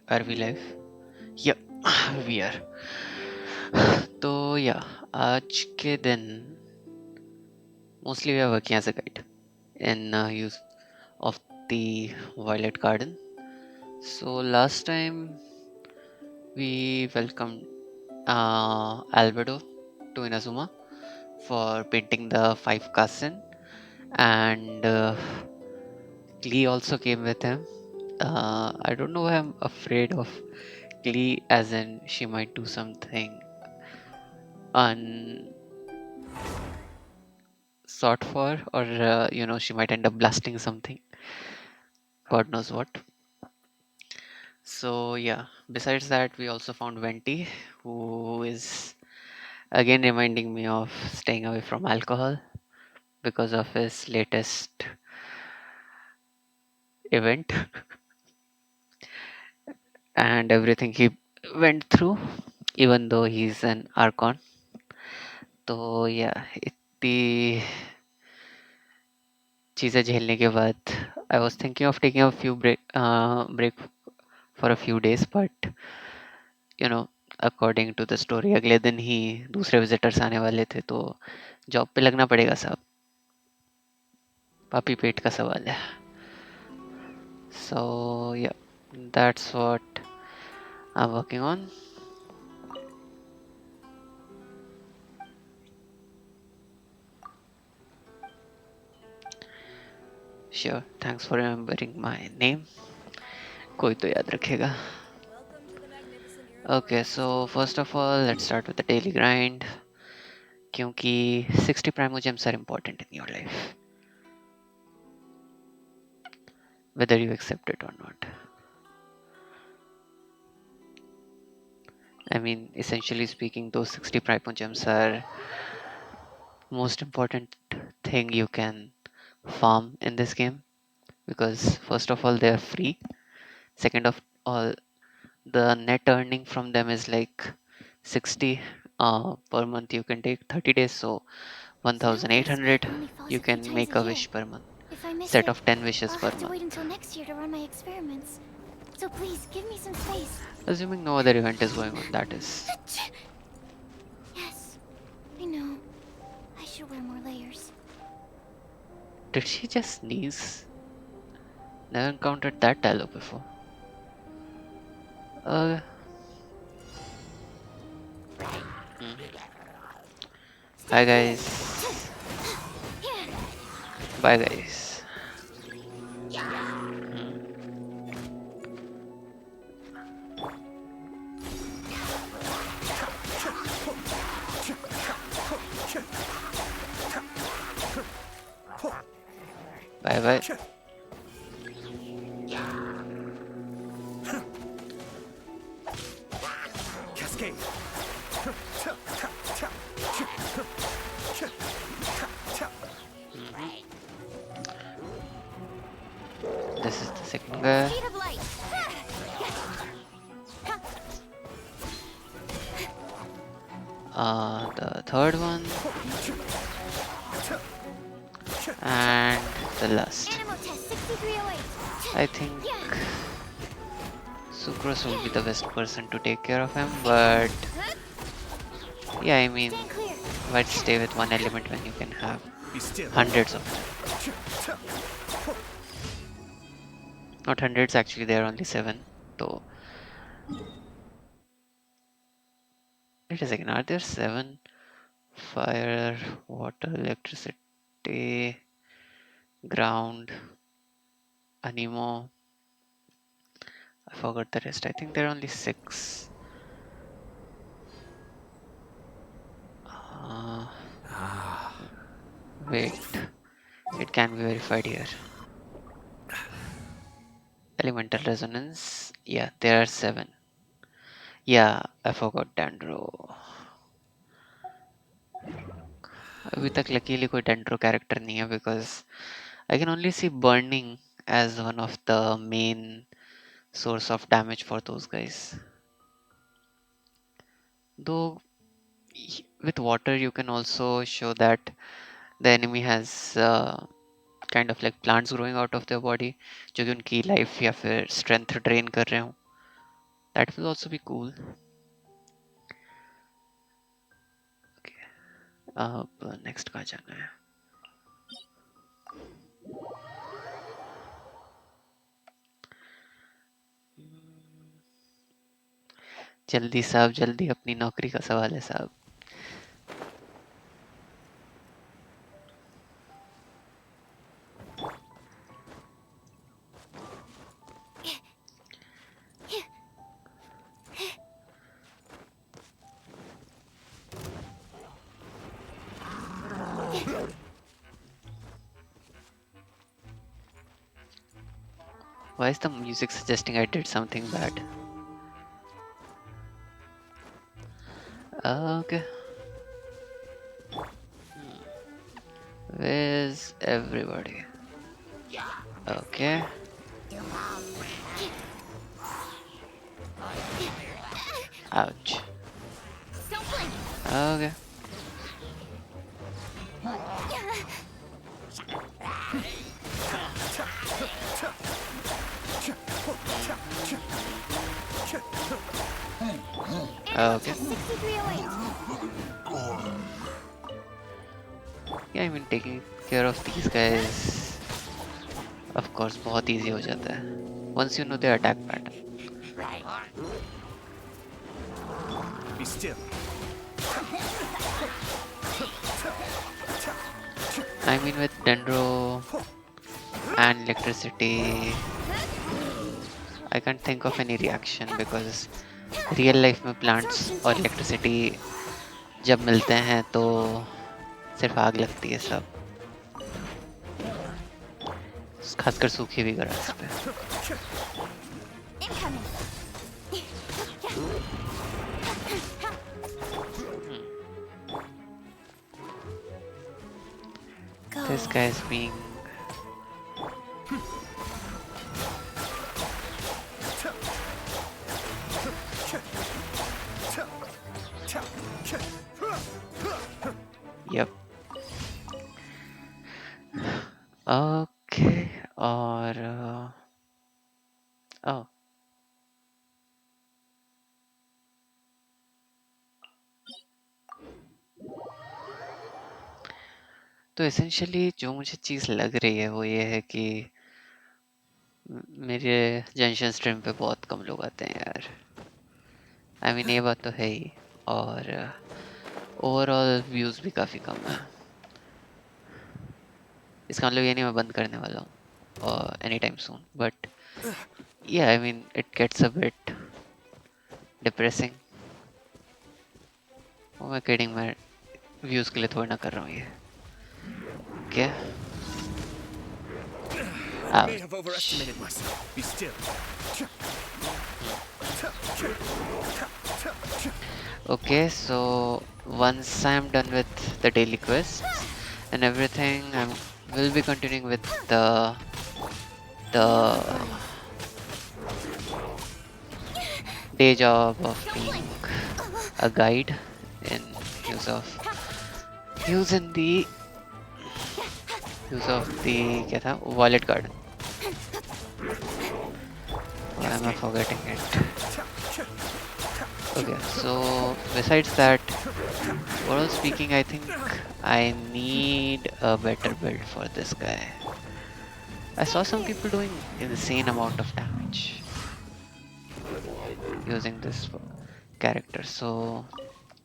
Are we live? Yep, we are. तो या आज के दिन mostly we are working as a guide in use of the Violet Garden. So last time we welcomed Albedo to Inazuma for painting the five castle, and Klee also came with him. I don't know why I'm afraid of Klee, as in she might do something unsought for, or she might end up blasting something. God knows what. So yeah. Besides that, we also found Venti, who is again reminding me of staying away from alcohol because of his latest event and everything he went through, even though he's an Archon. तो या इतनी चीज़ें झेलने के बाद I was thinking of taking a few break for a few days but you know according to the story अगले दिन ही दूसरे विजिटर्स आने वाले थे तो जॉब पे लगना पड़ेगा साहब पापी पेट का सवाल है सो या that's what I am working on sure thanks for remembering my name कोई तो याद रखेगा okay so first of all let's start with the daily grind क्योंकि 60 primo gems are important in your life whether you accept it or not. I mean, essentially speaking, those 60 Primo gems are most important thing you can farm in this game because first of all they are free. Second of all, the net earning from them is like 60 per month. You can take 30 days, so Snowflakes 1,800. only falls You a few can times make a a year. wish per month. If I miss Set it, of 10 wishes I'll per have to wait month. until next year to run my experiments. So please, give me some space. Assuming no other event is going on, that is. Yes, I know. I should wear more layers. Did she just sneeze? Never encountered that dialogue before. Uh, hmm. Hi Stay clear. guys. Bye guys. Hmm. Bye bye. Cascade. This is the second guy. Speed of light. The third one. And the last. Animal test 6308. I think Sucrose will be the best person to take care of him, but yeah, I mean, Stand clear. why stay with one element when you can have Be still. hundreds of them? Not hundreds, actually, there are only 7. So, wait a second, are there 7? Fire, water, electricity, ground, animo. I forgot the rest. I think there are only 6. Wait, it can be verified here. Elemental resonance. Yeah, there are 7. Yeah, I forgot Dandro. अभी तक luckily कोई Dandro character नहीं है because I can only see burning as one of the main source of damage for those guys. Though with water you can also show that the enemy has kind of like plants growing out of their body जो कि उनकी life या फिर strength drain कर रहे हो. That will also be cool. Okay. अब next कहाँ जाना है? जल्दी साहब, जल्दी, अपनी नौकरी का सवाल है साहब. Why is the music suggesting I did something bad? Okay. Where's everybody? Okay. Ouch. Don't blink. Okay. Animal Okay. test 6308. Yeah, I mean taking care of these guys, of course, बहुत easy हो जाता है. Once you know their attack pattern. Be still. I mean with Dendro and electricity, I can't think of any reaction because real life में plants और electricity जब मिलते हैं तो सिर्फ आग लगती है सब, खासकर सूखी हुई ग्रास पे. Incoming. Go. This guy is being yep. Okay. और oh, तो एसेंशियली जो मुझे चीज़ लग रही है वो ये है कि मेरे जंक्शन स्ट्रीम पे बहुत कम लोग आते हैं यार. आई मीन ये बात तो है ही, और ओवरऑल व्यूज़ भी काफ़ी कम है. इसका मतलब ये नहीं मैं बंद करने वाला हूँ any time soon, but yeah, I mean it gets a bit depressing. वो मैं किडिंग, मैं व्यूज़ के लिए थोड़ी ना कर रहा हूँ ये. Okay. I may have overestimated myself. Be still. Okay, so once I'm done with the daily quests and everything, I will be continuing with the day job of being a guide in Hues in the क्या था, Violet Garden. Why am I forgetting it? Okay, so besides that, overall speaking, I think I need a better build for this guy. I saw some people doing insane amount of damage using this character, so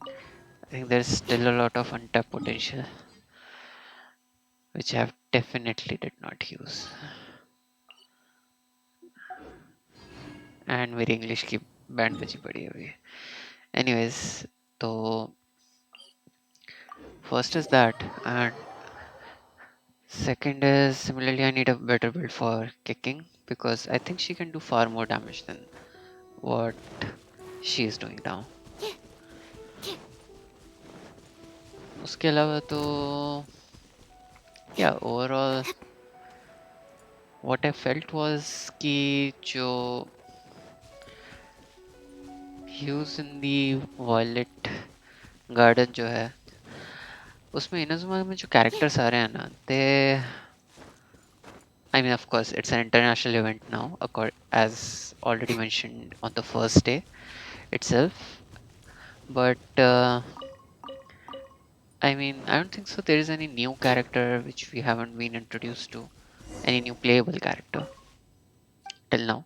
I think there's still a lot of untapped potential, which I definitely did not use. And मेरी English की band बजी पड़ी है अभी. Anyways, तो first is that, and second is similarly I need a better build for kicking because I think she can do far more damage than what she is doing now. उसके अलावा तो yeah, overall what I felt was कि जो Hues in the Violet Garden जो है उसमें इनजुमा में जो कैरेक्टर्स आ रहे हैं ना, I mean, of course, it's an international event now, as already mentioned on the first day itself. But I mean, I don't think so. There is any new character which we haven't been introduced to, any new playable character till now.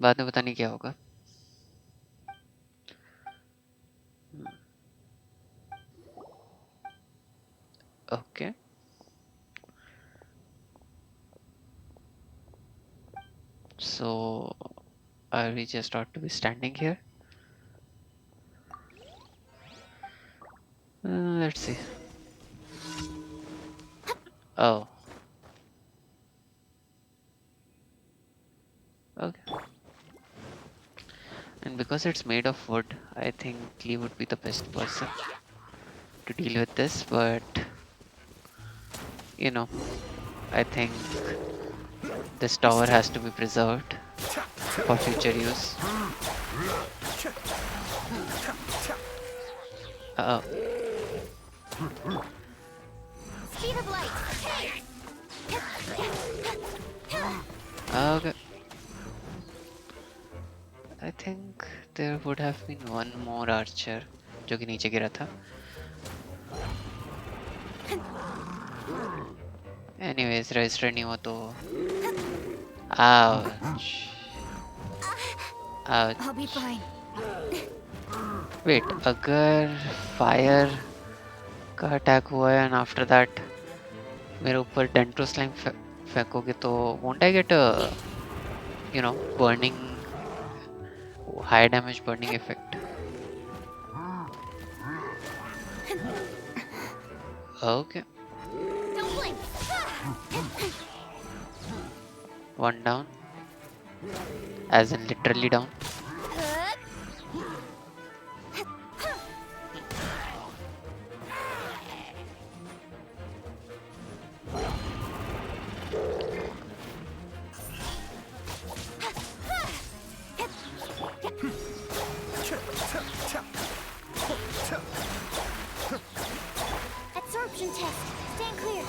बाद में पता नहीं क्या होगा. Hmm. Okay, so are we just ought to be standing here? Let's see. Oh, okay. And because it's made of wood, I think Lee would be the best person to deal with this. But you know, I think this Be tower still. has to be preserved for future use. Oh, Speed of light. okay. I think there would have been one more archer जो कि नीचे गिरा था. Anyways, register नहीं हुआ तो. Ouch. I'll be Ouch. fine. Wait, अगर fire का अटैक हुआ है and after that मेरे ऊपर डेंट्रो स्लाइम फेंकोगे तो won't I get a burning high damage burning effect? Okay, Don't blink. one down, as in literally down. Absorption test. Stand clear.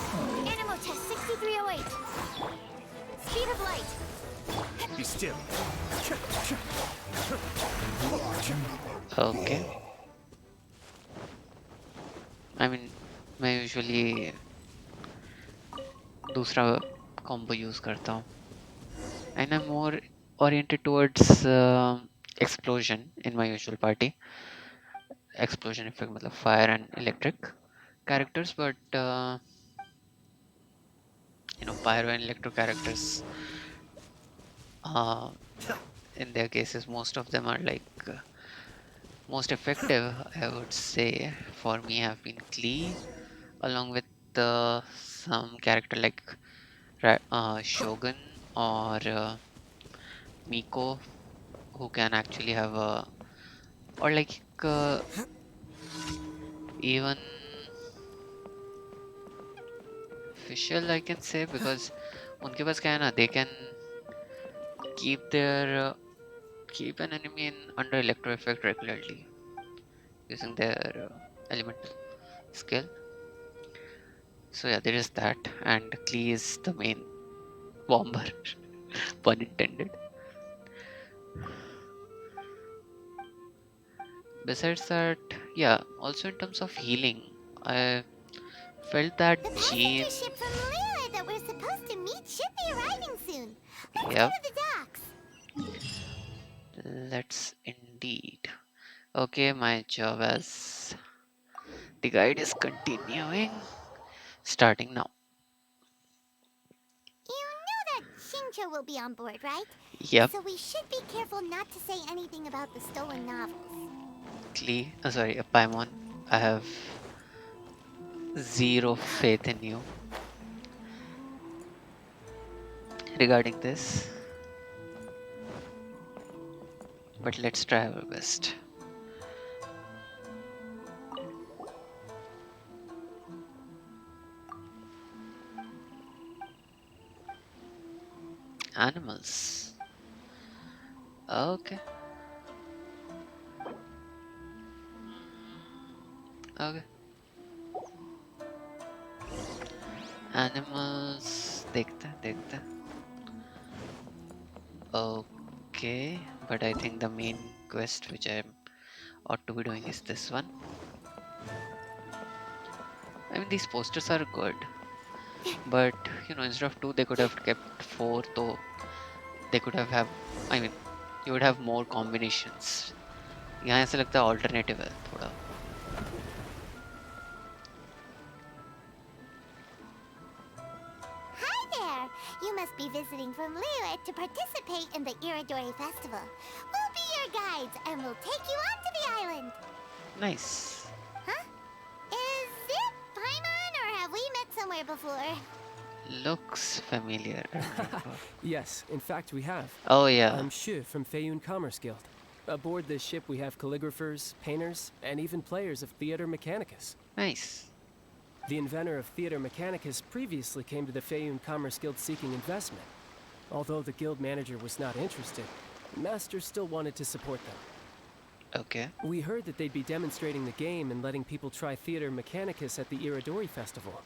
Animo test 6308. Speed of light. Be still. Okay, I mean मैं usually दूसरा combo use करता हूँ and I'm more oriented towards explosion in my usual party. Explosion effect मतलब fire and electric characters, but pyro and electro characters, uh, in their cases most of them are like most effective, I would say, for me have been Klee, along with some character like Shogun or Miko, who can actually have a, or like even Fischl, I can say, because उनके पास क्या है ना, they can keep an enemy in under electro effect regularly using their elemental skill. So yeah, there is that, and Klee is the main bomber, pun intended. Besides that, yeah, also in terms of healing, I felt that The passenger Jean, ship from Lila that we're supposed to meet should be arriving soon. Let's go yep, to the docks. let's indeed. Okay, my job as the guide is continuing, starting now. You know that Shincho will be on board, right? Yep, So we should be careful not to say anything about the stolen novels. Klee, sorry, Paimon, I have zero faith in you regarding this, but let's try our best. Animals. Okay. Okay. Animals. देखते हैं. Okay, but I think the main quest which I ought to be doing is this one. I mean, these posters are good, but instead of two, they could have kept four. So they could have. I mean, you would have more combinations. यहाँ ऐसा लगता है alternative है थोड़ा. Hi there! You must be visiting from Liyue to participate in the Iridori Festival. We'll be your guides and we'll take you onto the island. Nice. Huh? Is it Paimon or have we met somewhere before? Looks familiar. I remember. Yes, in fact we have. Oh yeah. I'm Shu from Feiyun Commerce Guild. Aboard this ship we have calligraphers, painters, and even players of Theater Mechanicus. Nice. The inventor of Theater Mechanicus previously came to the Feiyun Commerce Guild seeking investment. Although the guild manager was not interested, Master still wanted to support them. Okay. We heard that they'd be demonstrating the game and letting people try Theater Mechanicus at the Iridori Festival.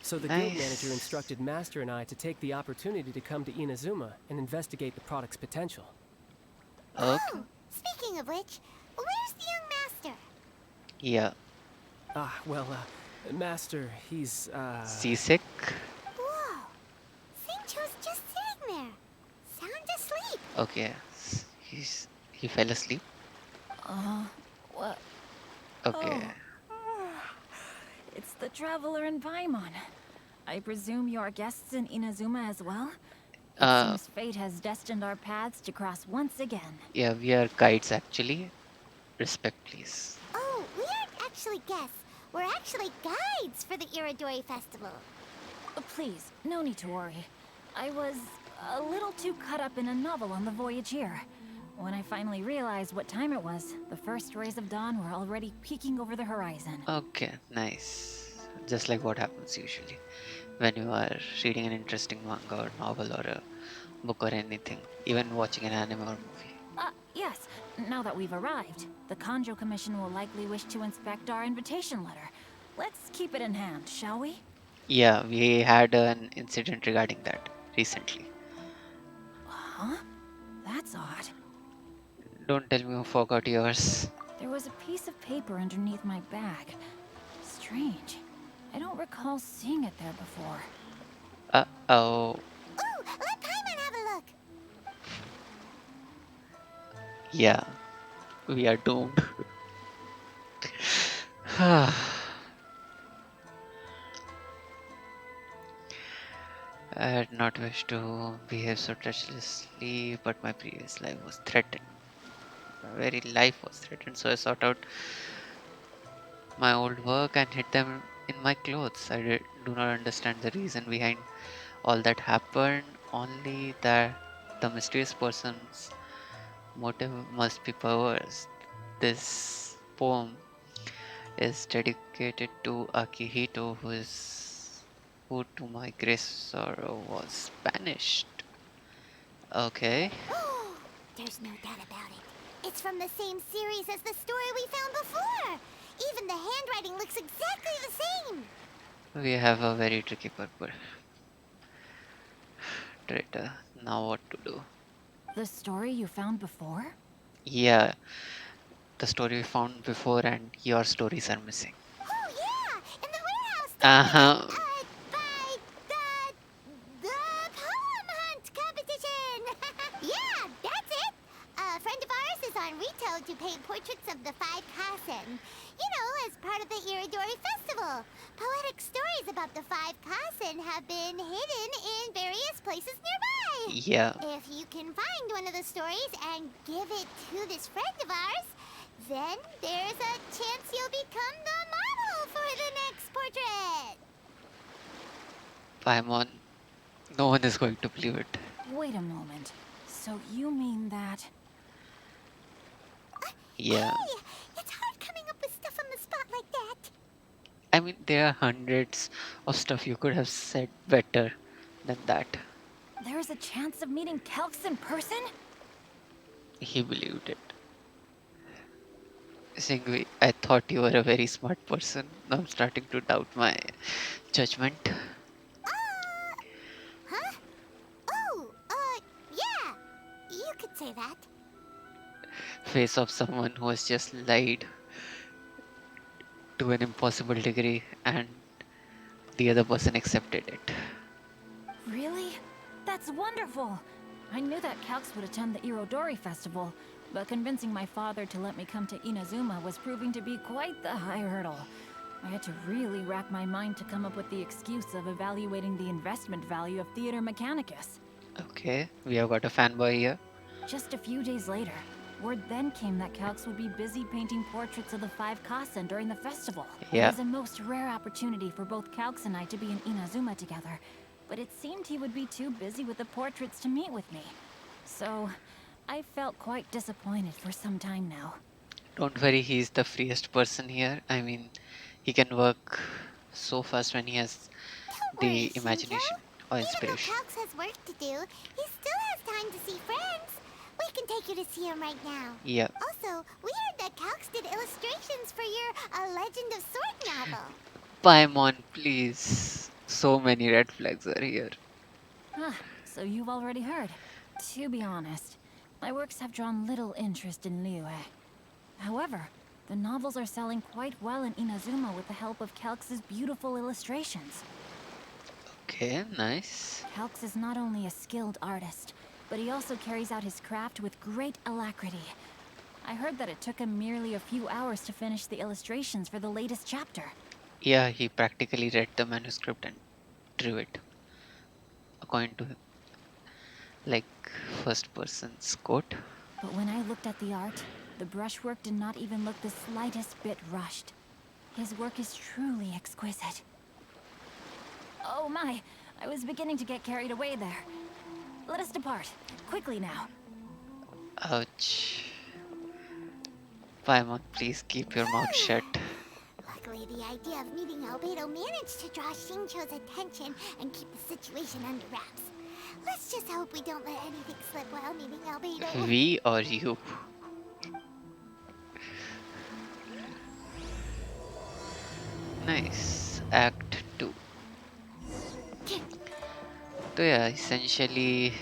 So the guild manager Nice. instructed Master and I to take the opportunity to come to Inazuma and investigate the product's potential. Okay. Oh, speaking of which, where's the young master? Yeah. Master, he's, Seasick. Whoa! Singcho's just sitting there, sound asleep. Okay. He fell asleep. What? Okay. It's the traveler in Paimon. I presume you are guests in Inazuma as well? It Uh, seems fate has destined our paths to cross once again. Yeah, we are guides actually. Respect, please. Oh, we aren't actually guests. We're actually guides for the Iridori Festival. Please, no need to worry. I was a little too caught up in a novel on the voyage here. When I finally realized what time it was, the first rays of dawn were already peeking over the horizon. Okay, nice. Just like what happens usually when you are reading an interesting manga or novel or a book or anything, even watching an anime or movie. Yes. Now that we've arrived, the Kanjo Commission will likely wish to inspect our invitation letter. Let's keep it in hand, shall we? Yeah, we had an incident regarding that recently. Huh? That's odd. Don't tell me you forgot yours. There was a piece of paper underneath my bag. Strange. I don't recall seeing it there before. Oh, Ooh, let Paimon have a look. yeah, we are doomed. I had not wished to behave so treacherously, but my previous life was threatened. My very life was threatened, so I sought out my old work and hid them in my clothes. Do not understand the reason behind all that happened, only that the mysterious person's motive must be perverse. This poem is dedicated to Akihito, who to my great sorrow was banished. Okay. There's no doubt about it. It's from the same series as the story we found before. Even the handwriting looks exactly the same. We have a very tricky purple traitor. Now what to do? The story you found before? Yeah, the story we found before and your stories are missing. Oh yeah, in the warehouse. Uh-huh. By the poem hunt competition. Yeah, that's it. A friend of ours is on Rito to paint portraits of the five Kasen. You know, as part of the Iridori Festival. Poetic stories about the five Kasen have been hidden in various places nearby. Yeah. If you can find one of the stories and give it to this friend of ours, then there's a chance you'll become the model for the next portrait. Paimon, no one is going to believe it. Wait a moment. So you mean that... Yeah. Hey, it's hard coming up with stuff on the spot like that. I mean, there are hundreds of stuff you could have said better than that. There's a chance of meeting Kelks in person? He believed it. Singvi, I thought you were a very smart person. Now I'm starting to doubt my judgment. Huh? face of someone who has just lied to an impossible degree and the other person accepted it. Really? That's wonderful! I knew that Calx would attend the Irodori festival, but convincing my father to let me come to Inazuma was proving to be quite the high hurdle. I had to really rack my mind to come up with the excuse of evaluating the investment value of Theater Mechanicus. Okay, we have got a fanboy here. Just a few days later, word then came that Calx would be busy painting portraits of the five Kasen during the festival. It Yeah, was a most rare opportunity for both Calx and I to be in Inazuma together, but it seemed he would be too busy with the portraits to meet with me. So, I felt quite disappointed for some time now. don't worry, he's the freest person here. I mean, he can work so fast when he has Don't worry, the Shinjo. imagination or Even though inspiration. Calx has work to do, he still has time to see friends. We can take you to see him right now. Yeah, Also, we heard that Calx did illustrations for your A Legend of Sword novel. Paimon, please. So many red flags are here. Ah, so you've already heard. To be honest, my works have drawn little interest in Liyue. However, the novels are selling quite well in Inazuma with the help of Calx's beautiful illustrations. Okay, nice. Calx is not only a skilled artist, but he also carries out his craft with great alacrity. I heard that it took him merely a few hours to finish the illustrations for the latest chapter. Yeah, he practically read the manuscript and drew it according to like first person's quote. But when I looked at the art, the brushwork did not even look the slightest bit rushed. His work is truly exquisite. Oh my, I was beginning to get carried away there. Let us depart, quickly now. Ouch. Paimon, please keep your mouth shut. Luckily, the idea of meeting Albedo managed to draw Shincho's attention and keep the situation under wraps. Let's just hope we don't let anything slip while meeting Albedo. We or you? Nice. Act 2. तो या essentially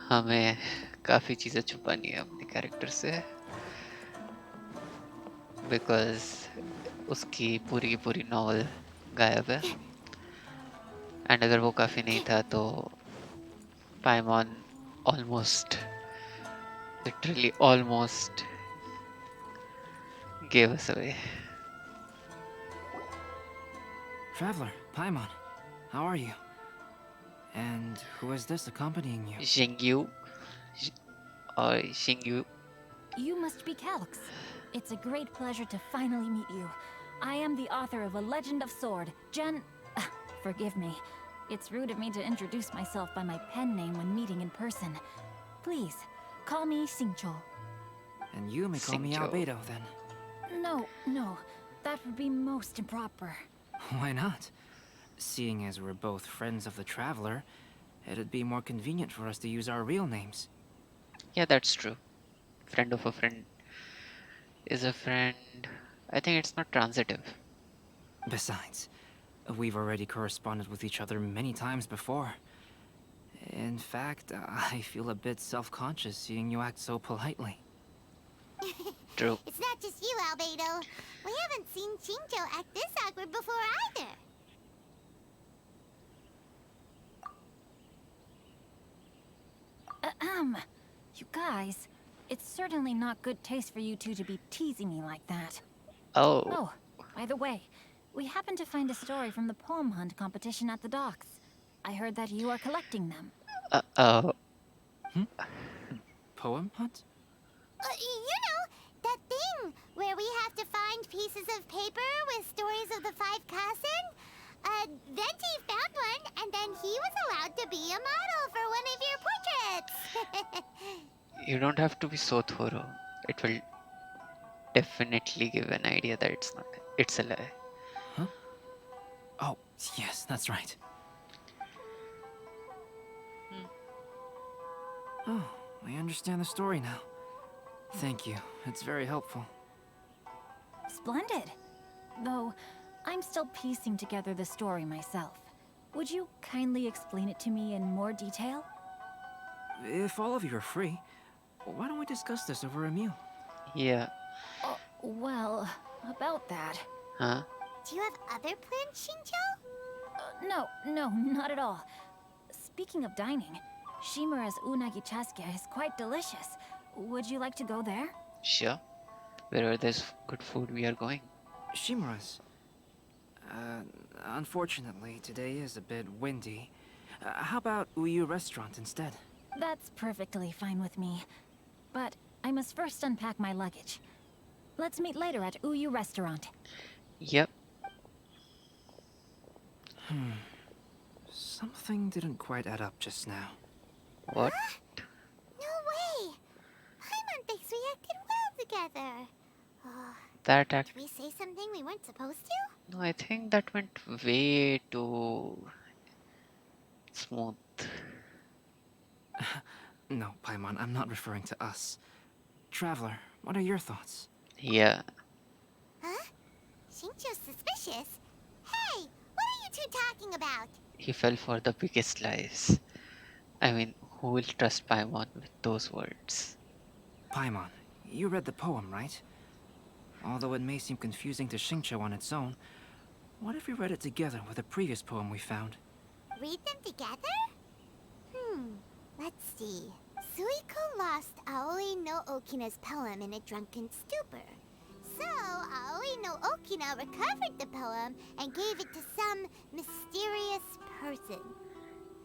हमें काफ़ी चीज़ें छुपानी है अपने character से because उसकी पूरी की पूरी नॉवल गायब है एंड अगर वो काफ़ी नहीं था तो Paimon almost literally almost gave us away. Traveler, Paimon, how are you? And who is this accompanying you? Xingyu or Xingyu. You must be Calx. It's a great pleasure to finally meet you. I am the author of A Legend of Sword, Forgive me. It's rude of me to introduce myself by my pen name when meeting in person. Please, call me Xingqiu. And you may call me Xingqiu. Albedo, then. No. That would be most improper. Why not? Seeing as we're both friends of the Traveler, it'd be more convenient for us to use our real names. Yeah, that's true. Friend of a friend is a friend. I think it's not transitive. Besides, we've already corresponded with each other many times before. In fact, I feel a bit self-conscious seeing you act so politely. True. It's not just you, Albedo. We haven't seen Shinjo act this awkward before either. You guys, it's certainly not good taste for you two to be teasing me like that. Oh, Oh, by the way, we happened to find a story from the poem hunt competition at the docks. I heard that you are collecting them. oh, Poem hunt? You know, that thing where we have to find pieces of paper with stories of the five Kasen? Venti found one, and then he was allowed to be a model for one of your portraits. you don't have to be so thorough. It will definitely give an idea that it's a lie. Oh, yes, that's right. Oh, I understand the story now. Thank you. It's very helpful. Splendid. Though, I'm still piecing together the story myself. Would you kindly explain it to me in more detail? If all of you are free, Why don't we discuss this over a meal? Yeah. Well, about that. Huh? Do you have other plans, Shinjo? No, not at all. Speaking of dining, Shimura's unagi chasuke is quite delicious. Would you like to go there? Sure. Wherever there's good food, we are going. Shimura's. Uh, Unfortunately, today is a bit windy. How about Uyu Restaurant instead? That's perfectly fine with me. But I must first unpack my luggage. Let's meet later at Uyu Restaurant. Yep. Something didn't quite add up just now. What? No way! Paimon thinks we acted well together. Oh, That act. did we say something we weren't supposed to? No, I think that went way too smooth. No, Paimon, I'm not referring to us. Traveler, what are your thoughts? Yeah. Huh? Shinjo's suspicious? Hey, what are you two talking about? He fell for the biggest lies. I mean, who will trust Paimon with those words? Paimon, you read the poem, right? Although it may seem confusing to Xingqiu on its own, what if we read it together with a previous poem we found? Read them together? Let's see. Suiko lost Aoi no Okina's poem in a drunken stupor. So, Aoi no Okina recovered the poem and gave it to some mysterious person.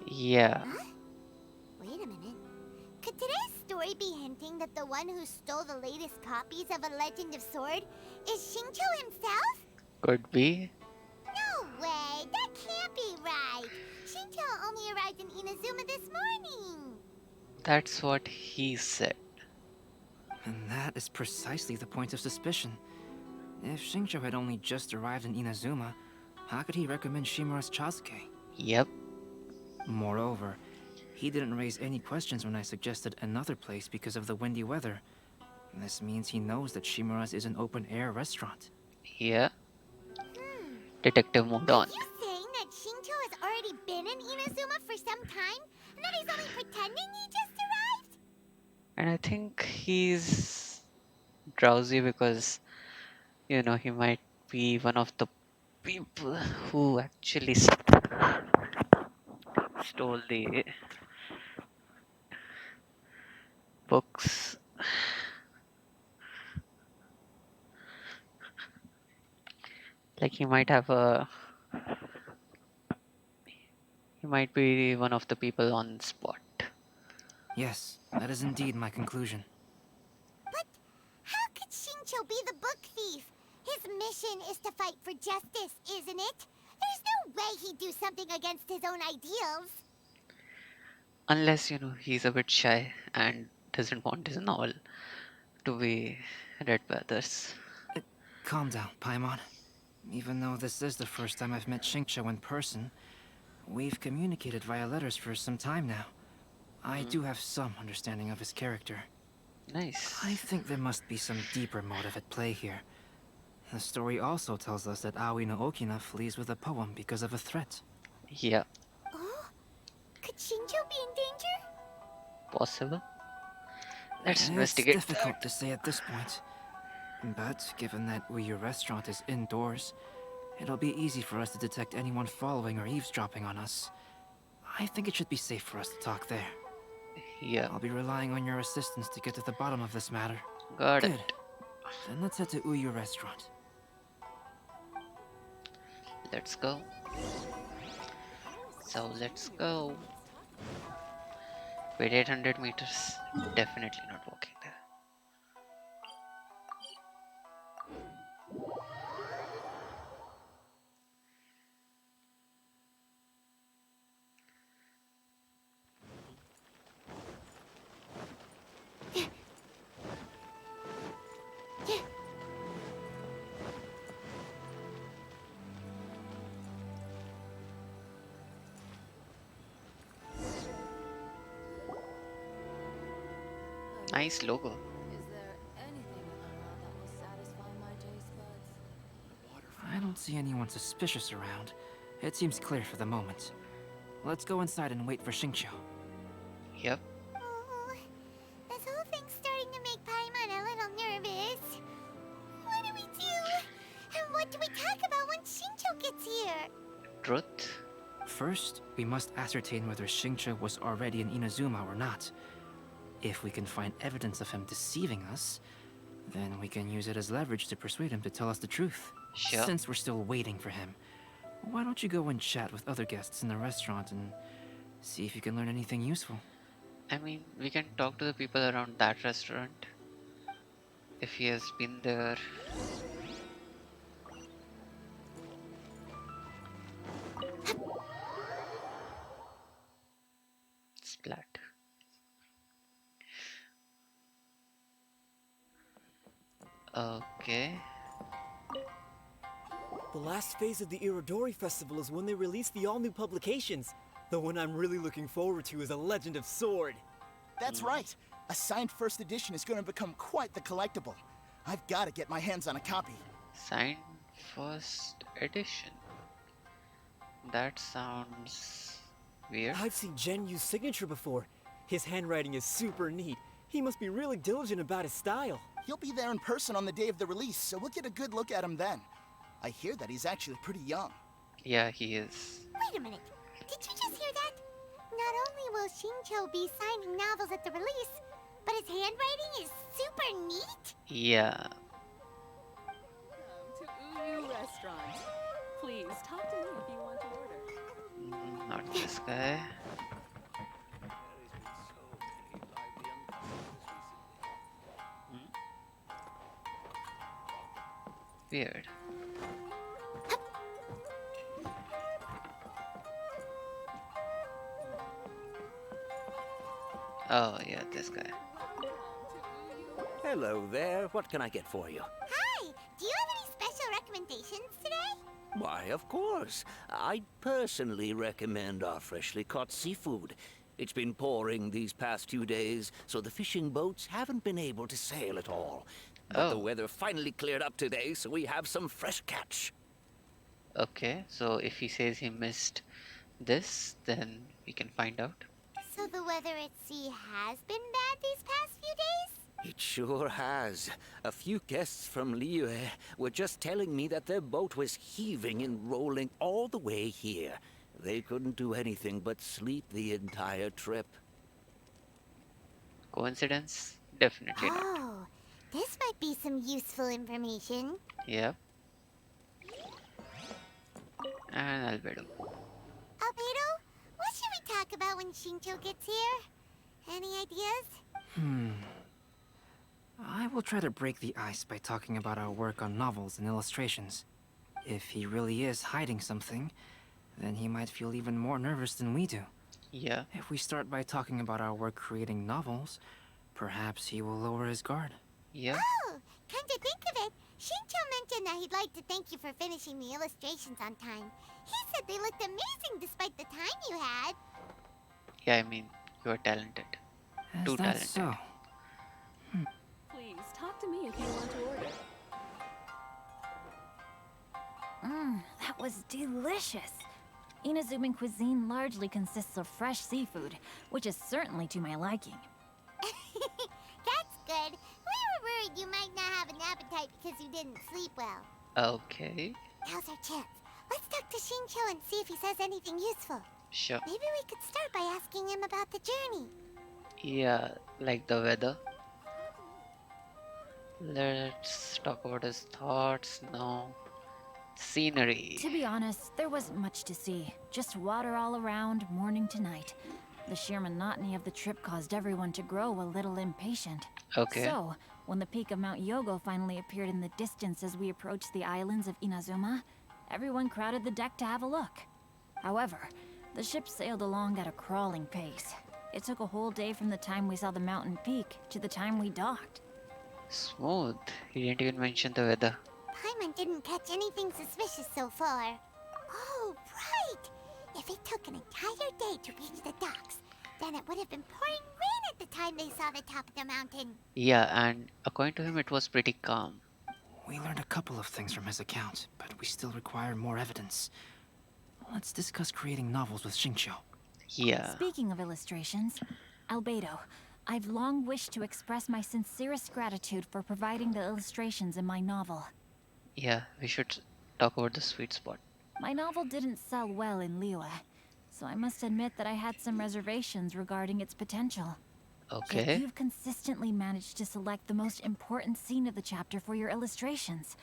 Yeah. Huh? Wait a minute. Could today's story be hinting that the one who stole the latest copies of A Legend of Sword is Shinjo himself? Could be. No way! That can't be right! Shinjo only arrived in Inazuma this morning! That's what he said. And that is precisely the point of suspicion. If Xingqiu had only just arrived in Inazuma, how could he recommend Shimura's Chasuke? Yep. Moreover, he didn't raise any questions when I suggested another place because of the windy weather. This means he knows that Shimura's is an open-air restaurant. Yeah. Detective moved Are on. you saying that Shinjo has already been in Inazuma for some time? And that he's only pretending he just arrived? And I think he's drowsy because, he might be one of the people who actually stole the books. Like he might be one of the people on spot. Yes, that is indeed my conclusion. But how could Shinjo be the book thief? His mission is to fight for justice, isn't it? There's no way he'd do something against his own ideals. Unless, he's a bit shy and doesn't want his novel to be read by others. Calm down, Paimon. Even though this is the first time I've met Xingqiu in person, we've communicated via letters for some time now. I do have some understanding of his character. Nice. I think there must be some deeper motive at play here. The story also tells us that Aoi no Okina flees with a poem because of a threat. Yeah, Oh? Could Shinjo be in danger? possible. Let's It's investigate difficult that. to say at this point. But given that your restaurant is indoors, it'll be easy for us to detect anyone following or eavesdropping on us. I think it should be safe for us to talk there. Yeah, I'll be relying on your assistance to get to the bottom of this matter. got Good. it. Then let's head to Uyu Restaurant. Let's go. So let's go. Wait, 800 meters. Definitely not walking there. Nice logo. Is there anything that will satisfy my taste buds? I don't see anyone suspicious around. It seems clear for the moment. Let's go inside and wait for Xingqiu. Yep. Oh, this whole thing's truth? First, we must ascertain whether Xingqiu was already in Inazuma or not. If we can find evidence of him deceiving us, then we can use it as leverage to persuade him to tell us the truth. Sure. Since we're still waiting for him, why don't you go and chat with other guests in the restaurant and see if you can learn anything useful? I mean, we can talk to the people around that restaurant if he has been there. Splat. Okay. The last phase of the Irodori Festival is when they release the all-new publications. The one I'm really looking forward to is A Legend of Sword. That's right. A signed first edition is going to become quite the collectible. I've got to get my hands on a copy. Signed first edition. That sounds weird. I've seen Gen Yu's signature before. His handwriting is super neat. He must be really diligent about his style. He'll be there in person on the day of the release, so we'll get a good look at him then. I hear that he's actually pretty young. Yeah, he is. Wait a minute. Did you just hear that? Not only will Xingqiu be signing novels at the release, but his handwriting is super neat? Yeah. Welcome to Uyu Restaurant. Please talk to me if you want to order. Not this guy. Weird. Oh, yeah, this guy. Hello there. What can I get for you? Hi! Do you have any special recommendations today? Why, of course. I'd personally recommend our freshly caught seafood. It's been pouring these past few days, so the fishing boats haven't been able to sail at all. But the Oh. weather finally cleared up today, so we have some fresh catch. Okay, so if he says he missed this, then we can find out. So the weather at sea has been bad these past few days? It sure has. A few guests from Liyue were just telling me that their boat was heaving and rolling all the way here. They couldn't do anything but sleep the entire trip. Coincidence? Definitely not. Oh, this might be some useful information. Yep. And Albedo. Albedo, what should we talk about when Xingqiu gets here? Any ideas? I will try to break the ice by talking about our work on novels and illustrations. If he really is hiding something, then he might feel even more nervous than we do. Yeah. If we start by talking about our work creating novels, perhaps he will lower his guard. Yeah. Oh, come to think of it, Xingqiu mentioned that he'd like to thank you for finishing the illustrations on time. He said they looked amazing despite the time you had. Yeah, I mean, you are talented. Is Too that talented. so? Please talk to me if you want to order. That was delicious. Inazuman cuisine largely consists of fresh seafood, which is certainly to my liking. That's good. We were worried you might not have an appetite because you didn't sleep well. Okay. Now's our chance. Let's talk to Xingqiu and see if he says anything useful. Sure. Maybe we could start by asking him about the journey. Yeah, like the weather. Let's talk about his thoughts now. Scenery. To be honest, there wasn't much to see. Just water all around, morning to night. The sheer monotony of the trip caused everyone to grow a little impatient. Okay. So, when the peak of Mount Yogo finally appeared in the distance as we approached the islands of Inazuma, everyone crowded the deck to have a look. However, the ship sailed along at a crawling pace. It took a whole day from the time we saw the mountain peak to the time we docked. Smooth. He didn't even mention the weather. Paimon didn't catch anything suspicious so far. Oh, right! If it took an entire day to reach the docks, then it would have been pouring rain at the time they saw the top of the mountain. Yeah, and according to him, it was pretty calm. We learned a couple of things from his account, but we still require more evidence. Let's discuss creating novels with Xingqiu. Yeah. Speaking of illustrations, Albedo, I've long wished to express my sincerest gratitude for providing the illustrations in my novel. Yeah, we should talk about the sweet spot. My novel didn't sell well in Liyue, so I must admit that I had some reservations regarding its potential. Yet Okay. you've consistently managed to select the most important scene of the chapter for your illustrations.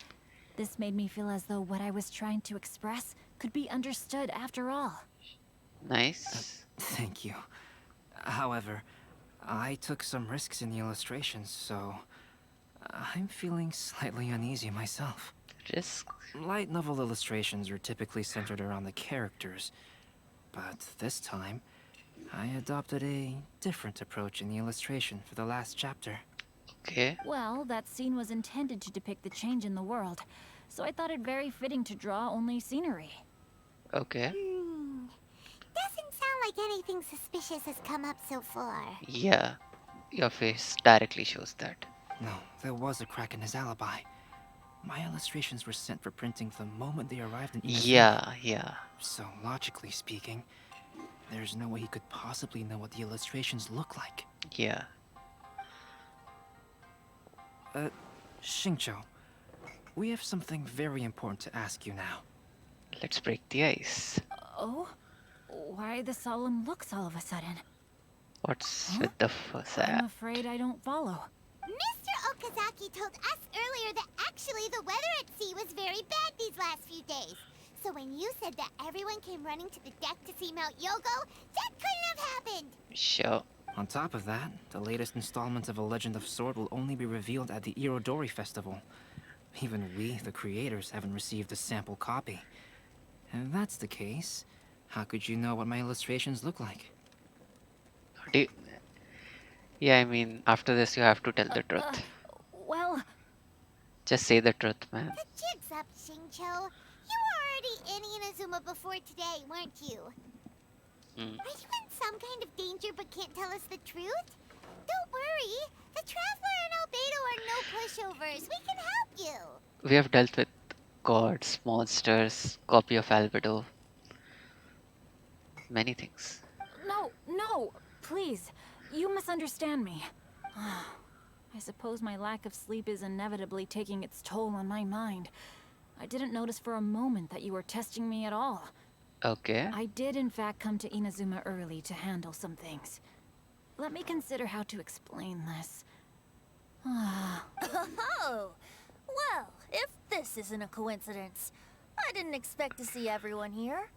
This made me feel as though what I was trying to express could be understood after all. Nice. Thank you. However, I took some risks in the illustrations, so I'm feeling slightly uneasy myself. Risk. Light novel illustrations are typically centered around the characters, but this time, I adopted a different approach in the illustration for the last chapter. Okay. Well, that scene was intended to depict the change in the world, so I thought it very fitting to draw only scenery. Okay. Doesn't sound like anything suspicious has come up so far. Yeah. Your face directly shows that. No, there was a crack in his alibi. My illustrations were sent for printing the moment they arrived in Inazuma. Yeah. So, logically speaking, there's no way he could possibly know what the illustrations look like. Yeah. Xingqiu, we have something very important to ask you now. Let's break the ice. Oh? Why the solemn looks all of a sudden? What's Huh? with the fuss? I'm afraid I don't follow. Mr. Okazaki told us earlier that actually the weather at sea was very bad these last few days. So when you said that everyone came running to the deck to see Mount Yogo, that couldn't have happened. Sure. On top of that, the latest installment of A Legend of Sword will only be revealed at the Irodori Festival. Even we, the creators, haven't received a sample copy. If that's the case, how could you know what my illustrations look like? Do you- Yeah, I mean, after this, you have to tell the truth. Well, Just say the truth, man. The jig's up, Xingqiu. You were already in Inazuma before today, weren't you? Hmm. Are you in some kind of danger but can't tell us the truth? Don't worry. The Traveler and Albedo are no pushovers. We can help you. We have dealt with gods, monsters, copy of Albedo, many things. no, please. You misunderstand me. I suppose my lack of sleep is inevitably taking its toll on my mind. I didn't notice for a moment that you were testing me at all. Okay. I did in fact come to Inazuma early to handle some things. Let me consider how to explain this. Oh, well, if this isn't a coincidence, I didn't expect to see everyone here.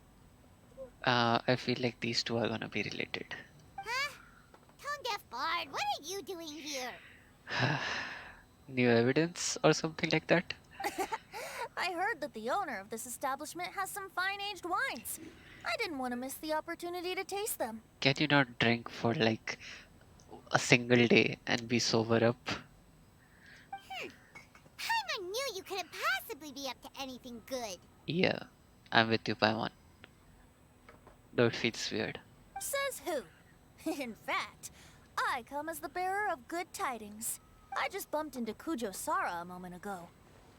I feel like these two are gonna be related. Huh? Tone Deaf Bard, what are you doing here? New evidence or something like that? I heard that the owner of this establishment has some fine-aged wines. I didn't want to miss the opportunity to taste them. Can you not drink for like a single day and be sober up? Paimon knew you couldn't possibly be up to anything good. Yeah, I'm with you, Paimon. Though it feels weird. Says who? In fact, I come as the bearer of good tidings. I just bumped into Kujo Sara a moment ago.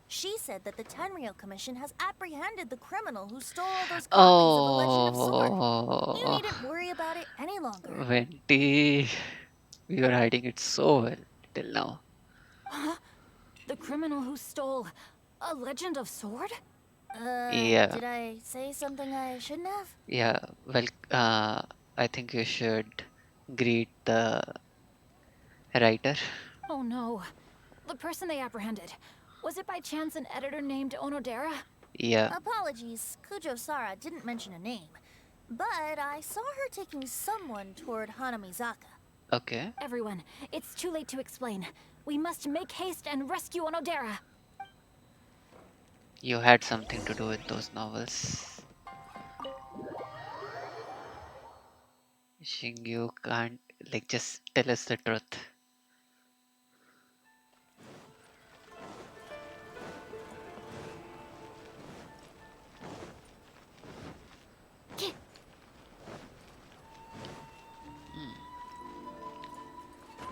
She said that the Tenryou Commission has apprehended the criminal who stole all those copies of The Legend of Sword. You needn't worry about it any longer. Venti, we were hiding it so well till now. Huh? The criminal who stole A Legend of Sword? Yeah. Did I say something I shouldn't have? Yeah, well, I think you should greet the writer. Oh no. The person they apprehended. Was it by chance an editor named Onodera? Yeah. Apologies, Kujo Sara didn't mention a name. But I saw her taking someone toward Hanamizaka. Okay. Everyone, it's too late to explain. We must make haste and rescue Onodera. You had something to do with those novels. Shingyu can't, like, just tell us the truth.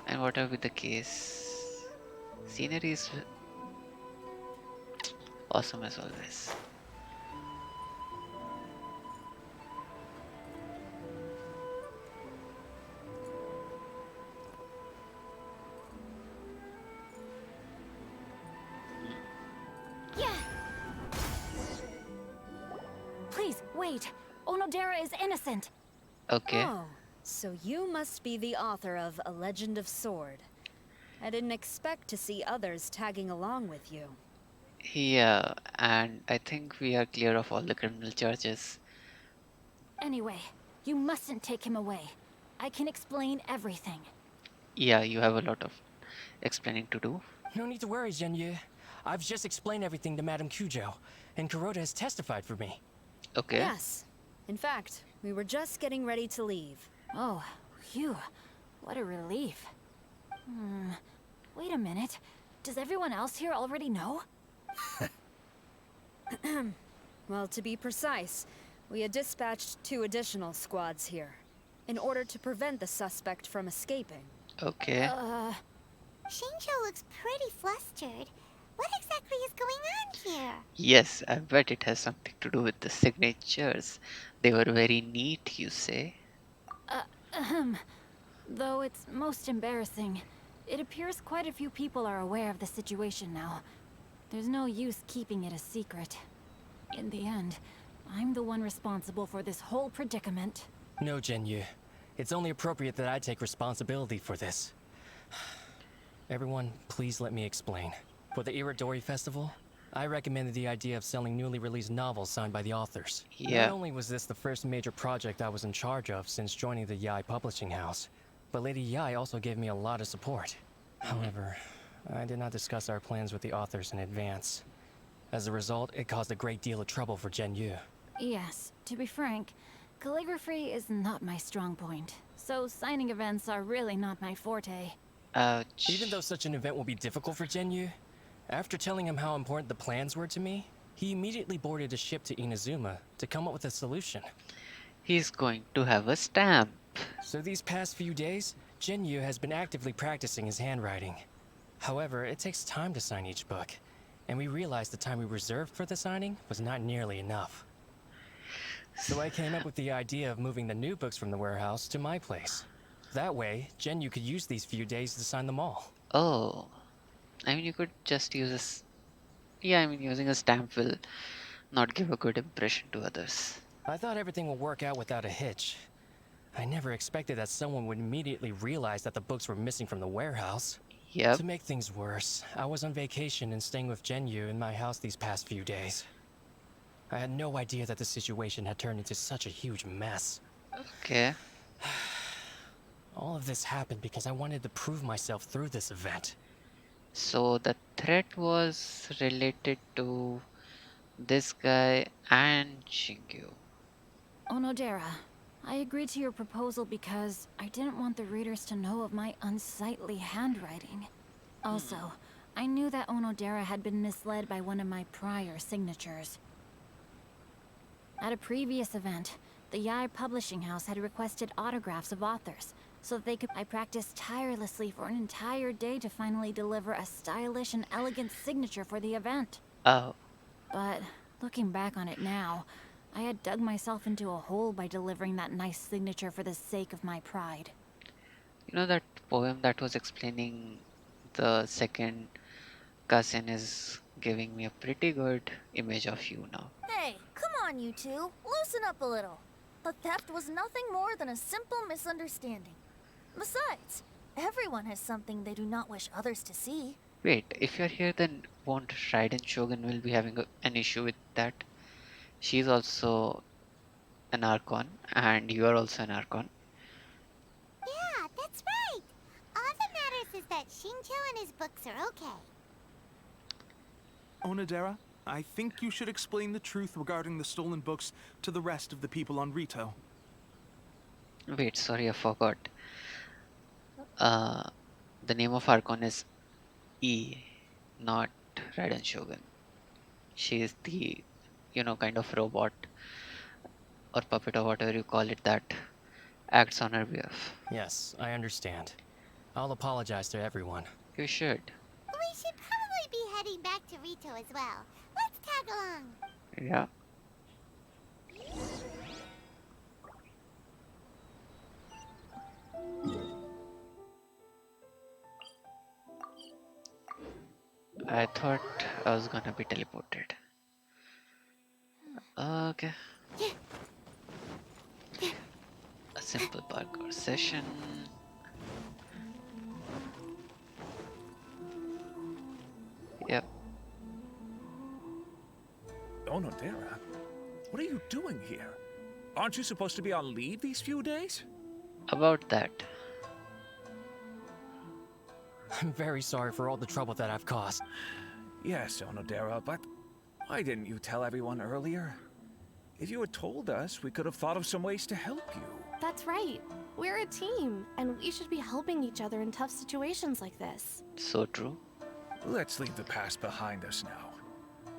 And whatever the case, scenery is awesome as always. Yeah. Wait! Onodera is innocent! Okay. Oh, so you must be the author of A Legend of Sword. I didn't expect to see others tagging along with you. Yeah, and I think we are clear of all the criminal charges. Anyway, you mustn't take him away. I can explain everything. Yeah, you have a lot of explaining to do. No need to worry, Zhenyu. I've just explained everything to Madame Kujo, and Kuroda has testified for me. Okay. Yes. In fact, we were just getting ready to leave. Oh, phew. What a relief. Wait a minute. Does everyone else here already know? Well, to be precise, we had dispatched 2 additional squads here, in order to prevent the suspect from escaping. Okay. Shincho looks pretty flustered. What exactly is going on here? Yes, I bet it has something to do with the signatures. They were very neat, you say? Ahem. Though it's most embarrassing, it appears quite a few people are aware of the situation now. There's no use keeping it a secret. In the end, I'm the one responsible for this whole predicament. No, Zhenyu. It's only appropriate that I take responsibility for this. Everyone, please let me explain. For the Iridori Festival, I recommended the idea of selling newly released novels signed by the authors. Yeah. Not only was this the first major project I was in charge of since joining the Yai publishing house, but Lady Yai also gave me a lot of support. However, I did not discuss our plans with the authors in advance. As a result, it caused a great deal of trouble for Zhenyu. Yes, to be frank, calligraphy is not my strong point, so signing events are really not my forte. Ouch. Even though such an event will be difficult for Zhenyu, after telling him how important the plans were to me, he immediately boarded a ship to Inazuma to come up with a solution. He's going to have a stamp. So these past few days, Zhenyu has been actively practicing his handwriting. However, it takes time to sign each book, and we realized the time we reserved for the signing was not nearly enough. So I came up with the idea of moving the new books from the warehouse to my place. That way, Zhenyu could use these few days to sign them all. Oh. I mean, you could just use Yeah, I mean, using a stamp will not give a good impression to others. I thought everything would work out without a hitch. I never expected that someone would immediately realize that the books were missing from the warehouse. Yep. To make things worse, I was on vacation and staying with Zhenyu in my house these past few days. I had no idea that the situation had turned into such a huge mess. Okay. All of this happened because I wanted to prove myself through this event. So the threat was related to this guy and Shingyu. Onodera, I agreed to your proposal because I didn't want the readers to know of my unsightly handwriting. Also, I knew that Onodera had been misled by one of my prior signatures. At a previous event, the Yai publishing house had requested autographs of authors, so that they could. I practiced tirelessly for an entire day to finally deliver a stylish and elegant signature for the event. Oh. But looking back on it now, I had dug myself into a hole by delivering that nice signature for the sake of my pride. You know that poem that was explaining the second cousin is giving me a pretty good image of you now. Hey, come on, you two. Loosen up a little. The theft was nothing more than a simple misunderstanding. Besides, everyone has something they do not wish others to see. Wait, if you're here, then won't Raiden Shogun will be having an issue with that? She's also an Archon, and you are also an Archon. Yeah, that's right. All that matters is that Shincho and his books are okay. Onodera, I think you should explain the truth regarding the stolen books to the rest of the people on Rito. Wait, sorry, I forgot. Uh, the name of Archon is E, not Raiden Shogun. She is the, kind of robot or puppet or whatever you call it that acts on her behalf. Yes, I understand. I'll apologize to everyone. You should. We should probably be heading back to Rito as well. Let's tag along. Yeah. I thought I was gonna be teleported. Okay. Simple parkour session. Yep. Onodera, what are you doing here? Aren't you supposed to be on leave these few days? About that. I'm very sorry for all the trouble that I've caused. Yes, Onodera, but why didn't you tell everyone earlier? If you had told us, we could have thought of some ways to help you. That's right. We're a team, and we should be helping each other in tough situations like this. So true. Let's leave the past behind us now.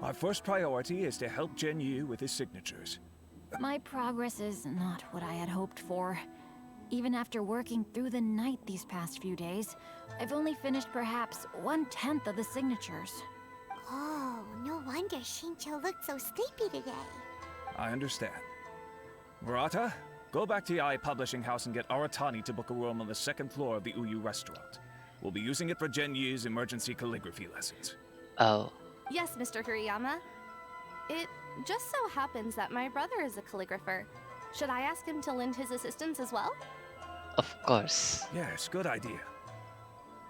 Our first priority is to help Yu with his signatures. My progress is not what I had hoped for. Even after working through the night these past few days, I've only finished perhaps 1/10 of the signatures. Oh, no wonder Shincho looked so sleepy today. I understand. Murata, go back to Yae Publishing House and get Aratani to book a room on the second floor of the Uyu restaurant. We'll be using it for Yu's emergency calligraphy lessons. Oh. Yes, Mr. Kuriyama. It just so happens that my brother is a calligrapher. Should I ask him to lend his assistance as well? Of course. Yes, good idea.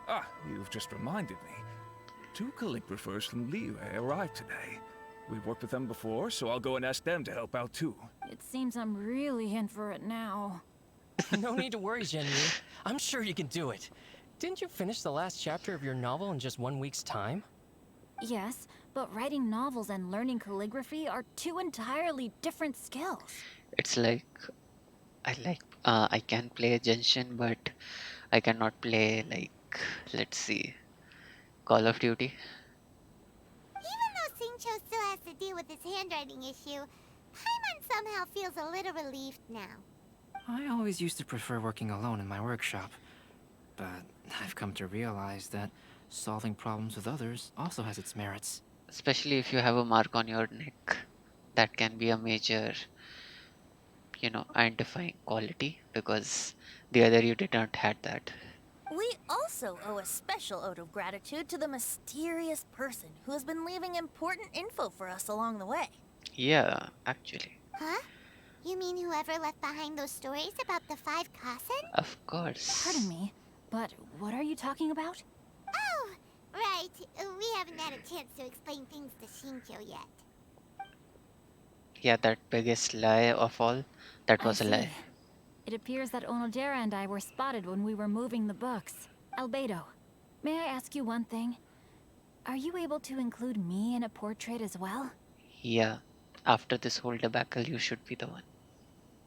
Ah, you've just reminded me. 2 calligraphers from Liyue arrived today. We've worked with them before, so I'll go and ask them to help out too. It seems I'm really in for it now. No need to worry, Jinyu. I'm sure you can do it. Didn't you finish the last chapter of your novel in just 1 week's time? Yes, but writing novels and learning calligraphy are 2 entirely different skills. It's like I can play Genshin, but I cannot play, like, let's see, Call of Duty. Even though Shincho still has to deal with his handwriting issue, Paimon somehow feels a little relieved now. I always used to prefer working alone in my workshop, but I've come to realize that solving problems with others also has its merits. Especially if you have a mark on your neck, that can be a major, identifying quality, because the other you didn't had that. We also owe a special ode of gratitude to the mysterious person who has been leaving important info for us along the way. Yeah, actually. Huh? You mean whoever left behind those stories about the 5 Kasen? Of course. Pardon me, but what are you talking about? Oh, right. We haven't had a chance to explain things to Shincho yet. Yeah, that biggest lie of all, that was a I see. lie. It appears that Onodera and I were spotted when we were moving the books. Albedo, may I ask you one thing? Are you able to include me in a portrait as well? Yeah, after this whole debacle, you should be the one.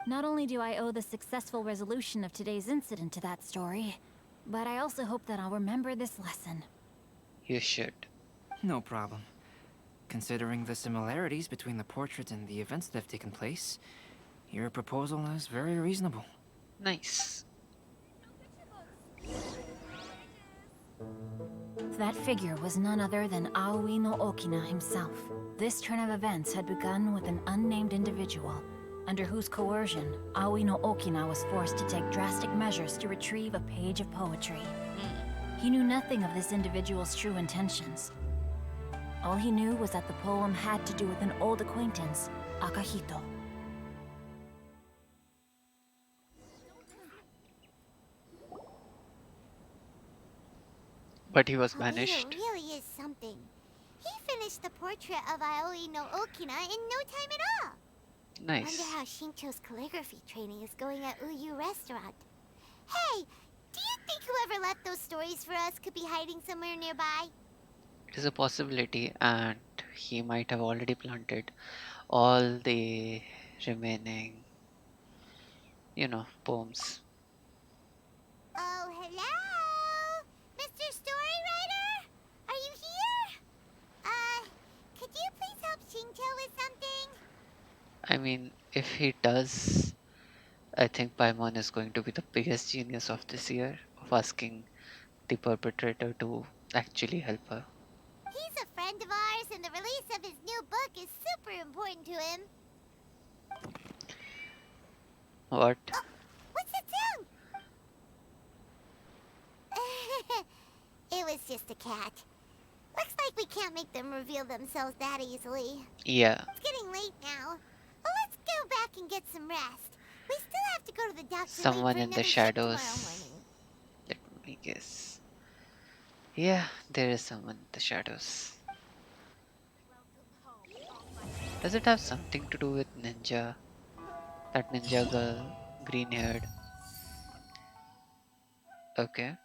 Not only do I owe the successful resolution of today's incident to that story, but I also hope that I'll remember this lesson. You should. No problem. Considering the similarities between the portrait and the events that have taken place, your proposal is very reasonable. Nice. That figure was none other than Aoi no Okina himself. This turn of events had begun with an unnamed individual, under whose coercion, Aoi no Okina was forced to take drastic measures to retrieve a page of poetry. He knew nothing of this individual's true intentions. All he knew was that the poem had to do with an old acquaintance, Akahito. But he was Albedo banished. really is something. He finished the portrait of Aoi no Okina in no time at all. Nice. Wonder how Shincho's calligraphy training is going at Uyu Restaurant. Hey, do you think whoever left those stories for us could be hiding somewhere nearby? It is a possibility, and he might have already planted all the remaining, poems. Oh, hello? Mr. Storywriter? Are you here? Could you please help Shincho with something? I mean, if he does, I think Paimon is going to be the biggest genius of this year, of asking the perpetrator to actually help her. He's a friend of ours, and the release of his new book is super important to him. What? Oh, what's that sound? It was just a cat. Looks like we can't make them reveal themselves that easily. Yeah. It's getting late now. Well, let's go back and get some rest. We still have to go to the docks and wait Someone for in the another ship tomorrow shadows. morning. Let me guess. Yeah, there is someone in the shadows. Does it have something to do with ninja? That ninja girl, green haired. Okay.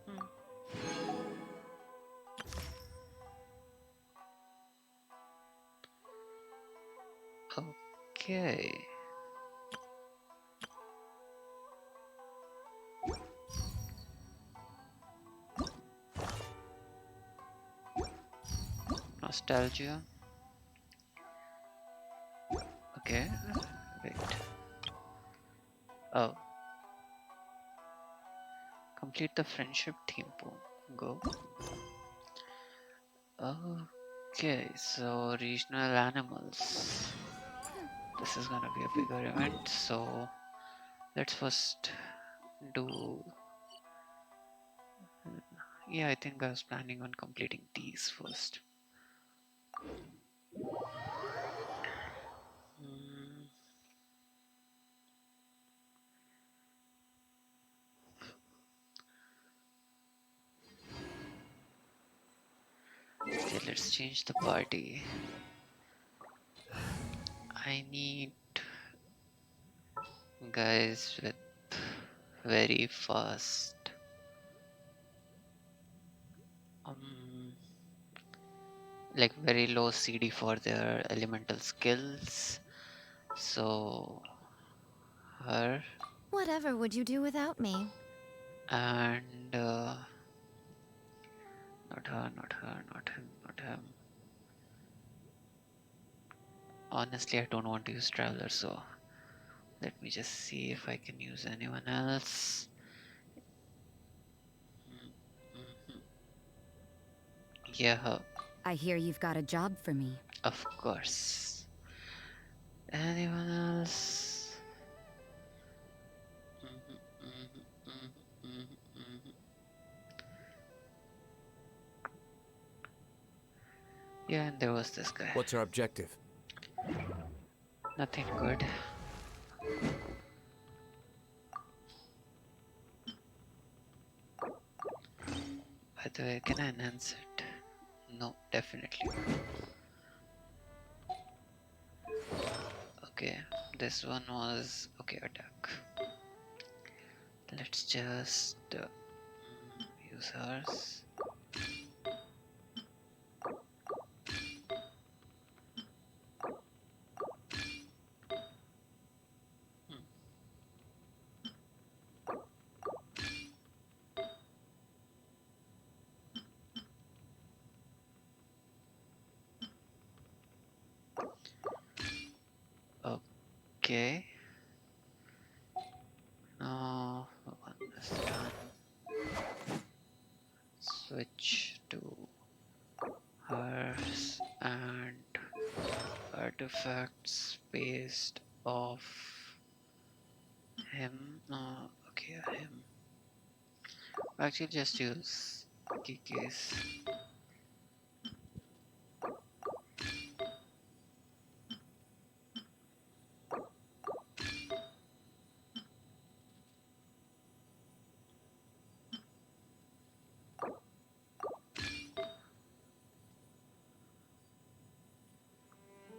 Hmm. Okay. Nostalgia. Okay. Wait. Oh. Complete the friendship theme poem. Go. Okay, so regional animals. This is gonna be a bigger event, so let's first do. Yeah, I think I was planning on completing these first. Mm, okay, let's change the party. I need guys with very fast, um, like very low CD for their elemental skills. So her Whatever would you do without me? and not her, not her, not him, not him. Honestly, I don't want to use Traveler, so let me just see if I can use anyone else. Mhm. Yeah, her, I hear you've got a job for me. of course. Anyone else? Mhm, mhm, mhm, mhm, mhm. Yeah, and there was this guy. What's our objective? Nothing good. By the way, can I enhance it? No, definitely not. Okay, this one was okay. Attack. Let's just use hers. Hmm. Okay. Now one is done. Switch to hers and artifacts based off him. Okay, him. Actually, just use Kiki's.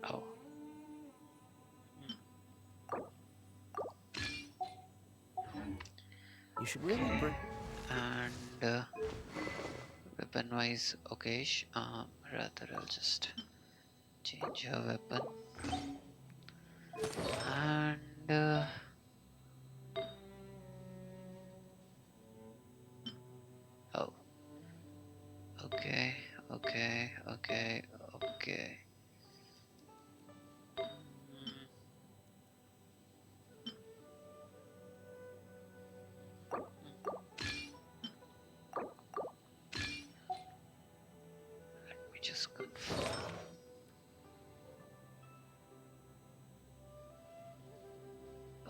Oh. You should really Okay. bring. And weapon wise, okay. Rather, I'll just change her weapon. And oh, okay, okay, okay, okay. Mm, Let me just confirm.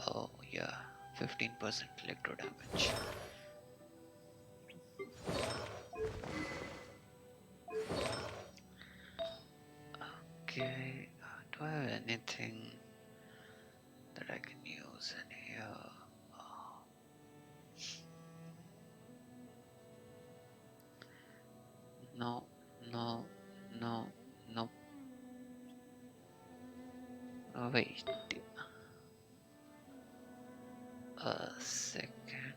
Oh yeah, 15% electro damage. Okay, do I have anything? that I can use in here. No, no, no, no. Wait a second.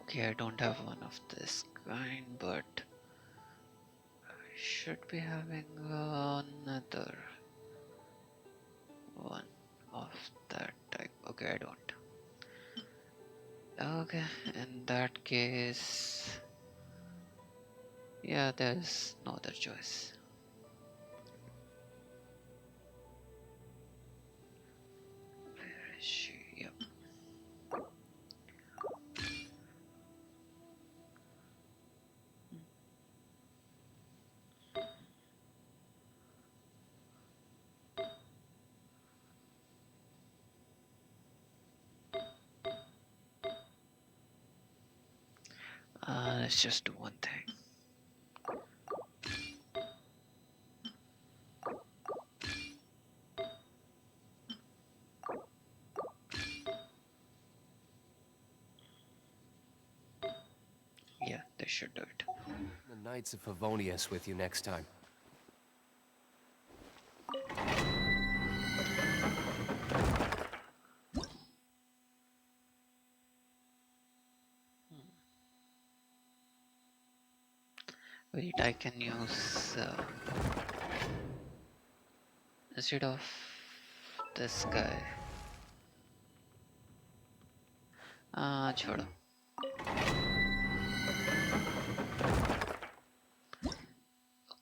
Okay, I don't have one of this kind, but I should be having another one of that type. Okay, I don't. Okay, in that case, yeah, there's no other choice. Where is she? Yep. Let's just do one thing. Yeah, this should do it. The Knights of Favonius with you next time. Wait, I can use instead of this guy. छोड़ो.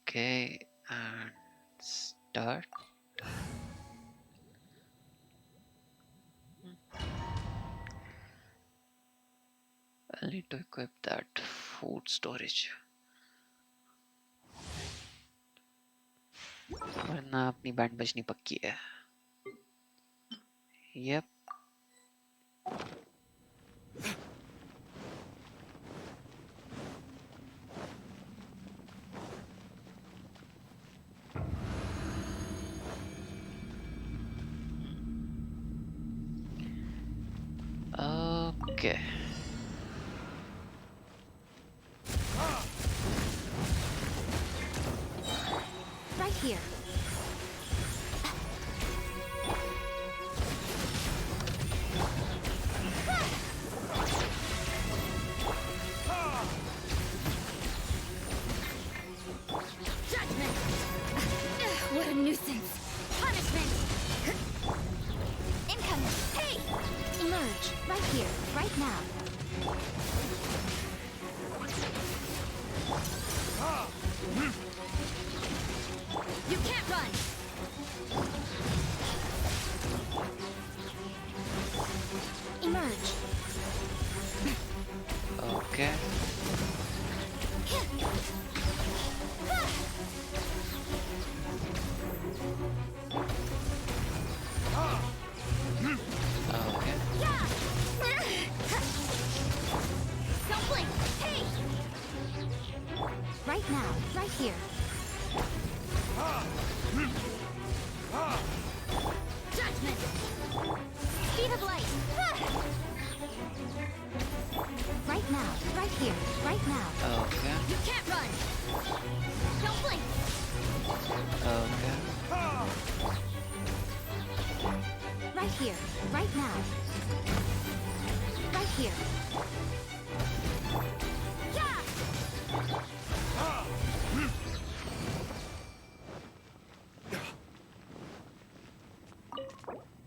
Okay, and start. I'll need to equip that food storage. वरना अपनी band बजनी पक्की है. Yep. Okay. Right here. Judgment! What a nuisance! Punishment! Incoming! Hey! Emerge. Right here. Right now. You can't run! Emerge. Okay. Okay. Don't blink! Hey! Right now. Right here. Judgment! Speed of light! Right now. Right here. Right now. Okay. You can't run! Don't blink! Okay. Right here. Right now. Right here.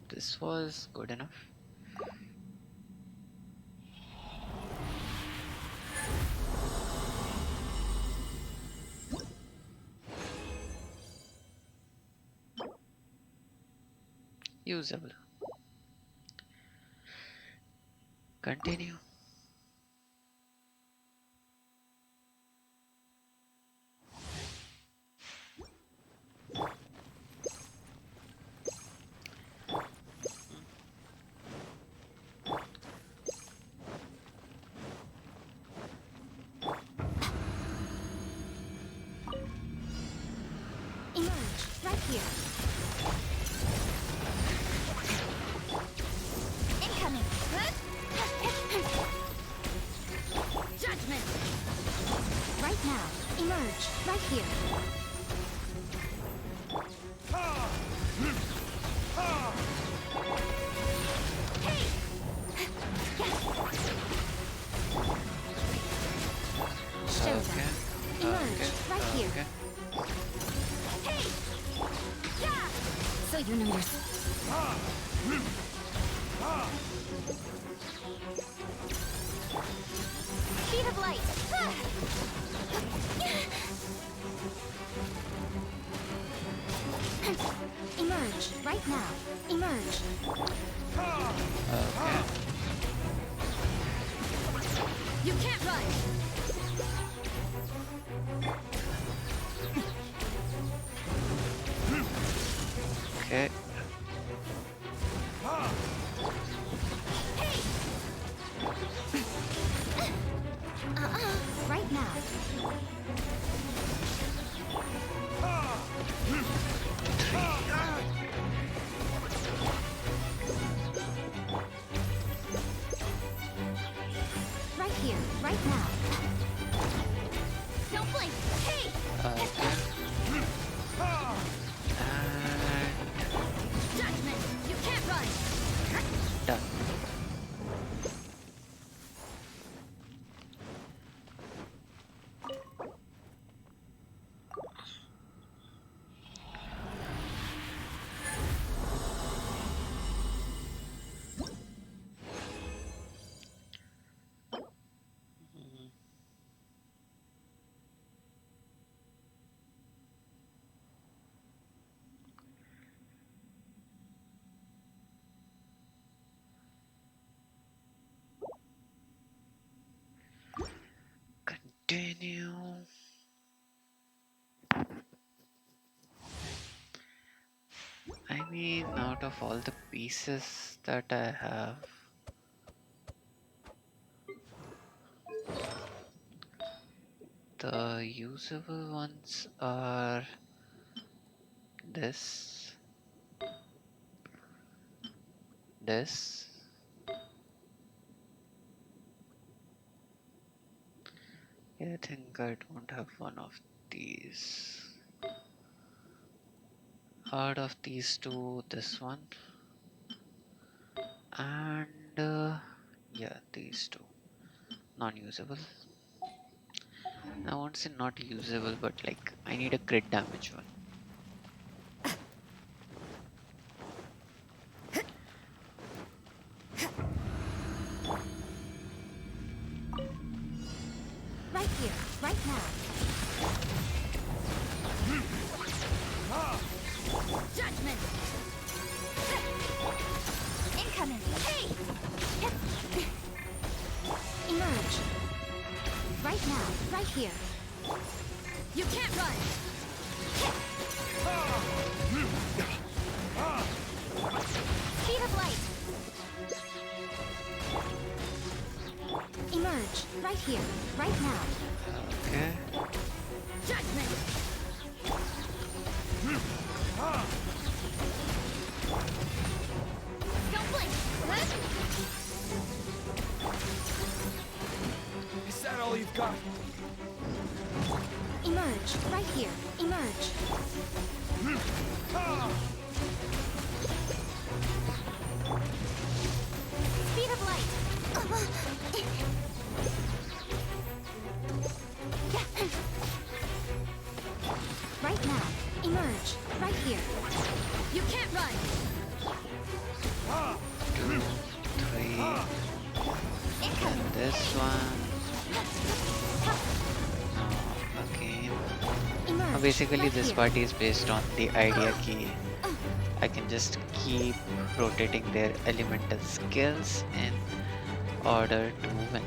This was good enough. Usable. Continue. here. Incoming. Judgment. Right now. Emerge. Right here. Showdown. Emerge. Right here. So you know your... Speed of light. Emerge. Right now. Emerge. You can't run. Okay. Right now. Right here. Right now. Don't blink. Hey. Judgment. You can't run. Done. Continue. I mean, out of all the pieces that I have, the usable ones are this, this, yeah, I think I don't have one of these. Out of these two, this one, and yeah, these two, non-usable. I won't say not usable, but like I need a crit damage one. Right here. Right now. Judgment. Incoming. Hey. Emerge. Right now. Right here. You can't run. Speed of light. Emerge. Right here. Right now. Okay. Judgment. Don't blink. Is that all you've got? Emerge. Right here. Emerge. Speed of light. Right now. Emerge. Right here. You can't run. 2, 3, and this one. Again. Basically, this party is based on the idea key. I can just keep rotating their elemental skills in order to win.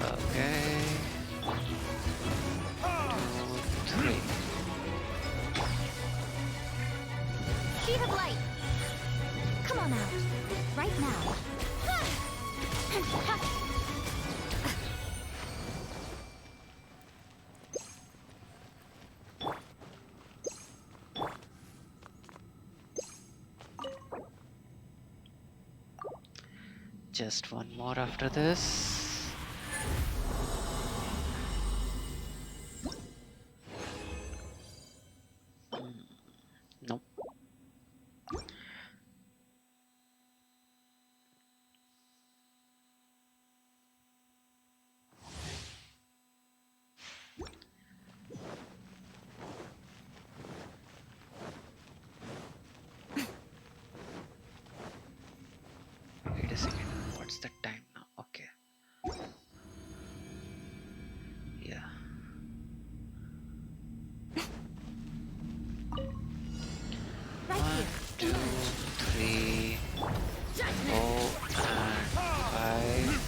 Okay. 2, 3. Speed of light. Come on out. Right now. Just one more after this. Nope. Wait a second. What's the time now? Okay. Yeah. Right 1, here. 2, Emerge. 3, 4, and 5,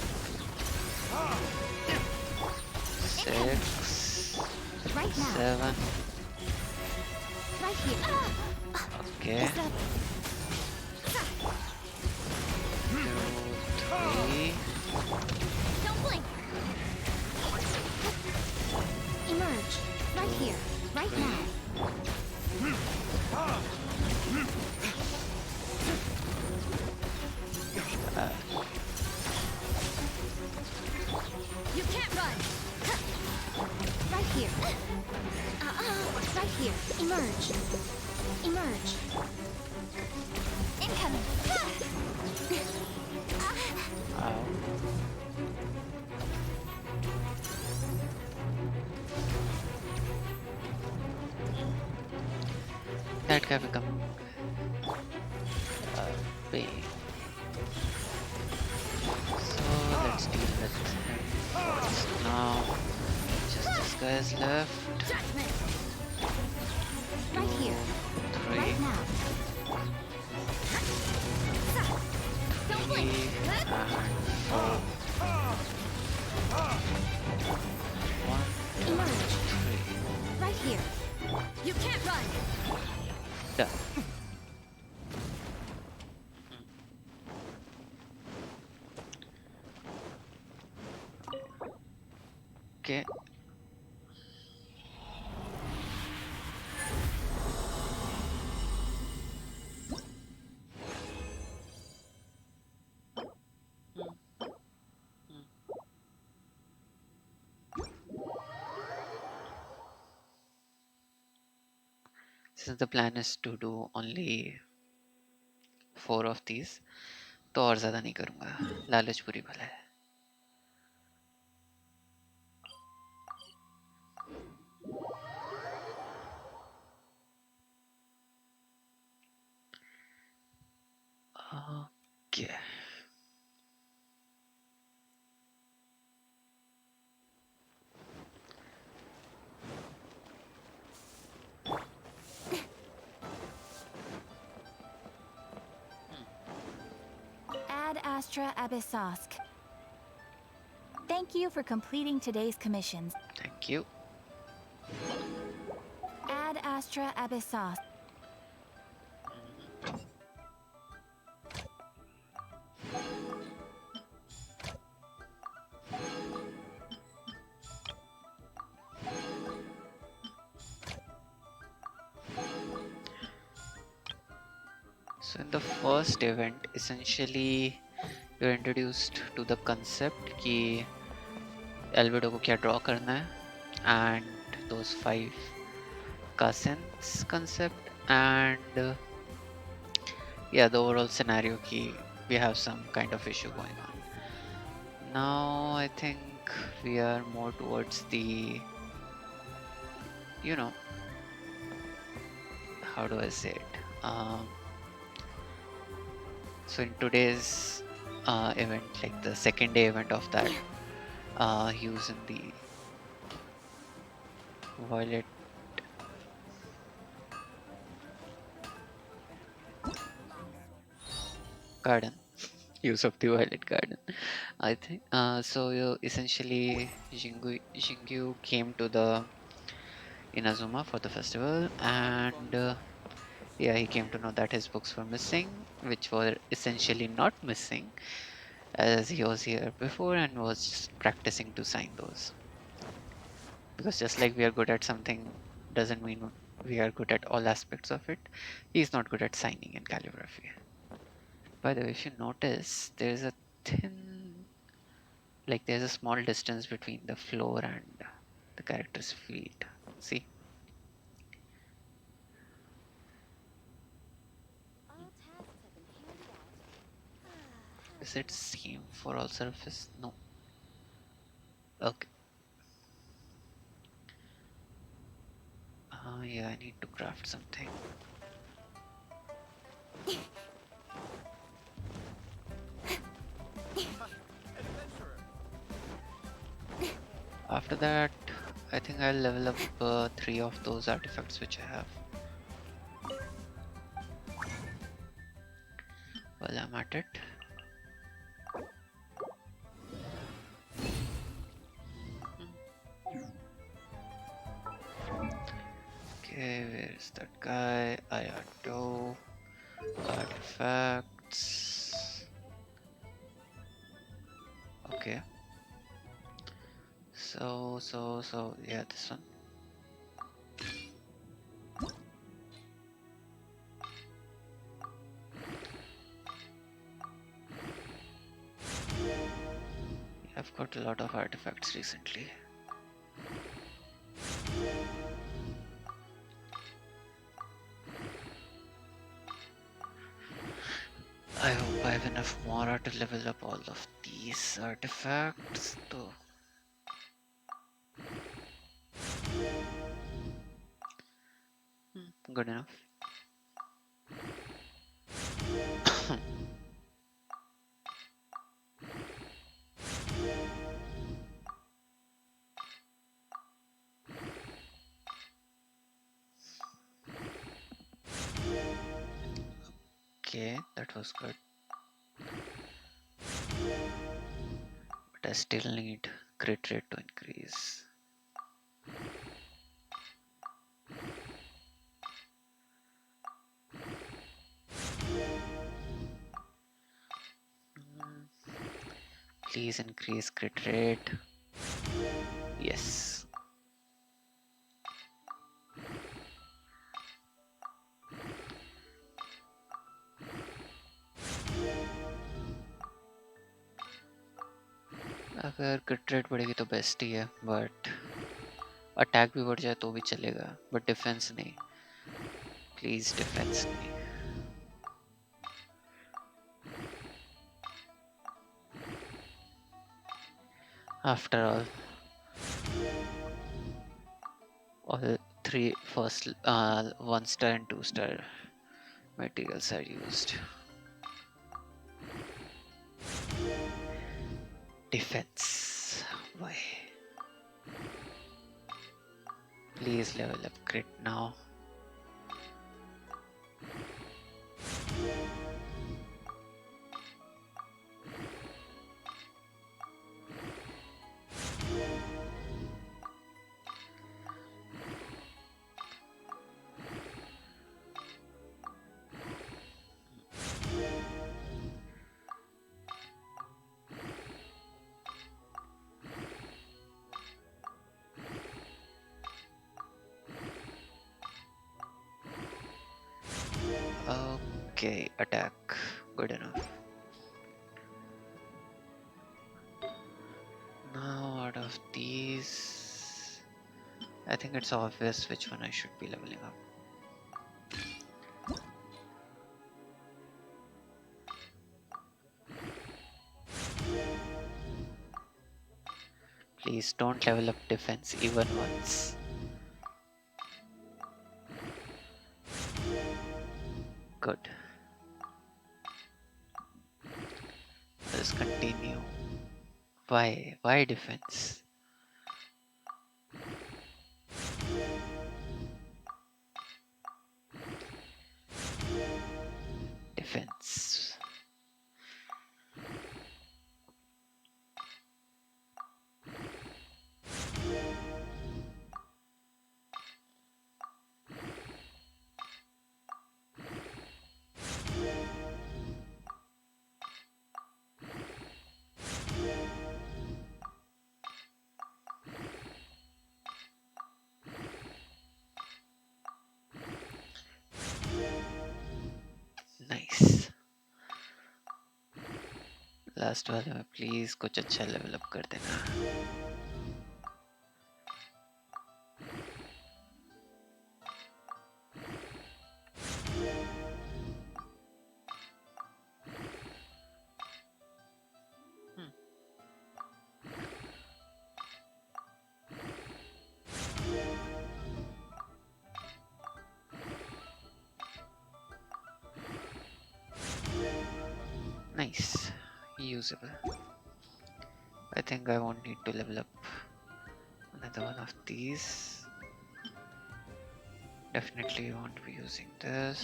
6, Right now. 7. Right here. Okay. 2, 3. Don't blink. Emerge. Right here. Right now. You can't run. Right here. Right here. Emerge. Emerge. Incoming. Ow. That guy become big. So let's deal with him first. Now, just this guy is left. Right here. 3, Right now. Don't blink. 4. 1, 2, Emerge. 3. Right here. You can't run. Done. Okay. Since the plan is to do only 4 of these, तो और ज़्यादा नहीं करूँगा. लालच बुरी भला है. Okay. Ad Astra Abyssosk. Thank you for completing today's commissions. Thank you. Ad Astra Abyssosk. So in the first event, essentially you're introduced to the concept कि albedo को क्या draw करना है and those 5 cousins concept and yeah, the overall scenario कि we have some kind of issue going on. Now I think we are more towards the, you know, how do I say it? So in today's event, like the second day event of that, Hues in the Violet Garden, use of the Violet Garden, I think. So essentially, Jingyu came to the Inazuma for the festival, and yeah, he came to know that his books were missing, which were essentially not missing, as he was here before and was practicing to sign those. Because just like we are good at something doesn't mean we are good at all aspects of it. He's not good at signing and calligraphy. By the way, if you notice, there's a within, like there's a small distance between the floor and the character's feet. See? Is it same for all surface? No. Okay. Yeah, I need to craft something. After that, I think I'll level up 3 of those artifacts which I have. While I'm at it. Okay, where is that guy? Ayato. Artifacts. Okay. So, yeah, this one. I've got a lot of artifacts recently. I hope I have enough Mora to level up all of these artifacts, though. Good enough. Okay, that was good. But I still need crit rate to increase. Please increase crit rate. Yes. अगर crit rate बढ़ेगी तो best ही है, but attack भी बढ़ जाए तो भी चलेगा, but डिफेंस नहीं. प्लीज डिफेंस नहीं. After all 3 first 1-star and 2-star materials are used. Defense. Why? Please level up crit now. Okay, attack. Good enough. Now, out of these, I think it's obvious which one I should be leveling up. Please don't level up defense even once. Good. Let's continue. Why? Why defense? Defense. Last वाले में please कुछ अच्छा level up कर देना। Nice, usable. I think I won't need to level up another one of these. Definitely won't be using this.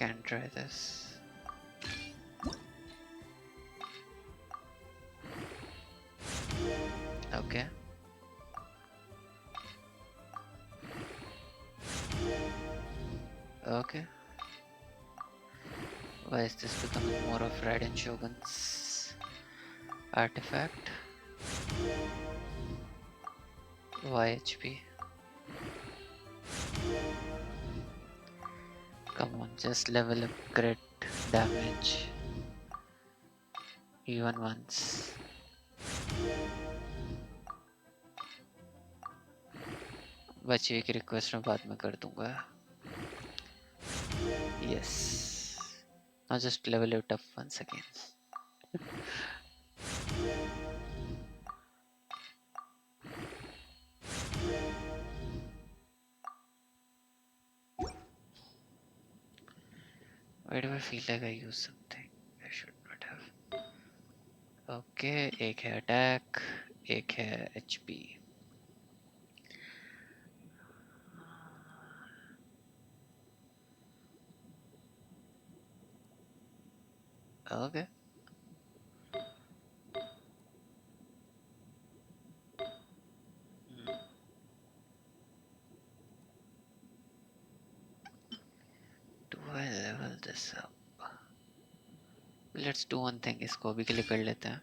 Can try this. Okay. Okay. Why is this becoming more of Raiden Shogun's artifact? Why HP? Come on, just level up crit damage. Even once. बच्चे की request मैं बाद में कर दूंगा. Yes. Now just level it up once again. Why do I feel like I used something I should not have? Okay, एक है attack, एक है HP. Okay. Do I level this up? Let's do one thing. इसको अभी के लिए कर लेते हैं.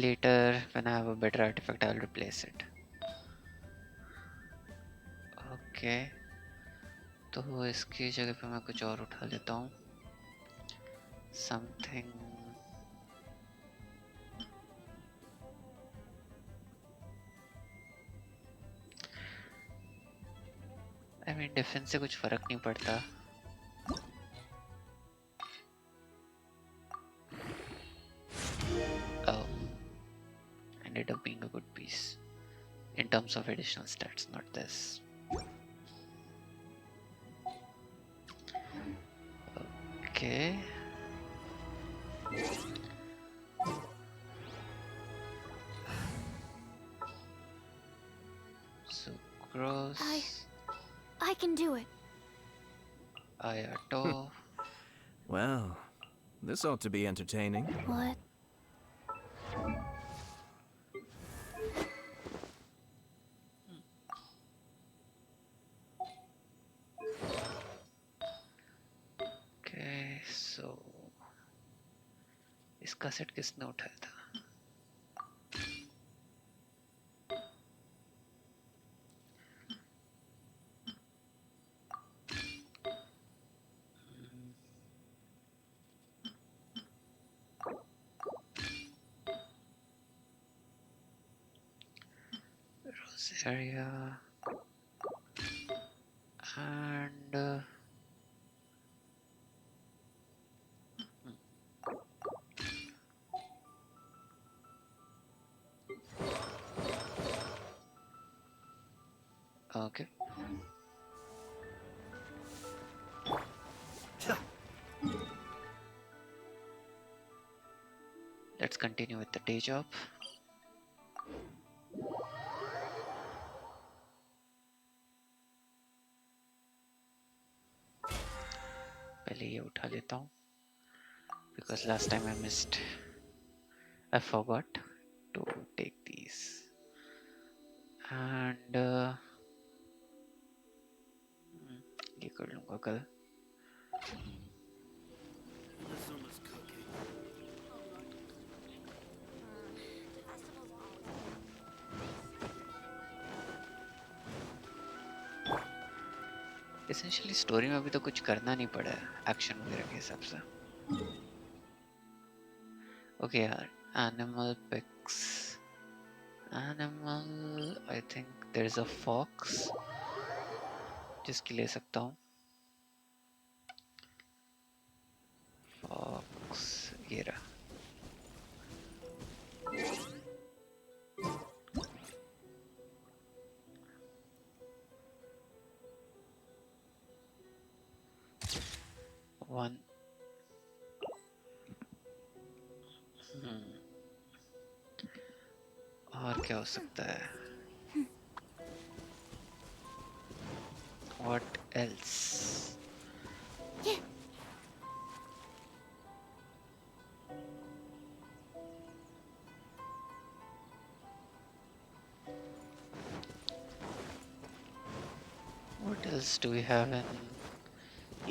Later, when I have a better artifact, I'll replace it. Okay. तो इसकी जगह पे मैं कुछ और उठा लेता हूँ. Something. I mean, डिफेंस से कुछ फर्क नहीं पड़ता. Oh. Ended up being a good piece. In terms of additional stats, not this. Okay. Sucrose. I can do it. Ayato. Well, this ought to be entertaining. What? Okay, so इसका set किसने उठाया था? Rosaria and okay. Let's continue with the day job. पहले ये उठा लेता हूँ because last time I missed. I forgot to take these. And ये कर लूँगा कल. एसेंशियली स्टोरी में अभी तो कुछ करना नहीं पड़ा है एक्शन वगैरह के हिसाब से. ओके यार, animal pics. Animal, I think there is a fox जिसकी ले सकता हूँ. फॉक्स ये रहा. वन. और क्या हो सकता है? What else? What else do we have in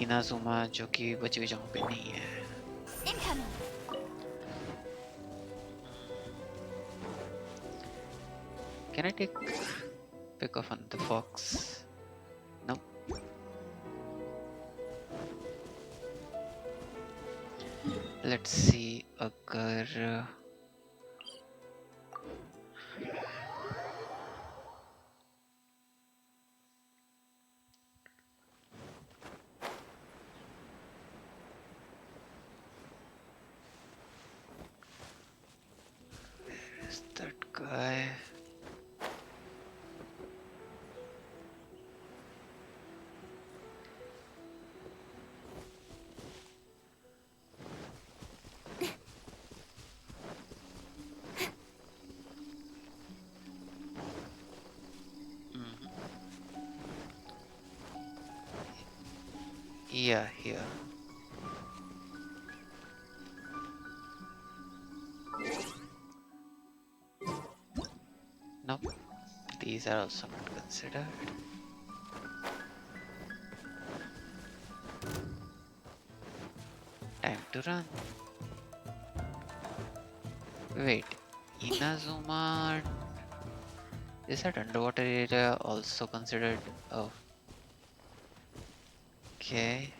Inazuma जो कि बची हुई जगहों पे नहीं है? Incoming. Can I take pick off on the fox? No. Let's see अगर is that guy? Yeah, here. Nope. These are also not considered. Time to run. Wait, Inazuma, is that underwater area also considered? Oh, okay.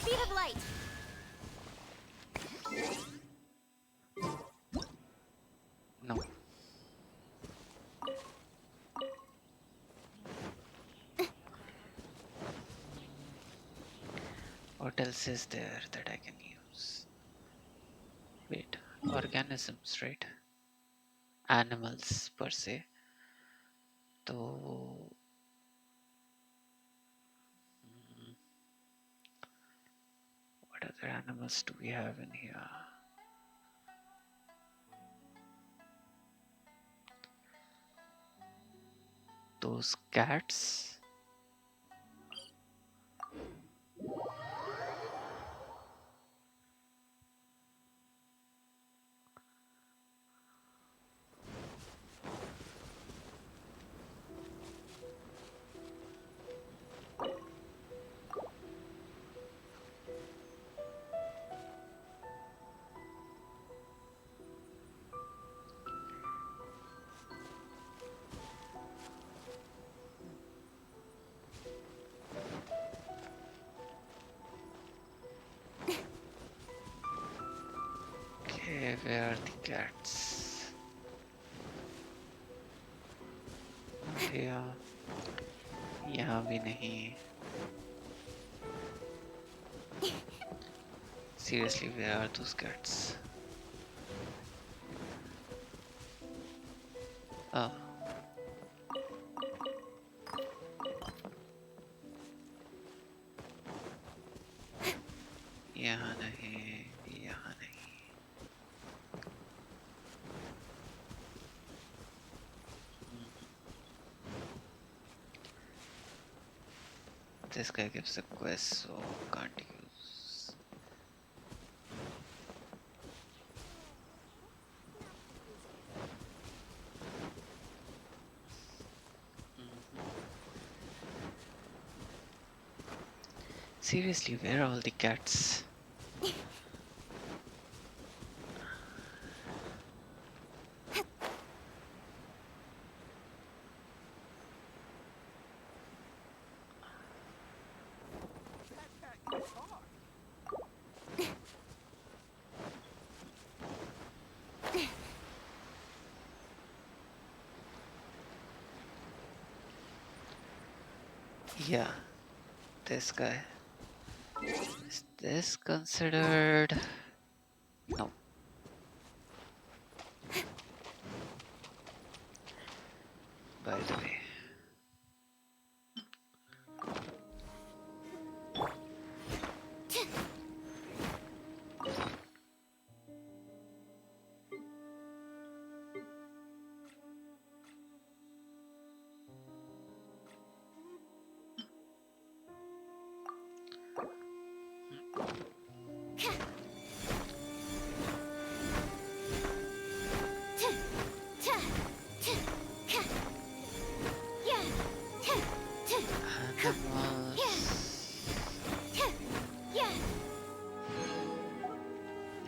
Speed of light. No. What else is there that I can use? Wait, organisms, right? Animals per se. So, what other animals do we have in here? Those cats? Okay, where are the cats? Not here. यहाँ भी नहीं. Seriously, where are those cats? Oh. यहाँ नहीं, यहाँ नहीं. This guy gives a quest, so can't use. Seriously, where are all the cats? Yeah, this guy. Is this considered? No. By the way.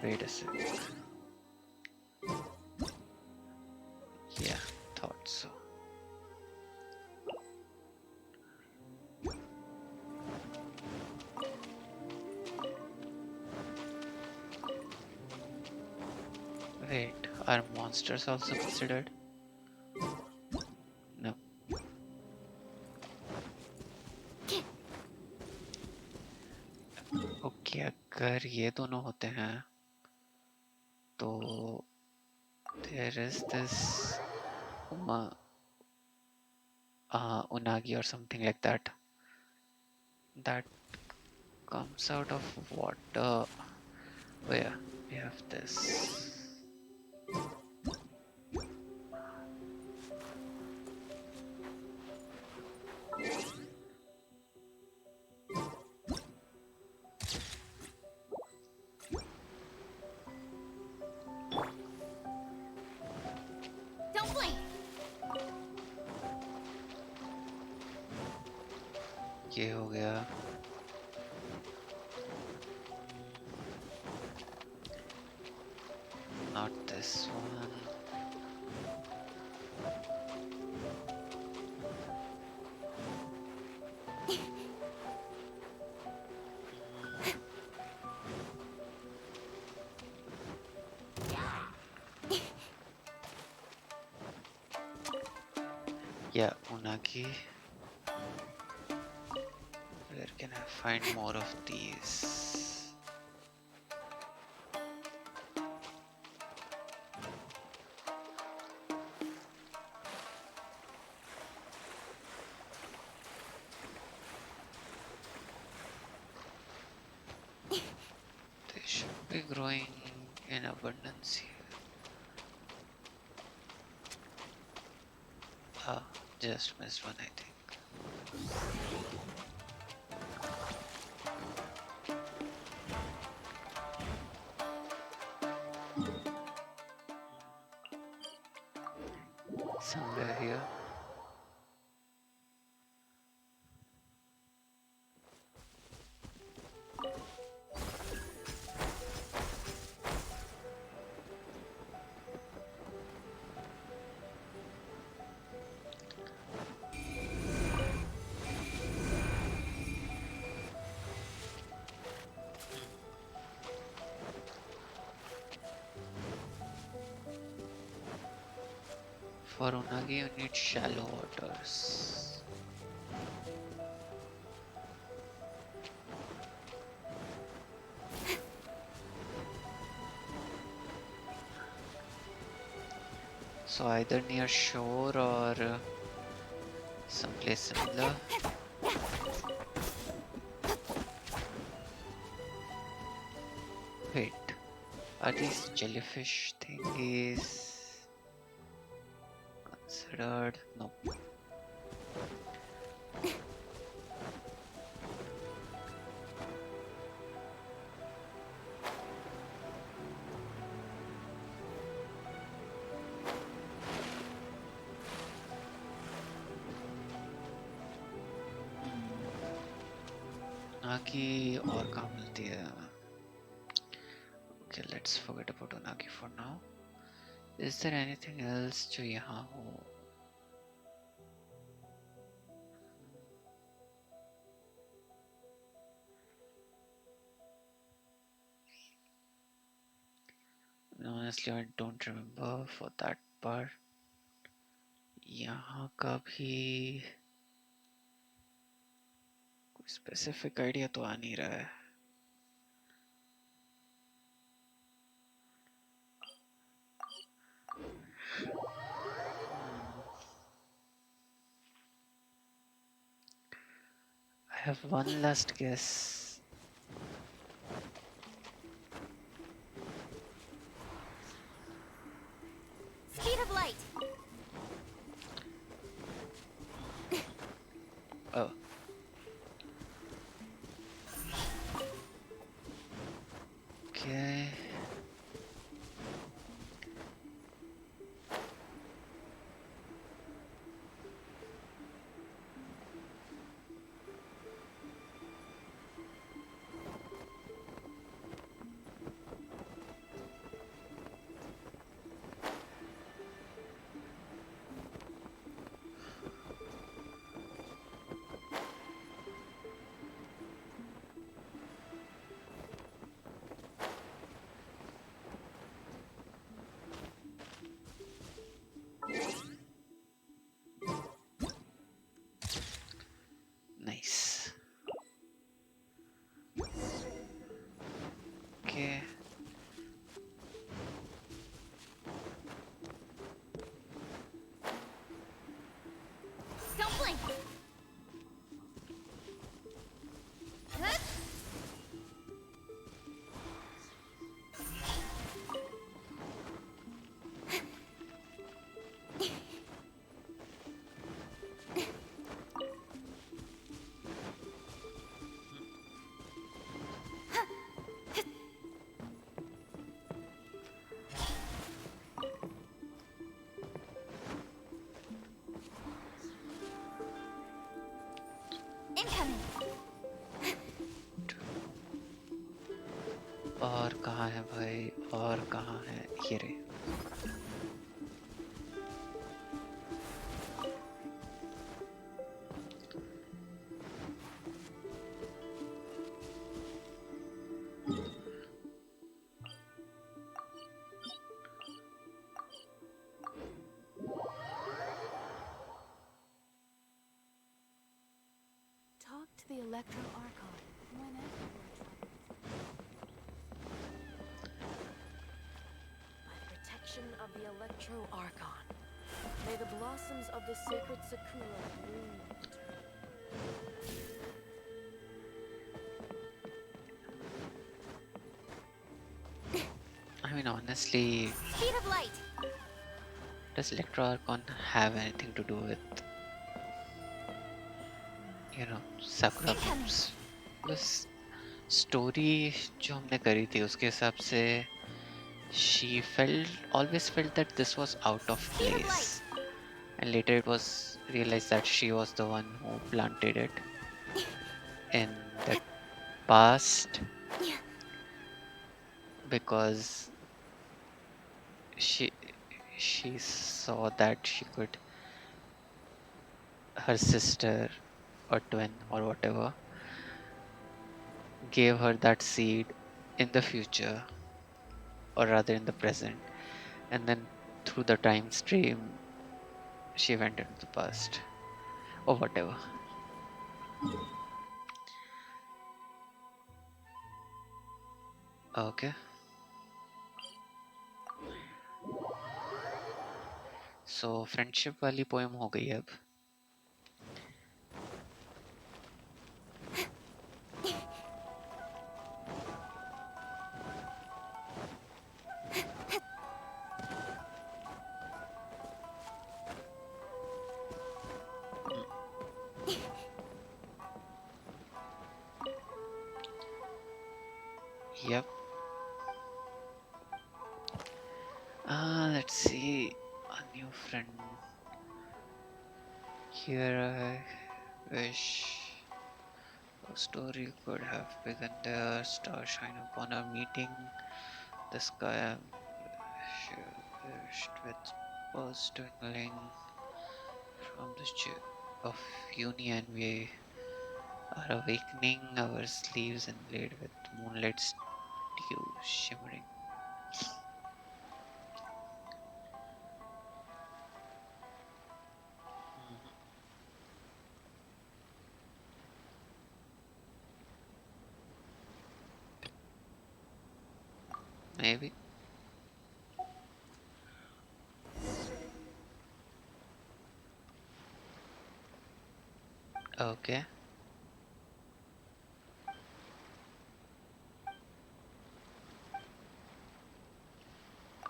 Wait a sec. Yeah, thought so. Wait, are monsters also considered? No. Okay अगर ये दोनों होते हैं तो there is this unagi or something like that that comes out of water. Oh yeah, we have this. Don't blink. ये हो गया. Not this one. Yeah, unagi. Where can I find more of these? They should be growing in abundance here. Ah, just missed one, I think. Somewhere here. For unagi, you need shallow waters. So either near shore or someplace similar. Wait, are these jellyfish thingies considered? No. unagi और कहाँ मिलती है? Okay, let's forget about unagi for now. Is there anything else जो यहाँ हो? Honestly, I don't remember for that part. यहाँ का भी कोई specific idea तो आ नहीं रहा है. I have one last guess. Speed of light. Oh. Okay. Nice. Okay. Don't blink. Huh? Incoming. और कहाँ है भाई? और कहाँ है? ये रे. Talk to the Electro Archon whenever you're troubled. By the protection of the Electro Archon, may the blossoms of the sacred Sakura bloom. I mean, honestly, Speed of light. does Electro Archon have anything to do with, Sakura blooms? बस story जो हमने करी थी उसके हिसाब से she always felt that this was out of place, and later it was realized that she was the one who planted it in the past because she saw that her sister or twin or whatever gave her that seed in the future, or rather in the present, and then through the time stream she went into the past or whatever. Okay, so friendship वाली poem हो गई अब. Yep. Let's see. A new friend. Here I wish. A story could have begun there. Stars shine upon our meeting. The sky flushed with pearls twinkling from the of union. We are awakening, our sleeves inlaid with moonlight dew shimmering. Mhm. Maybe. Okay.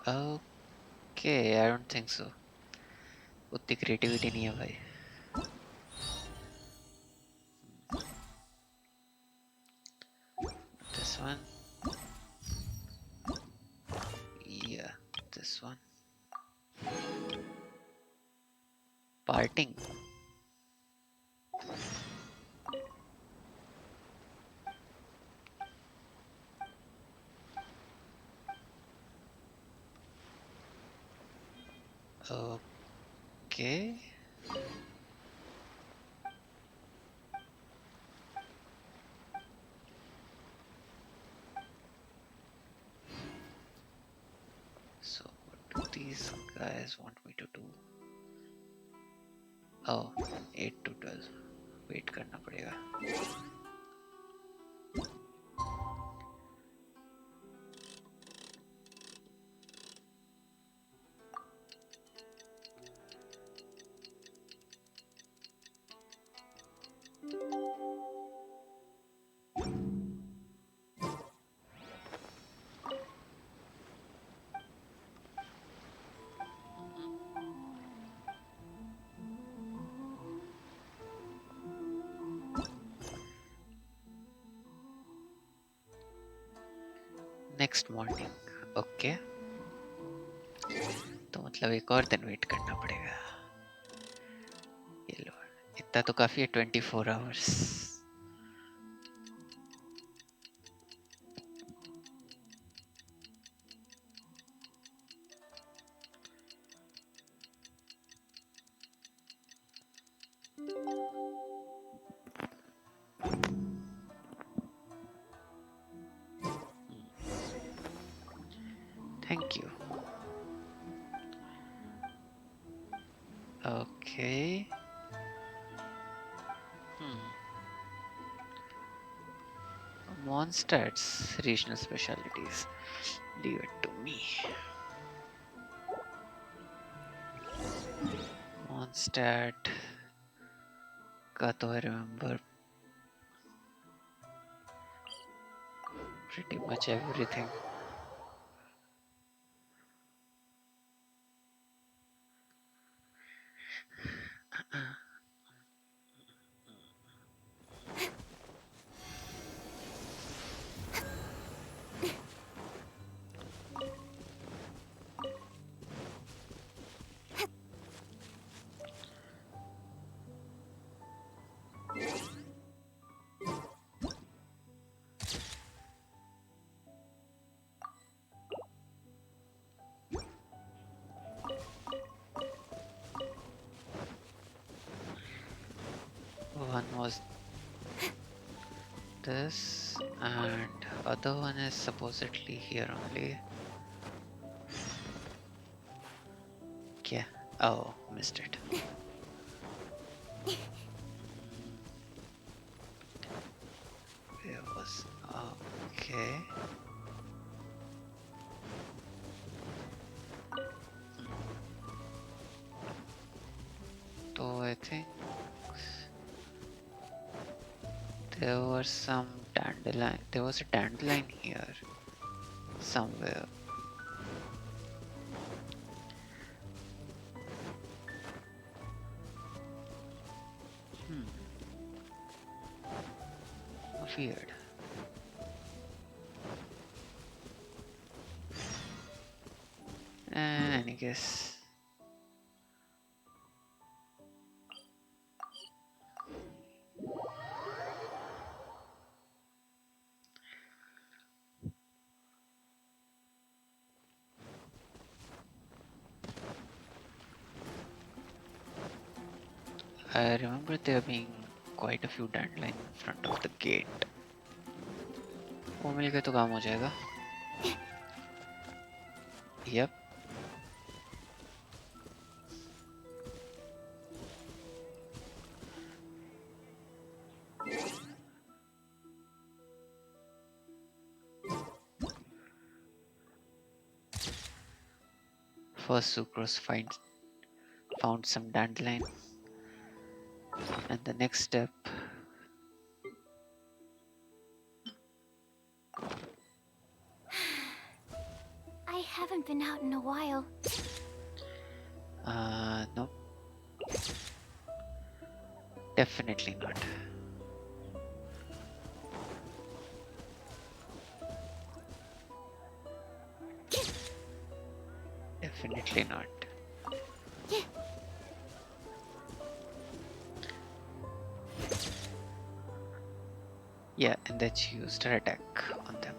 Okay, I don't think so. उतनी creativity नहीं है भाई. This one. Yeah, this one. Parting. Okay. So what do these guys want me to do? Oh, 8 to 12. Wait करना पड़ेगा. Next morning. Okay. तो मतलब एक और दिन वेट करना पड़ेगा. ये लो. इतना तो काफी है 24 hours. Thank you. Okay. Mondstadt's regional specialties. Leave it to me. Mondstadt का तो I remember pretty much everything. One was this, and other one is supposedly here only. Yeah. Oh, missed it. Where was? Okay. So I think there was some dandelion. There was a dandelion here somewhere. Weird. And I guess I remember there being quite a few dandelion in front of the gate. वो मिल गए तो काम हो जाएगा. Yep. First Sucrose found some dandelion, and the next step, I haven't been out in a while. no, definitely not. Definitely not. Yeah, and that's used her attack on them.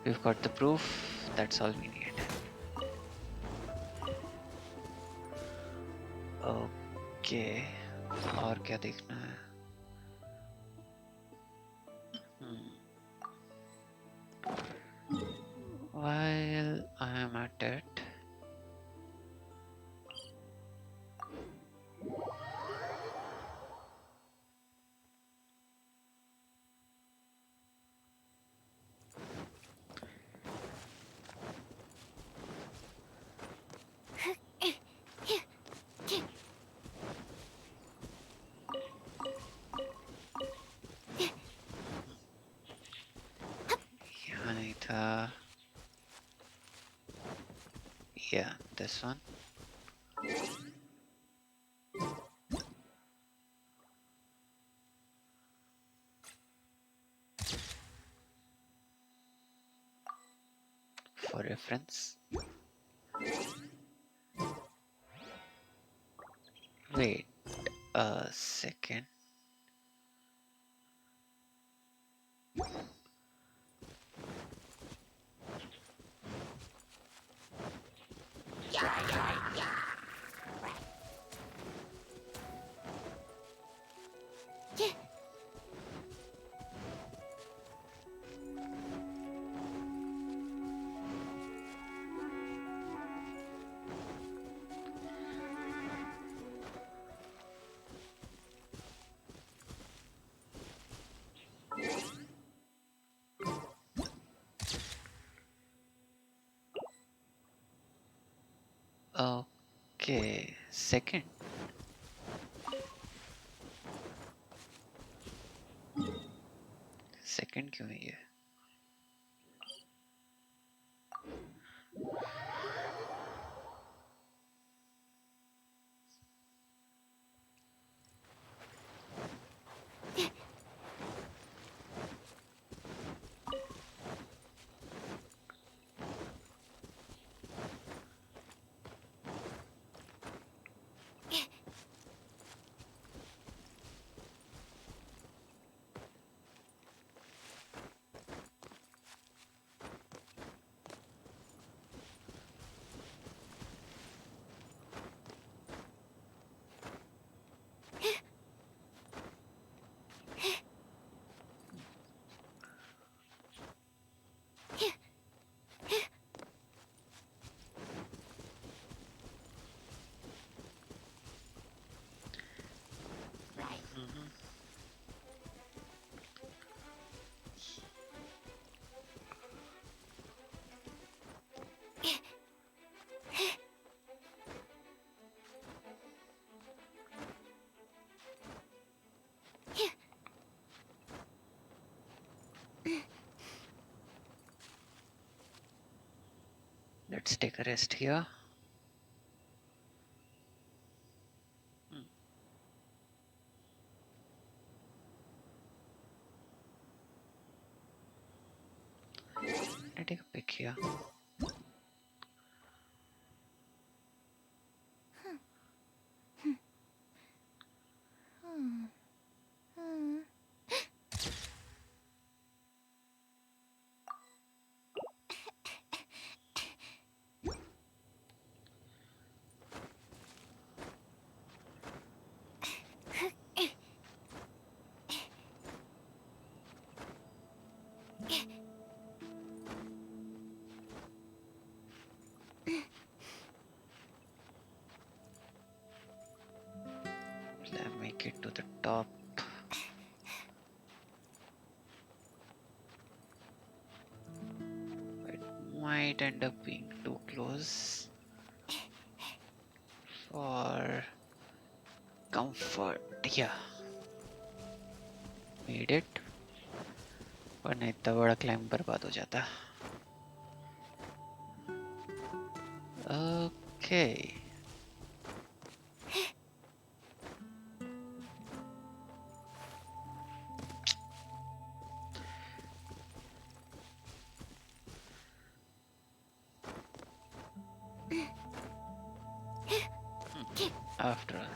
We've got the proof, that's all we need. Okay, और क्या देखना है? While I am at it, यहाँ नहीं था. Yeah, this one. For reference. Wait a second. Okay, second. Second क्यों है ये? Let's take a rest here. I take a pic here. make it to the top. It might end up being too close for comfort. Yeah, made it. वरना इतना बड़ा climb बर्बाद हो जाता. Okay. After all.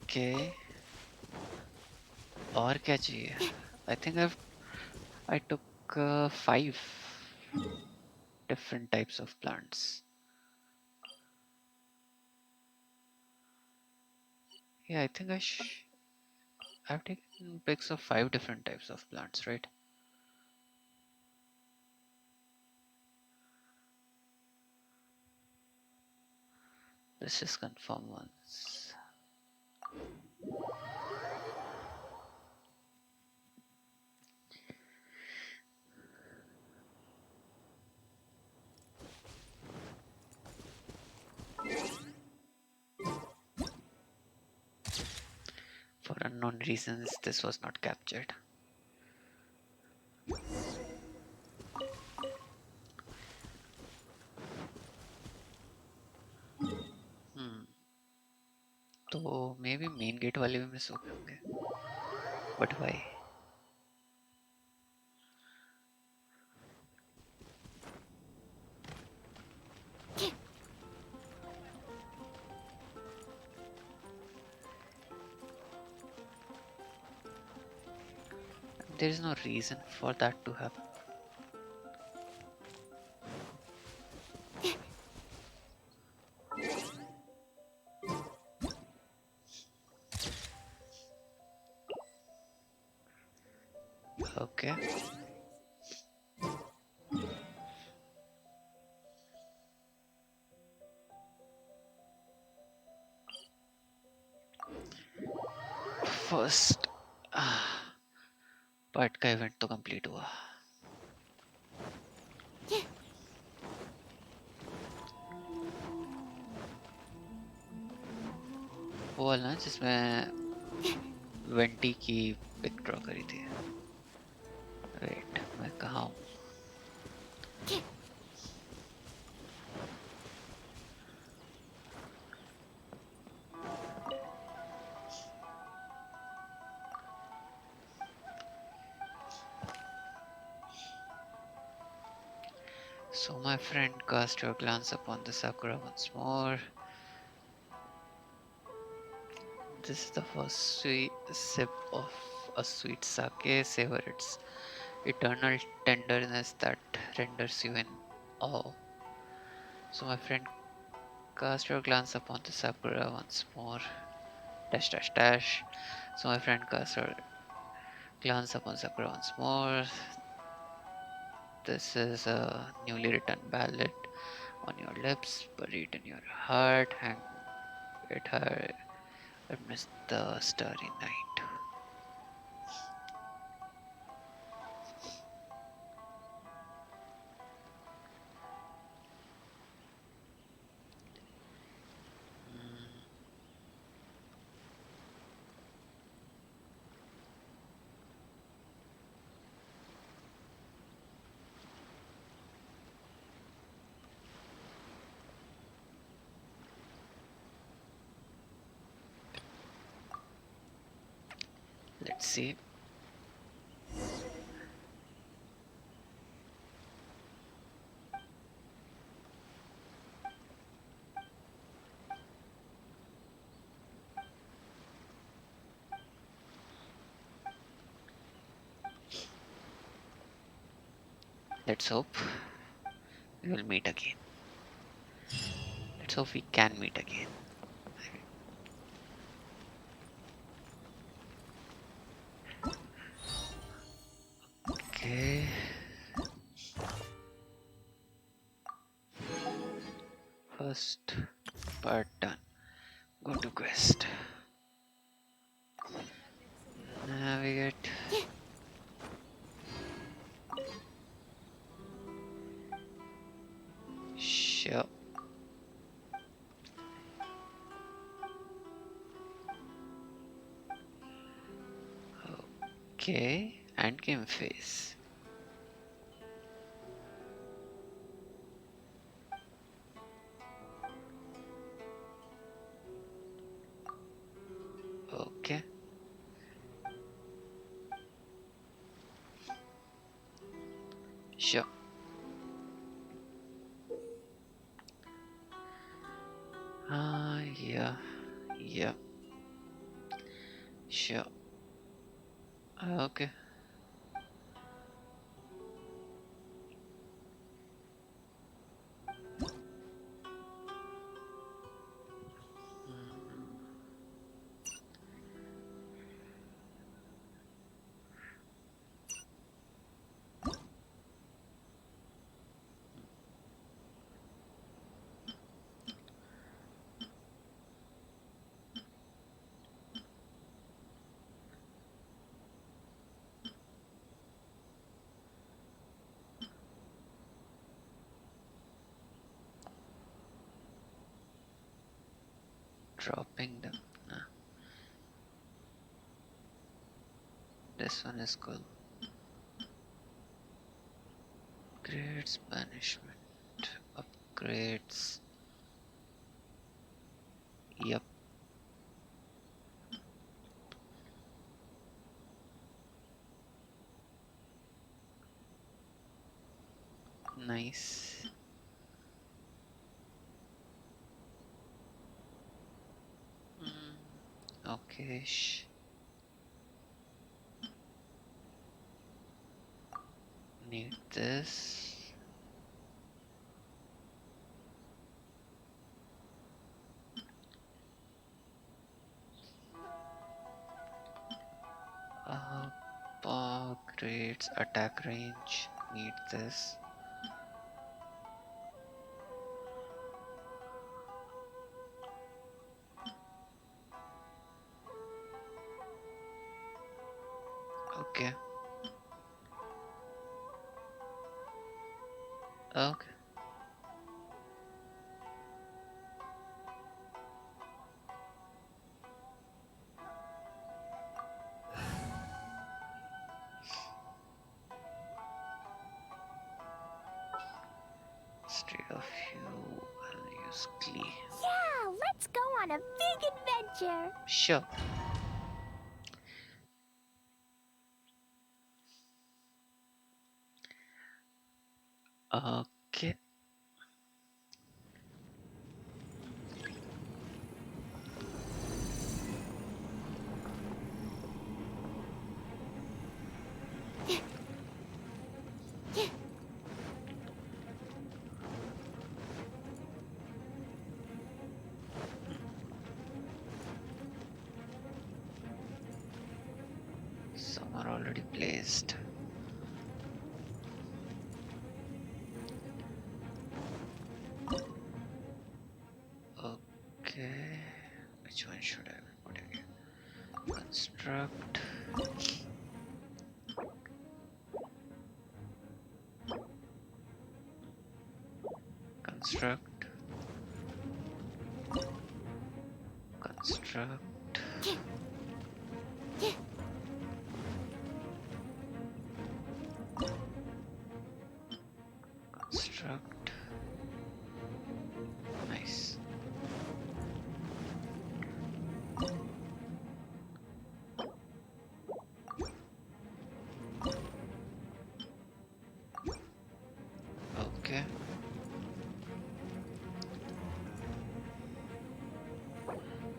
Okay. और क्या चाहिए? I think I took 5 different types of plants. Yeah, I think I've taken pics of 5 different types of plants, right? Let's just confirm once. For unknown reasons, this was not captured. तो may be main gate वाले भी miss हो गए होंगे. But why? There is no reason for that to happen. Okay. First part का event तो complete हुआ. वो वाला ना जिसमें वेंटी की पिक ड्रॉ करी थी. वेट, मैं कहाँ हूँ? So my friend cast her glance upon the sakura once more. This is the first sweet sip of a sweet sake. Savor its eternal tenderness that renders you in awe. So my friend cast her glance upon the sakura once more. Dash dash dash. So my friend cast her glance upon sakura once more. This is a newly written ballad on your lips, buried in your heart, hang it her amidst the starry night. Let's see. Let's hope we will meet again. Let's hope we can meet again. Okay. First part done. Go to quest. Navigate. Sure. Okay. End game phase. Okay. Sure. Yeah. Yeah. Sure. Okay. Dropping them. Nah. This one is cool. Upgrades, banishment. Upgrades. Yep. Nice. Okay. Need this. Upgrades, attack range. Need this. Okay. Okay. Stray of you. I'll use Glee. Yeah, let's go on a big adventure. Sure. Okay. Some are already placed. Okay. Which one should I put again? Construct. Construct. Construct. Construct. Nice. Okay.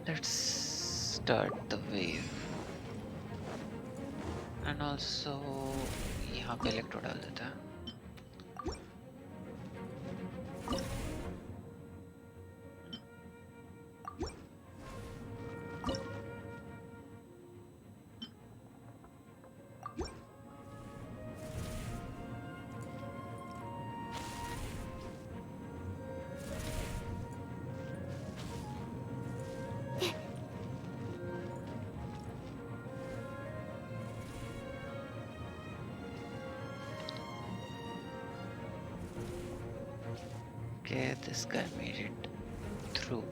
Let's start the wave. And also यहाँ पे electro डाल देता है. this guy made it through.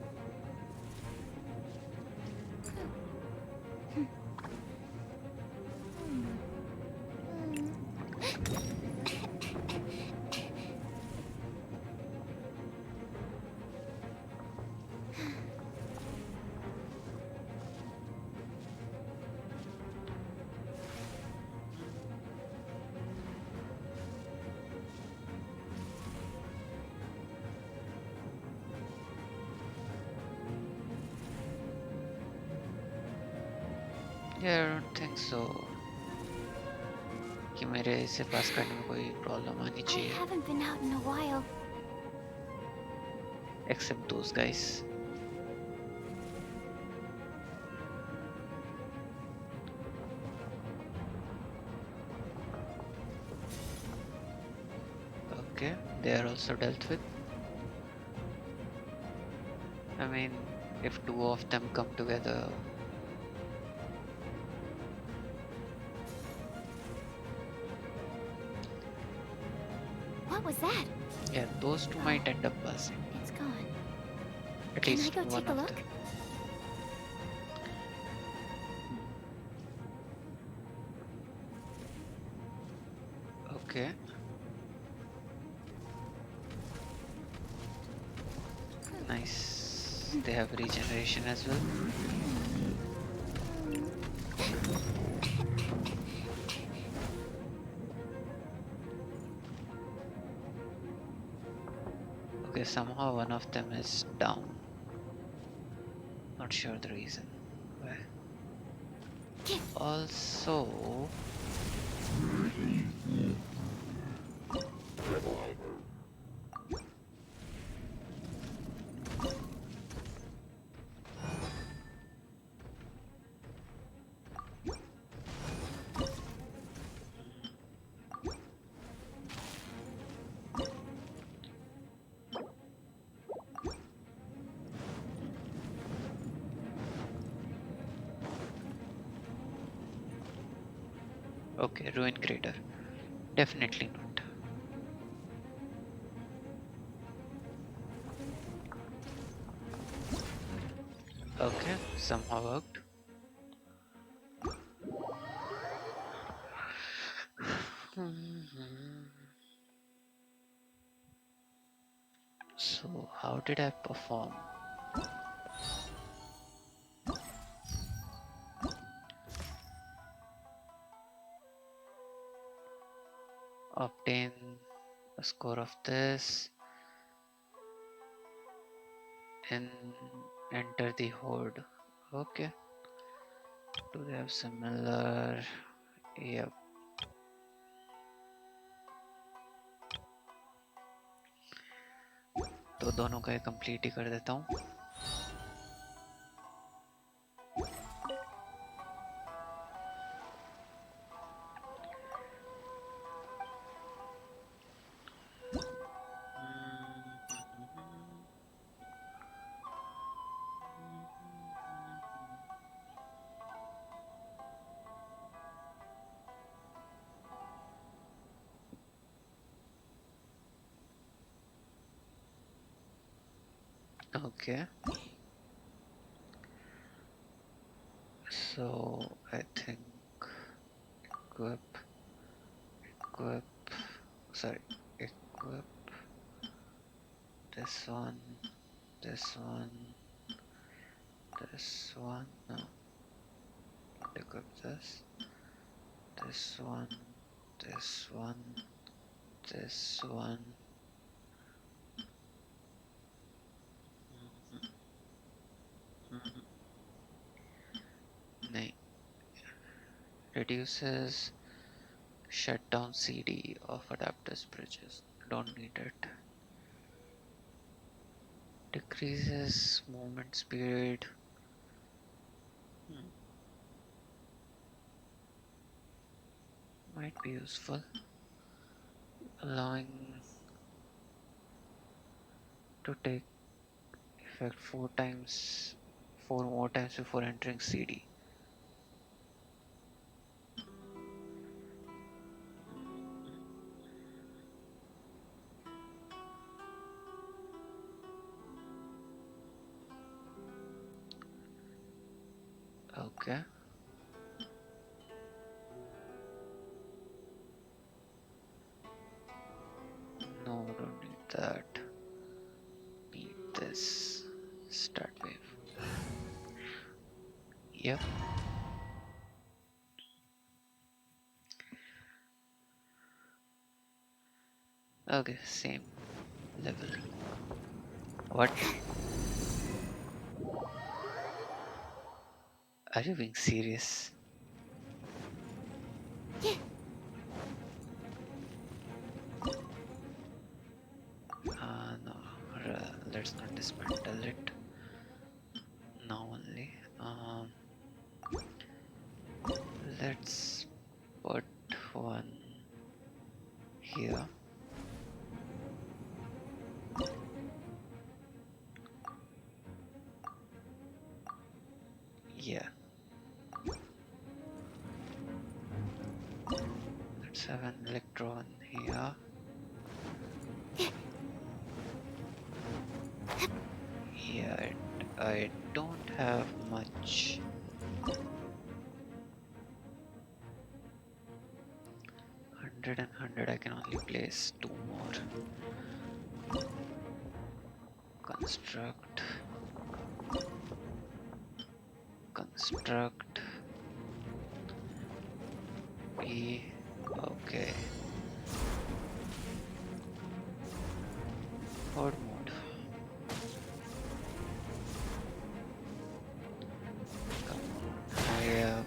Yeah, I don't think so कि मेरे इसे पास करने में कोई प्रॉब्लम आनी I चाहिए. haven't been out in a while. Except those guys. Okay, they are also dealt with. I mean, if two of them come together. What was that? Yeah, those two might end up buzzing. It's gone. At Can I least go one take a of look? them. Okay. Nice. They have regeneration as well. Okay, somehow one of them is down. Not sure the reason. Why. Also, okay, ruin crater. Definitely not. Okay, somehow worked. So, how did I perform? Obtain a score of this and enter the horde. Okay. Do they have similar? Yep. तो दोनों का complete ही कर देता हूँ. Okay. So I think equip, sorry, equip this one, this one, this one. No, not equip this. This one, this one, this one. नहीं. Reduces shutdown CD of adapters bridges. Don't need it. Decreases movement speed. Might be useful. Allowing to take effect 4 more times before entering CD. Okay. No, don't need that. Need this. Start wave. Yep. Okay, same level. What? Are you being serious? No, let's not dismantle it now only. Let's put one here. Yeah. Let's have an electron here. Yeah, I don't have much. 100 and 100, I can only place 2 more. Construct. Construct. P. Okay. Horde mode. Come on, hurry up.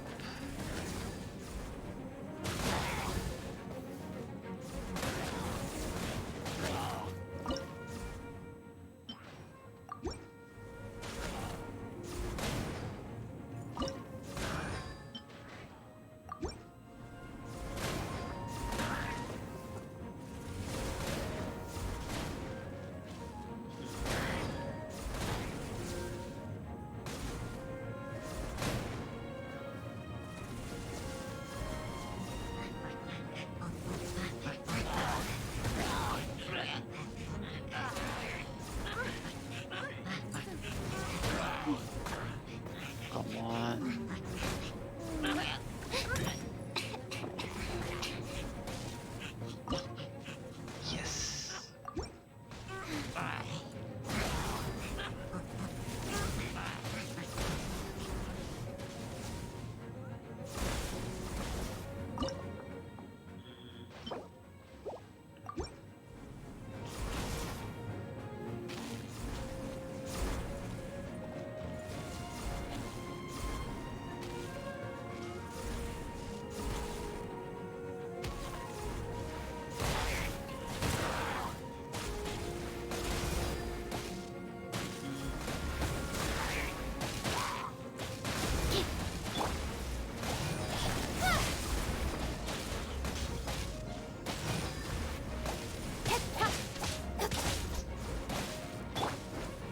Come on. Yes.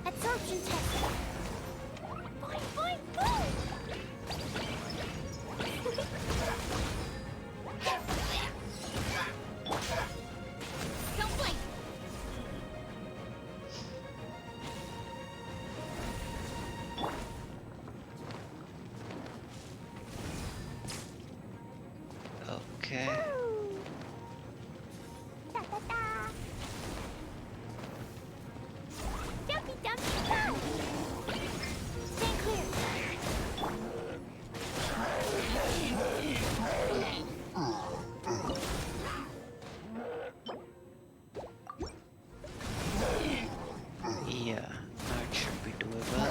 Absorption test. Boing, boing, boing. Don't blink. Okay. Da, da, da. Dumpy, dumpy, go. Stand clear. Yeah, that should be doable.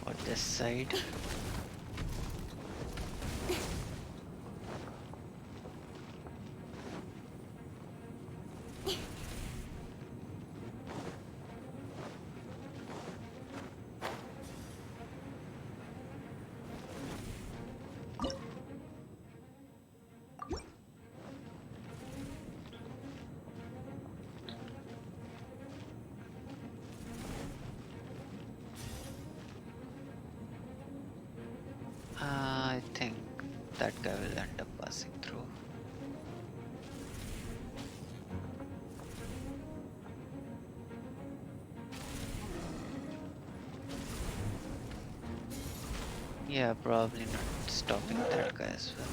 For this side. I think that guy will end up passing through. Yeah, probably not stopping that guy as well.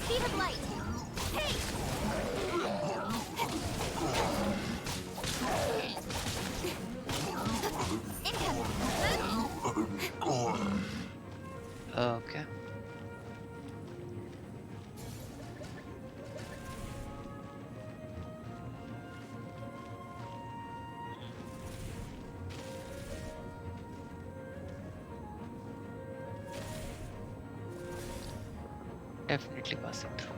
Speed of light. Hey! Okay. Definitely passing through.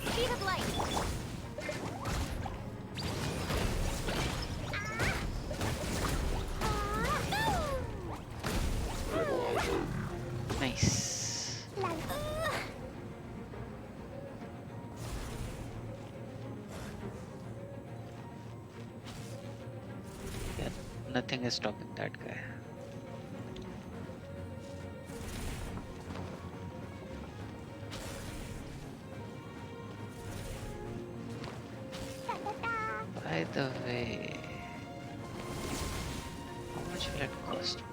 Speed of light. Nice. Yeah, nothing is stopping that guy. By the way, how much will it cost me?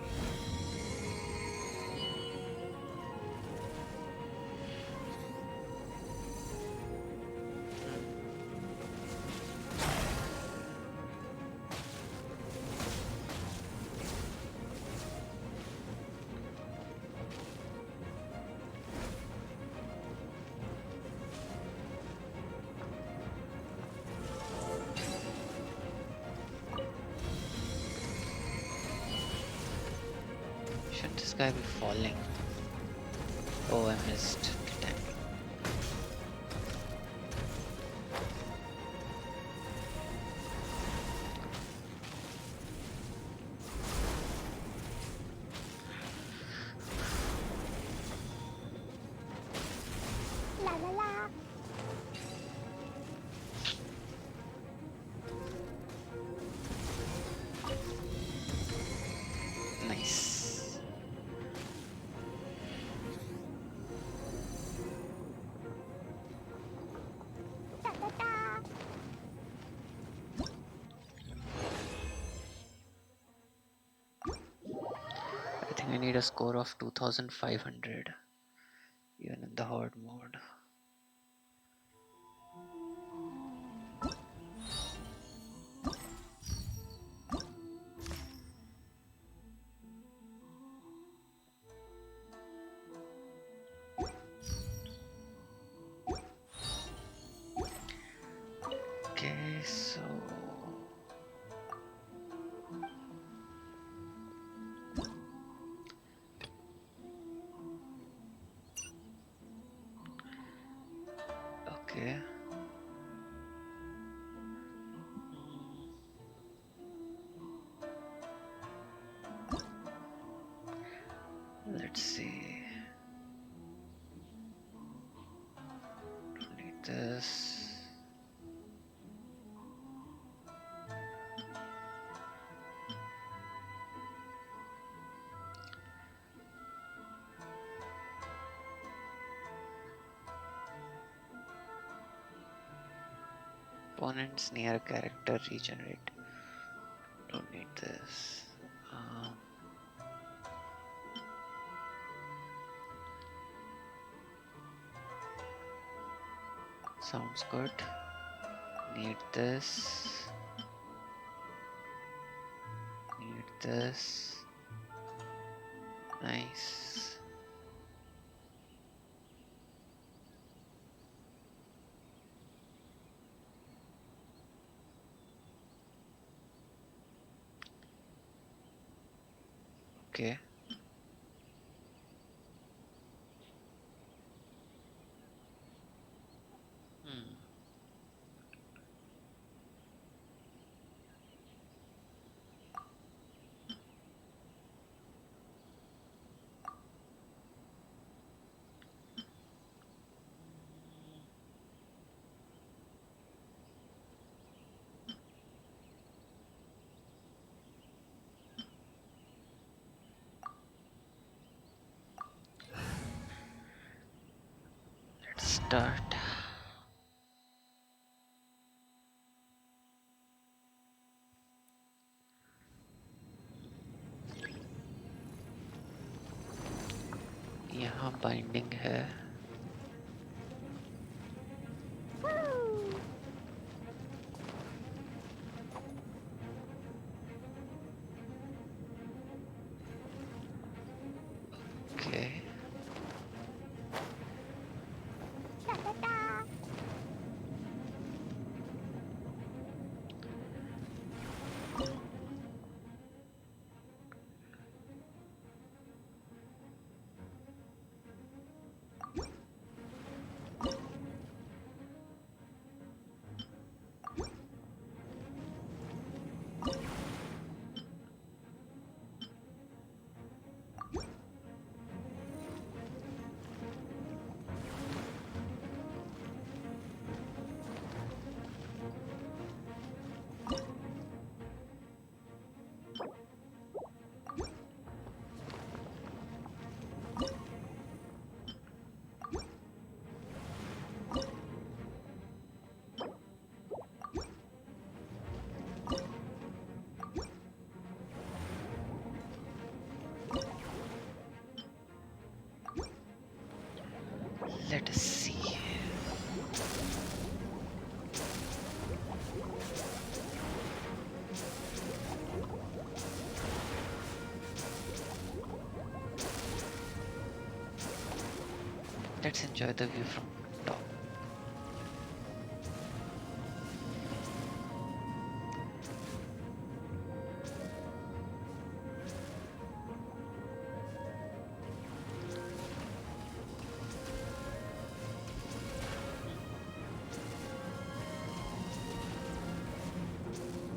Should this guy be falling? Oh, I missed the timing. La la la. Nice. Da da da. I think I need a score of 2500 even in the hard mode. Okay, so okay. Let's see. Don't need this. Opponents near a character regenerate. Don't need this. Um, Sounds good. Need this. Need this. Nice. Okay. start. यहाँ binding है. Okay. Let us see. Let's enjoy the view from top.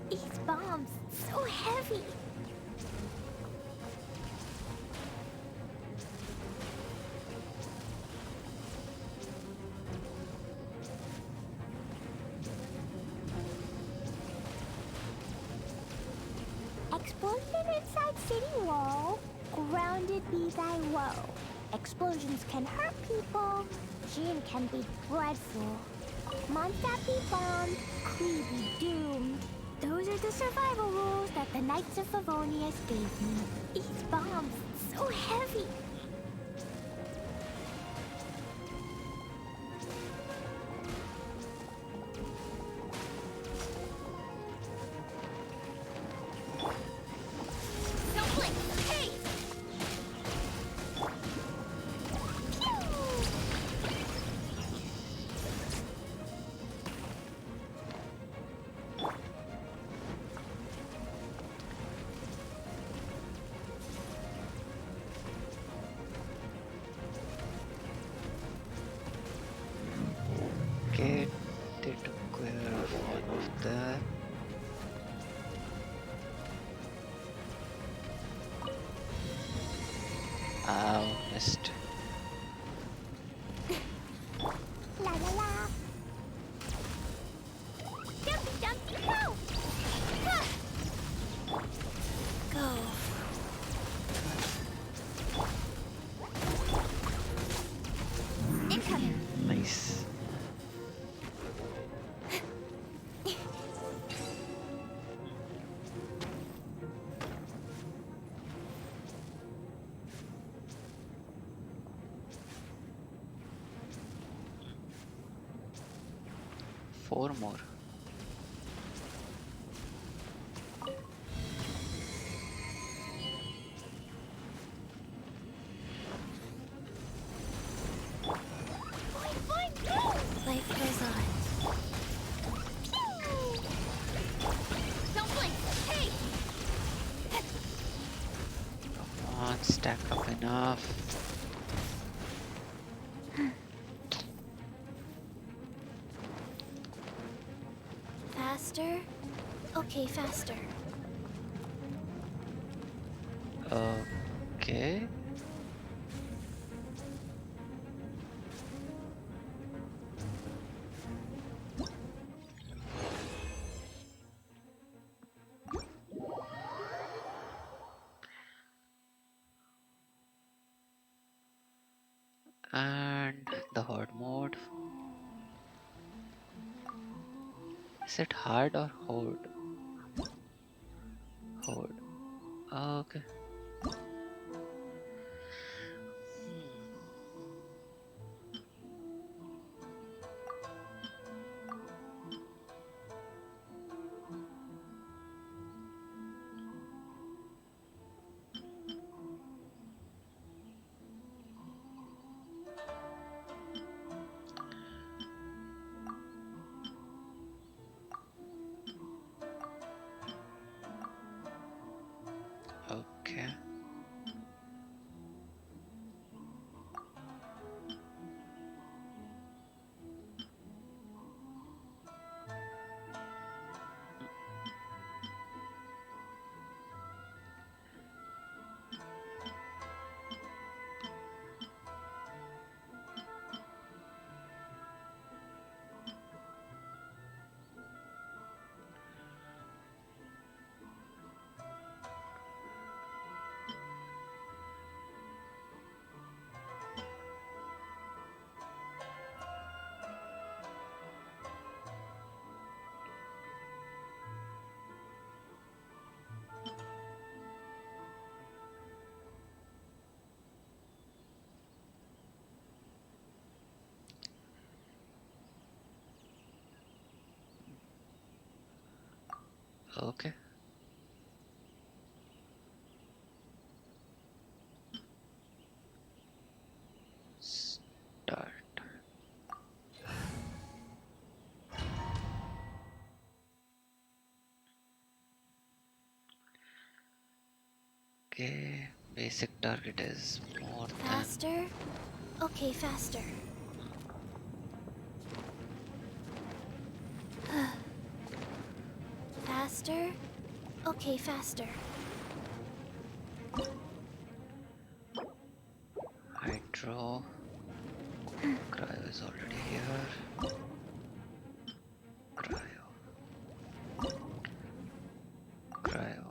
These bombs, so heavy. Explosion inside city wall. Grounded be thy woe. Explosions can hurt people. Gin can be dreadful. Mondstadt be bombed. Clee be doomed. Those are the survival rules that the Knights of Favonius gave me. These bombs, so heavy. Don't blink! Hey! Okay, they took care of one of that. Ow, missed. La la la. Jumpy, jumpy, go! Ha! Go. Incoming. Nice. Four more. Life goes on. Don't blink! Hey! Come on, stack up enough. Faster? Okay, faster. Okay. And the horde mode. Is it hard or horde? Horde. Okay. Okay. Okay. Start. Okay. Basic target is more than. Faster? Okay, faster. Faster? Okay, faster. Hydro. Cryo is already here. Cryo. Cryo.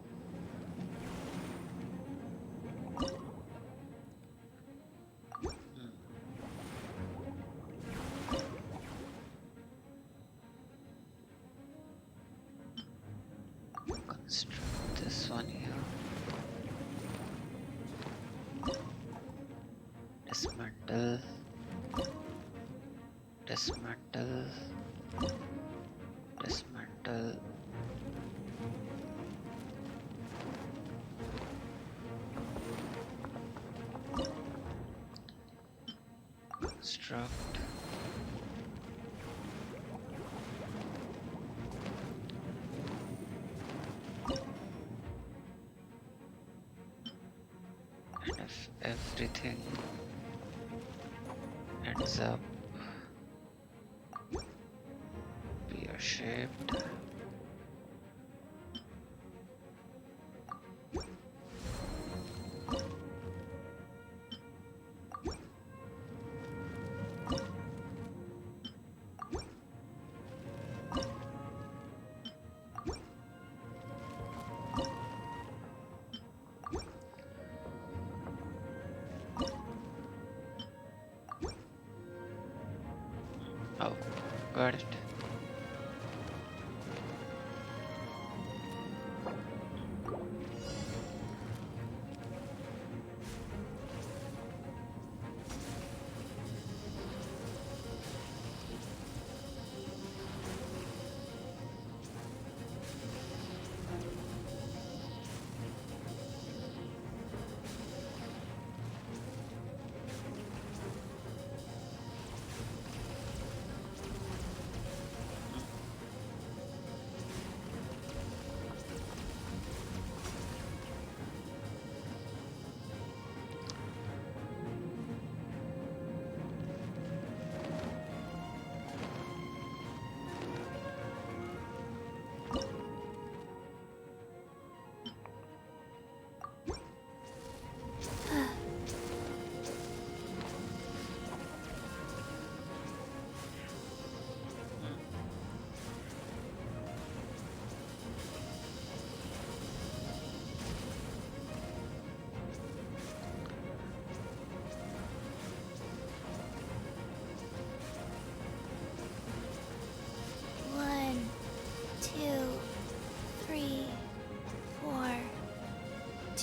Construct this one here. Dismantle. Dismantle. Dismantle. Construct. And if everything ends up pear shaped, oh, got it.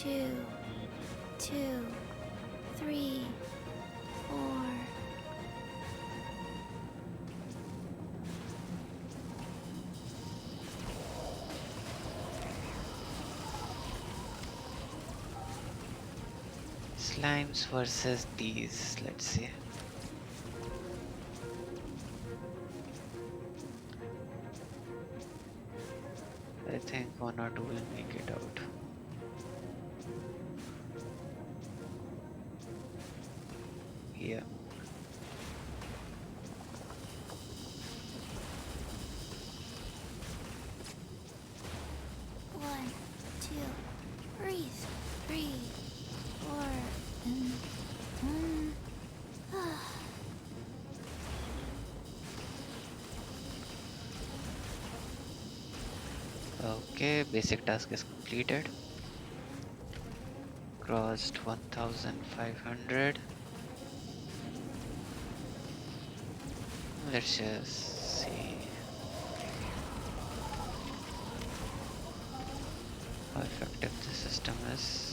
2, 2, 3, 4. Slimes versus these. Let's see. I think 1 or 2 will make it out. Yeah. One, two, breathe, 3, 4, and Okay, basic task is completed. Crossed 1500. Let's just see how effective the system is.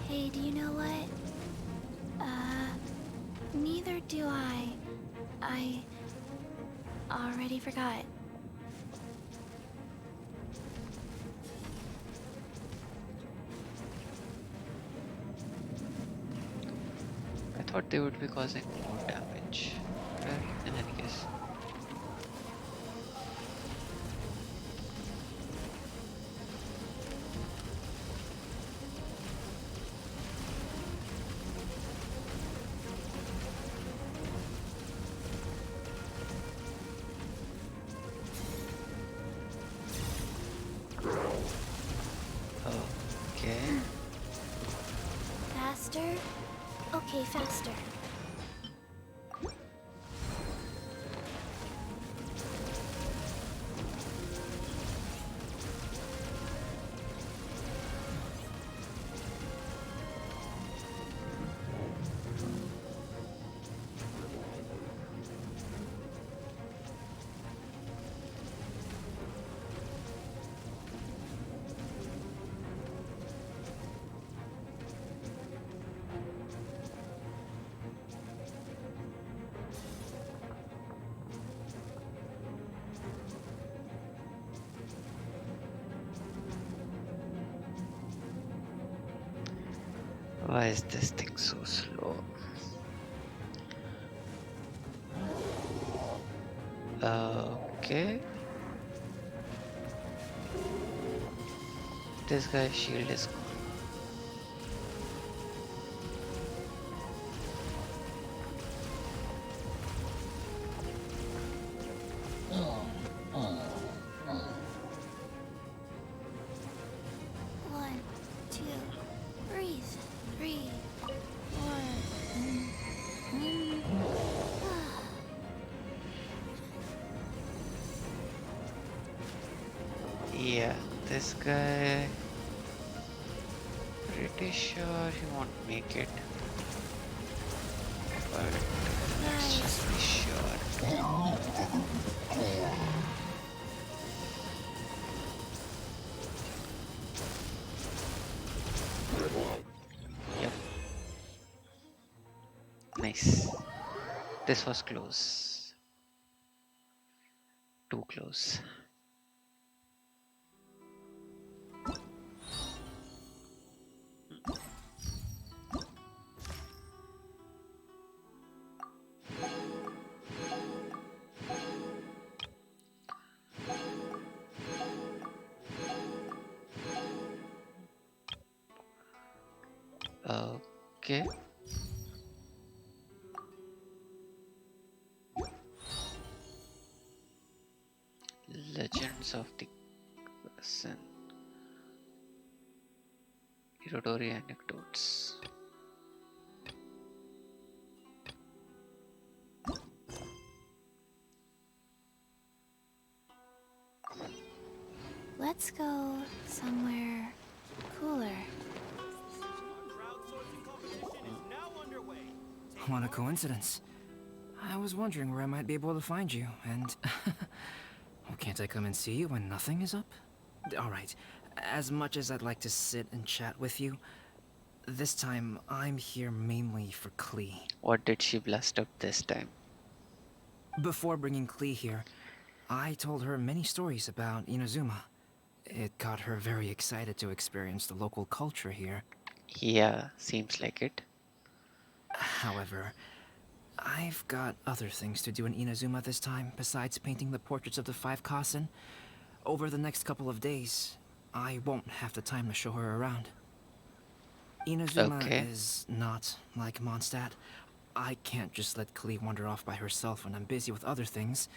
Hey, do you know what? Neither do I. I already forgot. I thought they would be causing more damage. Well, in any case. Okay. Faster? Okay, faster. Why is this thing so slow? Okay. This guy's shield is gone. One, two, breathe, 3, 4, and Yeah, this guy. Pretty sure he won't make it. But let's just be sure. Yep. Nice. This was close. Too close. Okay. Legends of the Sun. Irodori anecdotes. Let's go somewhere cooler. What a coincidence. I was wondering where I might be able to find you, and... well, can't I come and see you when nothing is up? Alright, as much as I'd like to sit and chat with you, this time I'm here mainly for Klee. What did she blast up this time? Before bringing Klee here, I told her many stories about Inazuma. It got her very excited to experience the local culture here. Yeah, seems like it. However, I've got other things to do in Inazuma this time besides painting the portraits of the 5 Kasen. Over the next couple of days, I won't have the time to show her around. Inazuma is not like Mondstadt. I can't just let Klee wander off by herself when I'm busy with other things.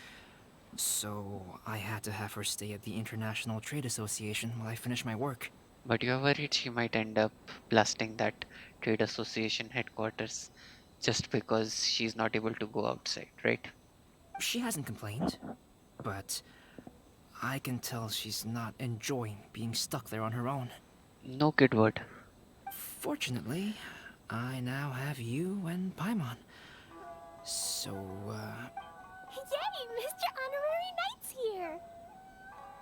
So I had to have her stay at the International Trade Association while I finish my work. But you're worried she might end up blasting that trade association headquarters just because she's not able to go outside, right? She hasn't complained, but I can tell she's not enjoying being stuck there on her own. No kid would. Fortunately, I now have you and Paimon. So, Yay! Mr. Honorary Knight's here!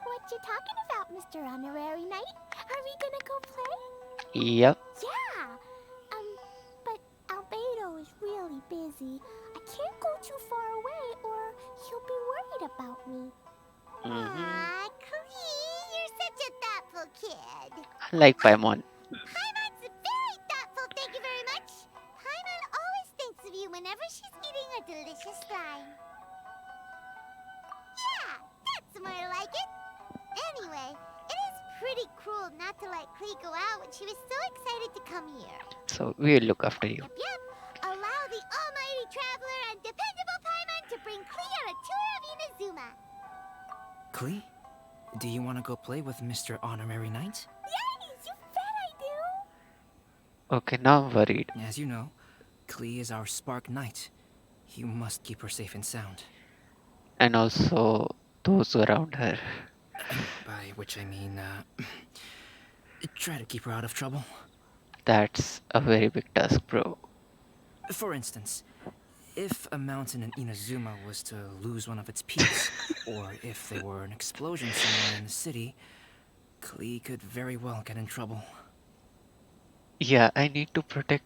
What you talking about, Mr. Honorary Knight? Are we gonna go play? Yep. Yeah! But Albedo is really busy. I can't go too far away or he'll be worried about me. Aw, Klee, you're such a thoughtful kid. I like Paimon. Paimon's very thoughtful, thank you very much. Paimon always thinks of you whenever she's eating a delicious slime. Yeah, that's more like it. Anyway, it is pretty cruel not to let Klee go out when she was so excited to come here. So we'll look after you. Yep. Allow the almighty traveler and dependable Paimon to bring Klee on a tour of Inazuma. Klee, do you want to go play with Mr. Honorary Knight? Yay! You bet I do! Okay, now I'm worried. As you know, Klee is our Spark Knight. You must keep her safe and sound. And also those around her. By which I mean, try to keep her out of trouble. That's a very big task, bro. For instance, if a mountain in Inazuma was to lose one of its peaks, or if there were an explosion somewhere in the city, Klee could very well get in trouble. Yeah, I need to protect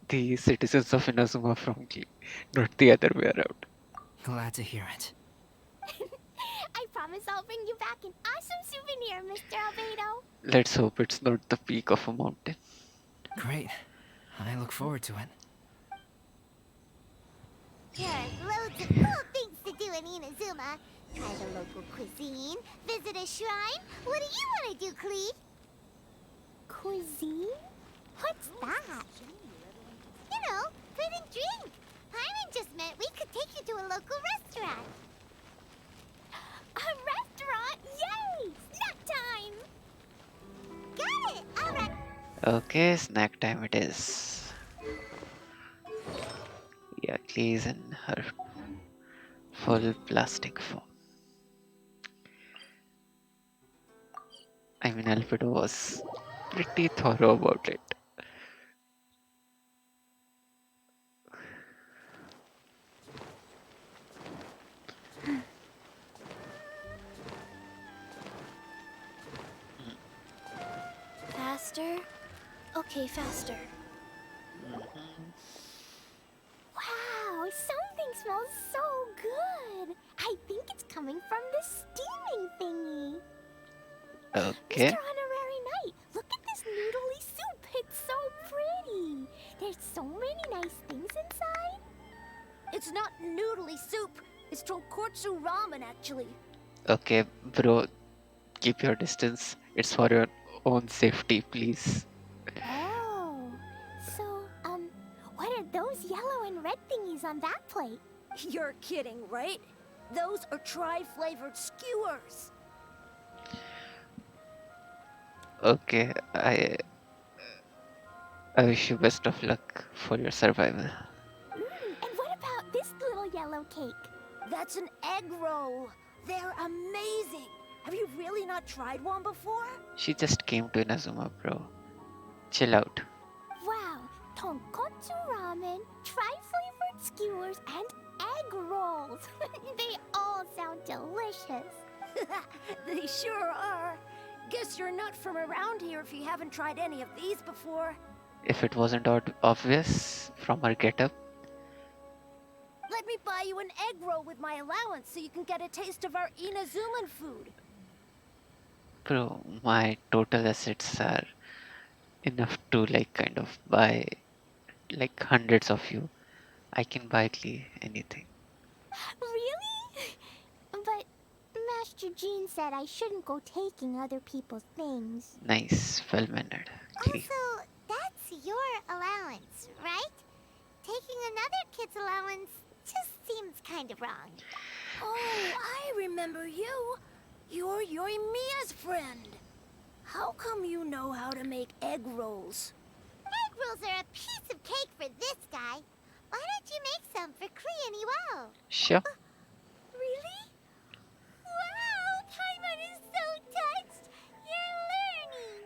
the citizens of Inazuma from Klee, not the other way around. Glad to hear it. I promise I'll bring you back an awesome souvenir, Mr. Albedo. Let's hope it's not the peak of a mountain. Great. I look forward to it. There are loads of cool things to do in Inazuma. Try the local cuisine, visit a shrine. What do you want to do, Klee? Cuisine? What's that? You know, food and drink. Paimon just meant we could take you to a local restaurant. A restaurant? Yay! Snack time! Got it! Alright. Okay, snack time it is. Yeah, Klee is in her full plastic form. I mean, Albedo was pretty thorough about it. Faster? Okay, faster. Wow, something smells so good. I think it's coming from the steaming thingy. Okay. Mr. Honorary Knight, look at this noodly soup. It's so pretty. There's so many nice things inside. It's not noodly soup. It's tonkotsu ramen, actually. Okay, bro, keep your distance. It's for your own safety, please. Oh, so, what are those yellow and red thingies on that plate? You're kidding, right? Those are tri-flavored skewers. Okay, I wish you best of luck for your survival. And what about this little yellow cake? That's an egg roll. They're amazing. Have you really not tried one before? She just came to Inazuma, bro. Chill out. Wow, tonkotsu ramen, tri-flavored skewers, and egg rolls. They all sound delicious. They sure are. Guess you're not from around here if you haven't tried any of these before. If it wasn't obvious from her getup. Let me buy you an egg roll with my allowance so you can get a taste of our Inazuman food. Bro, my total assets are enough to like kind of buy like hundreds of you. I can buy anything. Really? But Master Jean said I shouldn't go taking other people's things. Nice, well mannered. Also, that's your allowance, right? Taking another kid's allowance just seems kind of wrong. Oh, I remember you. You're Yoimiya's friend. How come you know how to make egg rolls? Egg rolls are a piece of cake for this guy. Why don't you make some for Klee and Iwao? Sure. Really? Wow, Paimon is so touched. You're learning.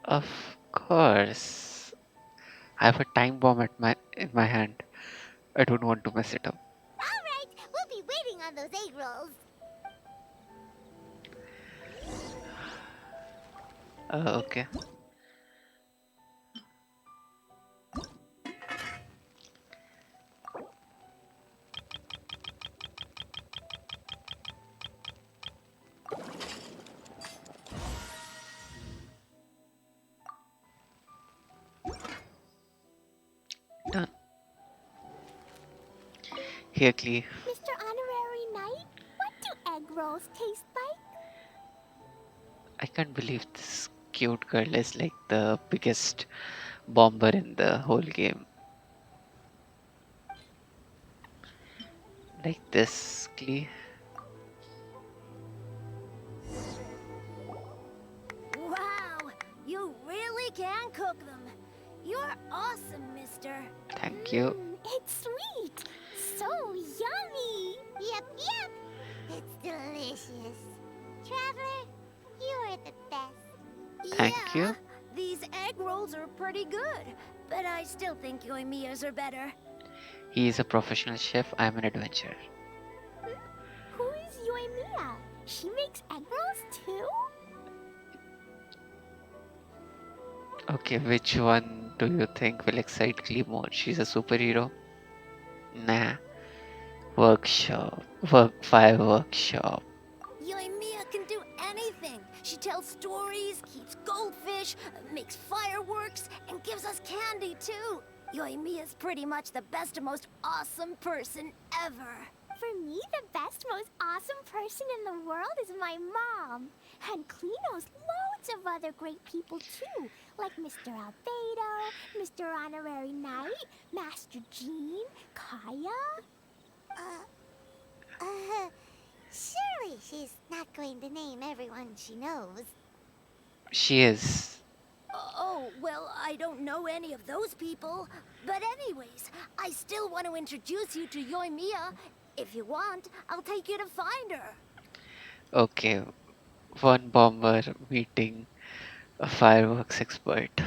Of course. I have a time bomb in my hand. I don't want to mess it up. All right, we'll be waiting on those egg rolls. Okay. Done. Here, Klee. Mr. Honorary Knight, what do egg rolls taste like? I can't believe this cute girl is like the biggest bomber in the whole game. Like this, Klee. Wow, you really can cook them. You're awesome, mister. Thank you. It's sweet. So yummy. Yep. It's delicious. Traveler, you are the best. Thank you. These egg rolls are pretty good, but I still think Yoimiya's are better. He is a professional chef. I am an adventurer. Who is Yoimiya? She makes egg rolls too? Okay, which one do you think will excite Klee more? She's a superhero? Nah. Fire workshop. Yoimiya can do anything. She tells stories, keeps goldfish, makes fireworks, and gives us candy too. Yoimiya's pretty much the best and most awesome person ever. For me, the best, most awesome person in the world is my mom. And Klee knows loads of other great people too, like Mr. Albedo, Mr. Honorary Knight, Master Jean, Kaya. Surely she's not going to name everyone she knows. She is. Oh, well, I don't know any of those people. But anyways, I still want to introduce you to Yoimiya. If you want, I'll take you to find her. Okay. One bomber meeting a fireworks expert.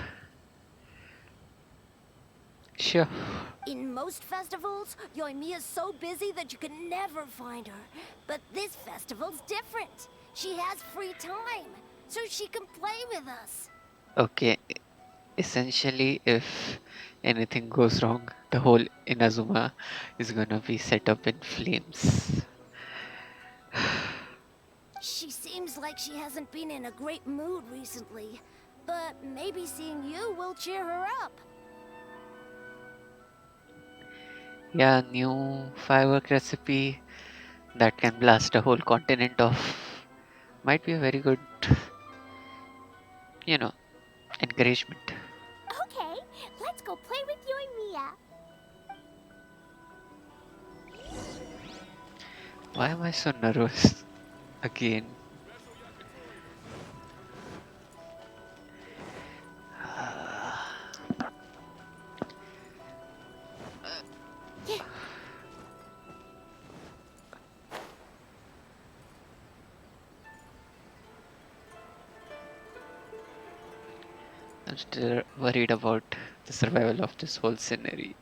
Sure. In most festivals, Yoimiya's so busy that you can never find her. But this festival's different. She has free time, so she can play with us. Okay. Essentially, if anything goes wrong, the whole Inazuma is gonna be set up in flames. She seems like she hasn't been in a great mood recently. But maybe seeing you will cheer her up. Yeah, new firework recipe that can blast a whole continent off might be a very good, encouragement. Okay, let's go play with Yoimiya. Why am I so nervous again? I'm still worried about the survival of this whole scenery.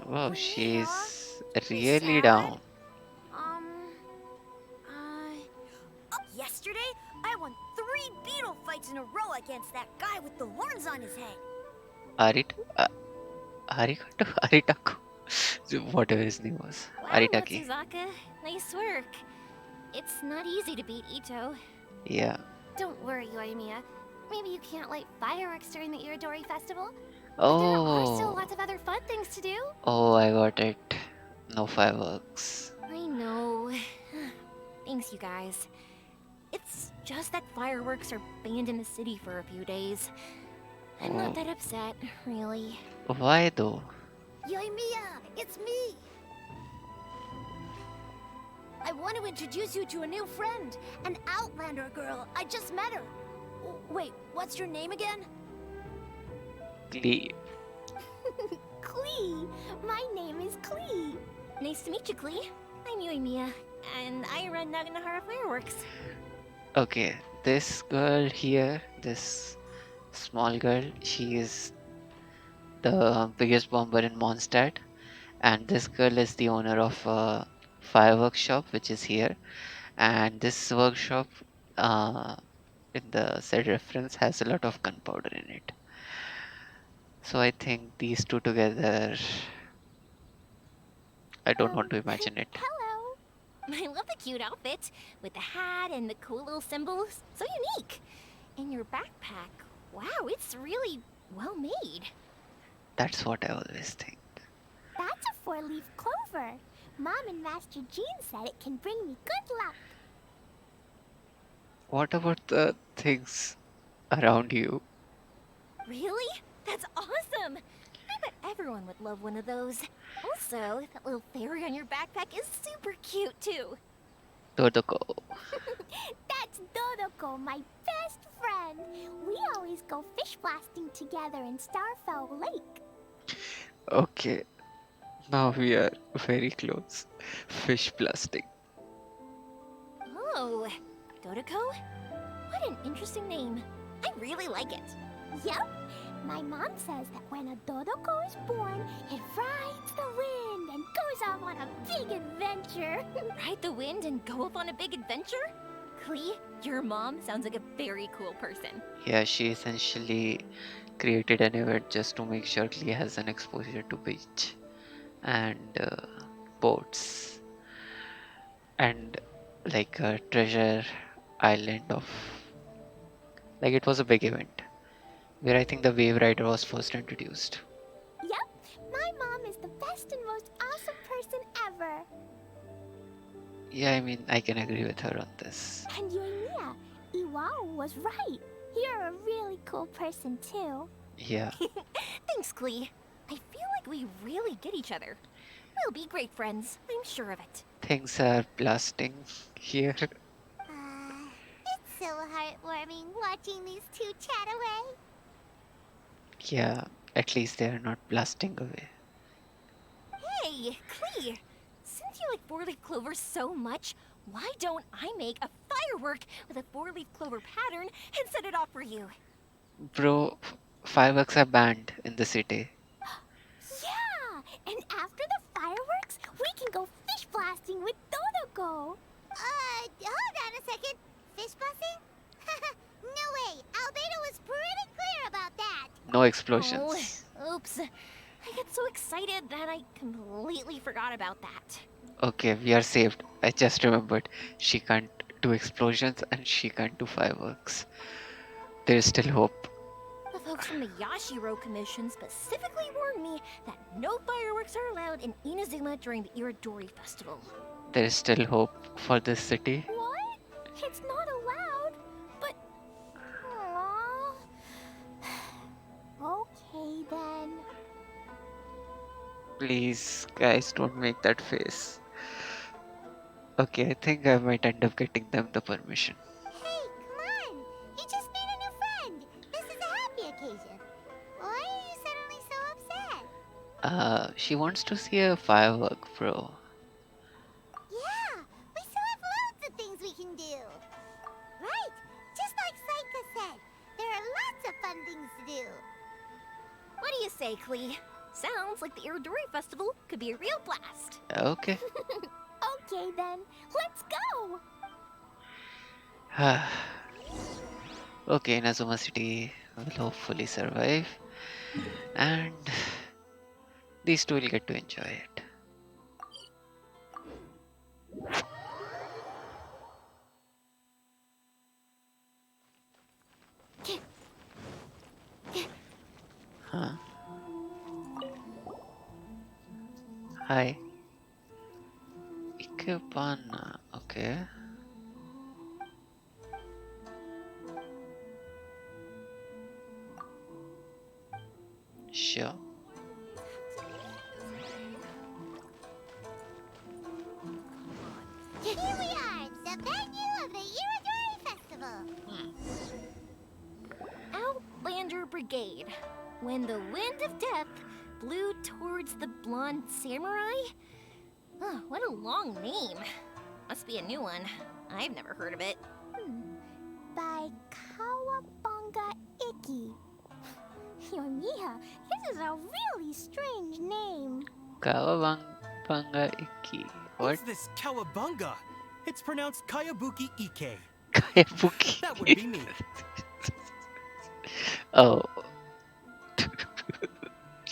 Wow, she's Miss really Sad? down. Um, yesterday, I won 3 beetle fights in a row against that guy with the horns on his head. Arit, Arikato, Aritaku, whatever his name was, Wow, Aritaki. Matsuzaka. Nice work. It's not easy to beat Ito. Yeah. Don't worry, Yoimiya. Maybe you can't light fireworks during the Iridori festival, but there are still Oh, lots of other fun things to do. oh, I got it. No fireworks. I know. Thanks, you guys. It's just that fireworks are banned in the city for a few days. I'm not Oh, that upset, really. why though? Yoimiya, it's me! I want to introduce you to a new friend, an Outlander girl. I just met her. Wait, what's your name again? Glee. Klee! My name is Klee. Nice to meet you, Klee. I'm Yoimiya, and I run Naganahara Fireworks. Okay, this girl here, this small girl, she is the biggest bomber in Mondstadt, and this girl is the owner of a fireworks shop which is here. And this workshop, uh, in the said reference, has a lot of gunpowder in it. So I think these two together, I don't want to imagine it. Hello. I love the cute outfit, with the hat and the cool little symbols. So unique. And your backpack, wow, it's really well made. That's what I always think. That's a 4-leaf clover. Mom and Master Jean said it can bring me good luck. What about the things around you? Really? That's awesome! I bet everyone would love one of those. Also, that little fairy on your backpack is super cute too. Dodoko. That's Dodoko, my best friend. We always go fish blasting together in Starfell Lake. Okay, now we are very close. Fish plastic. Oh, Dodoko? What an interesting name. I really like it. Yep. My mom says that when a Dodoko is born, it rides the wind and goes off on a big adventure. Ride the wind and go off on a big adventure? Klee, your mom sounds like a very cool person. Yeah, she essentially created an event just to make sure Klee has an exposure to beach and boats and like a treasure island of, like, it was a big event where I think the wave rider was first introduced. Yep. My mom is the best and most awesome person ever. Yeah, I mean, I can agree with her on this. And Yoimiya, Iwao was right. You're a really cool person too. Yeah. Thanks, Klee. I feel like we really get each other. We'll be great friends, I'm sure of it. Things are blasting here. It's so heartwarming watching these two chat away. Yeah, at least they are not blasting away. Hey, Klee! Since you like four-leaf clover so much, why don't I make a firework with a four-leaf clover pattern and set it off for you? Bro, fireworks are banned in the city. Yeah! And after the fireworks, we can go fish blasting with Dodoko. Hold on a second. Fish blasting? No way. Albedo was pretty clear about that. No explosions. Oh, oops. I get so excited that I completely forgot about that. Okay, we are saved. I just remembered. She can't do explosions and she can't do fireworks. There is still hope. The folks from the Yashiro Commission specifically warned me that no fireworks are allowed in Inazuma during the Iridori Festival. There is still hope for this city. What? It's not allowed. But... Aww. Okay then. Please, guys, don't make that face. Okay, I think I might end up getting them the permission. Hey, come on. You just made a new friend. This is a happy occasion. Why are you suddenly so upset? She wants to see a firework, bro. Yeah, we still have loads of things we can do. sounds like the Irodori Festival could be a real blast. Okay. Okay then, let's go! Okay, Nazuma City will hopefully survive, and these two will get to enjoy it. Huh? Hi. Ikebana. Okay. Sure. Here we are, the venue of the Irodori Festival. Outlander Brigade. When the wind of death blew towards the blonde samurai? Oh, what a long name. Must be a new one. I've never heard of it. By Kawabunga Iki. Yoimiya, this is a really strange name. Kawabanga Iki. What? What's this Kawabunga? It's pronounced Kayabuki Ike. Kayabuki. That would be me. Oh.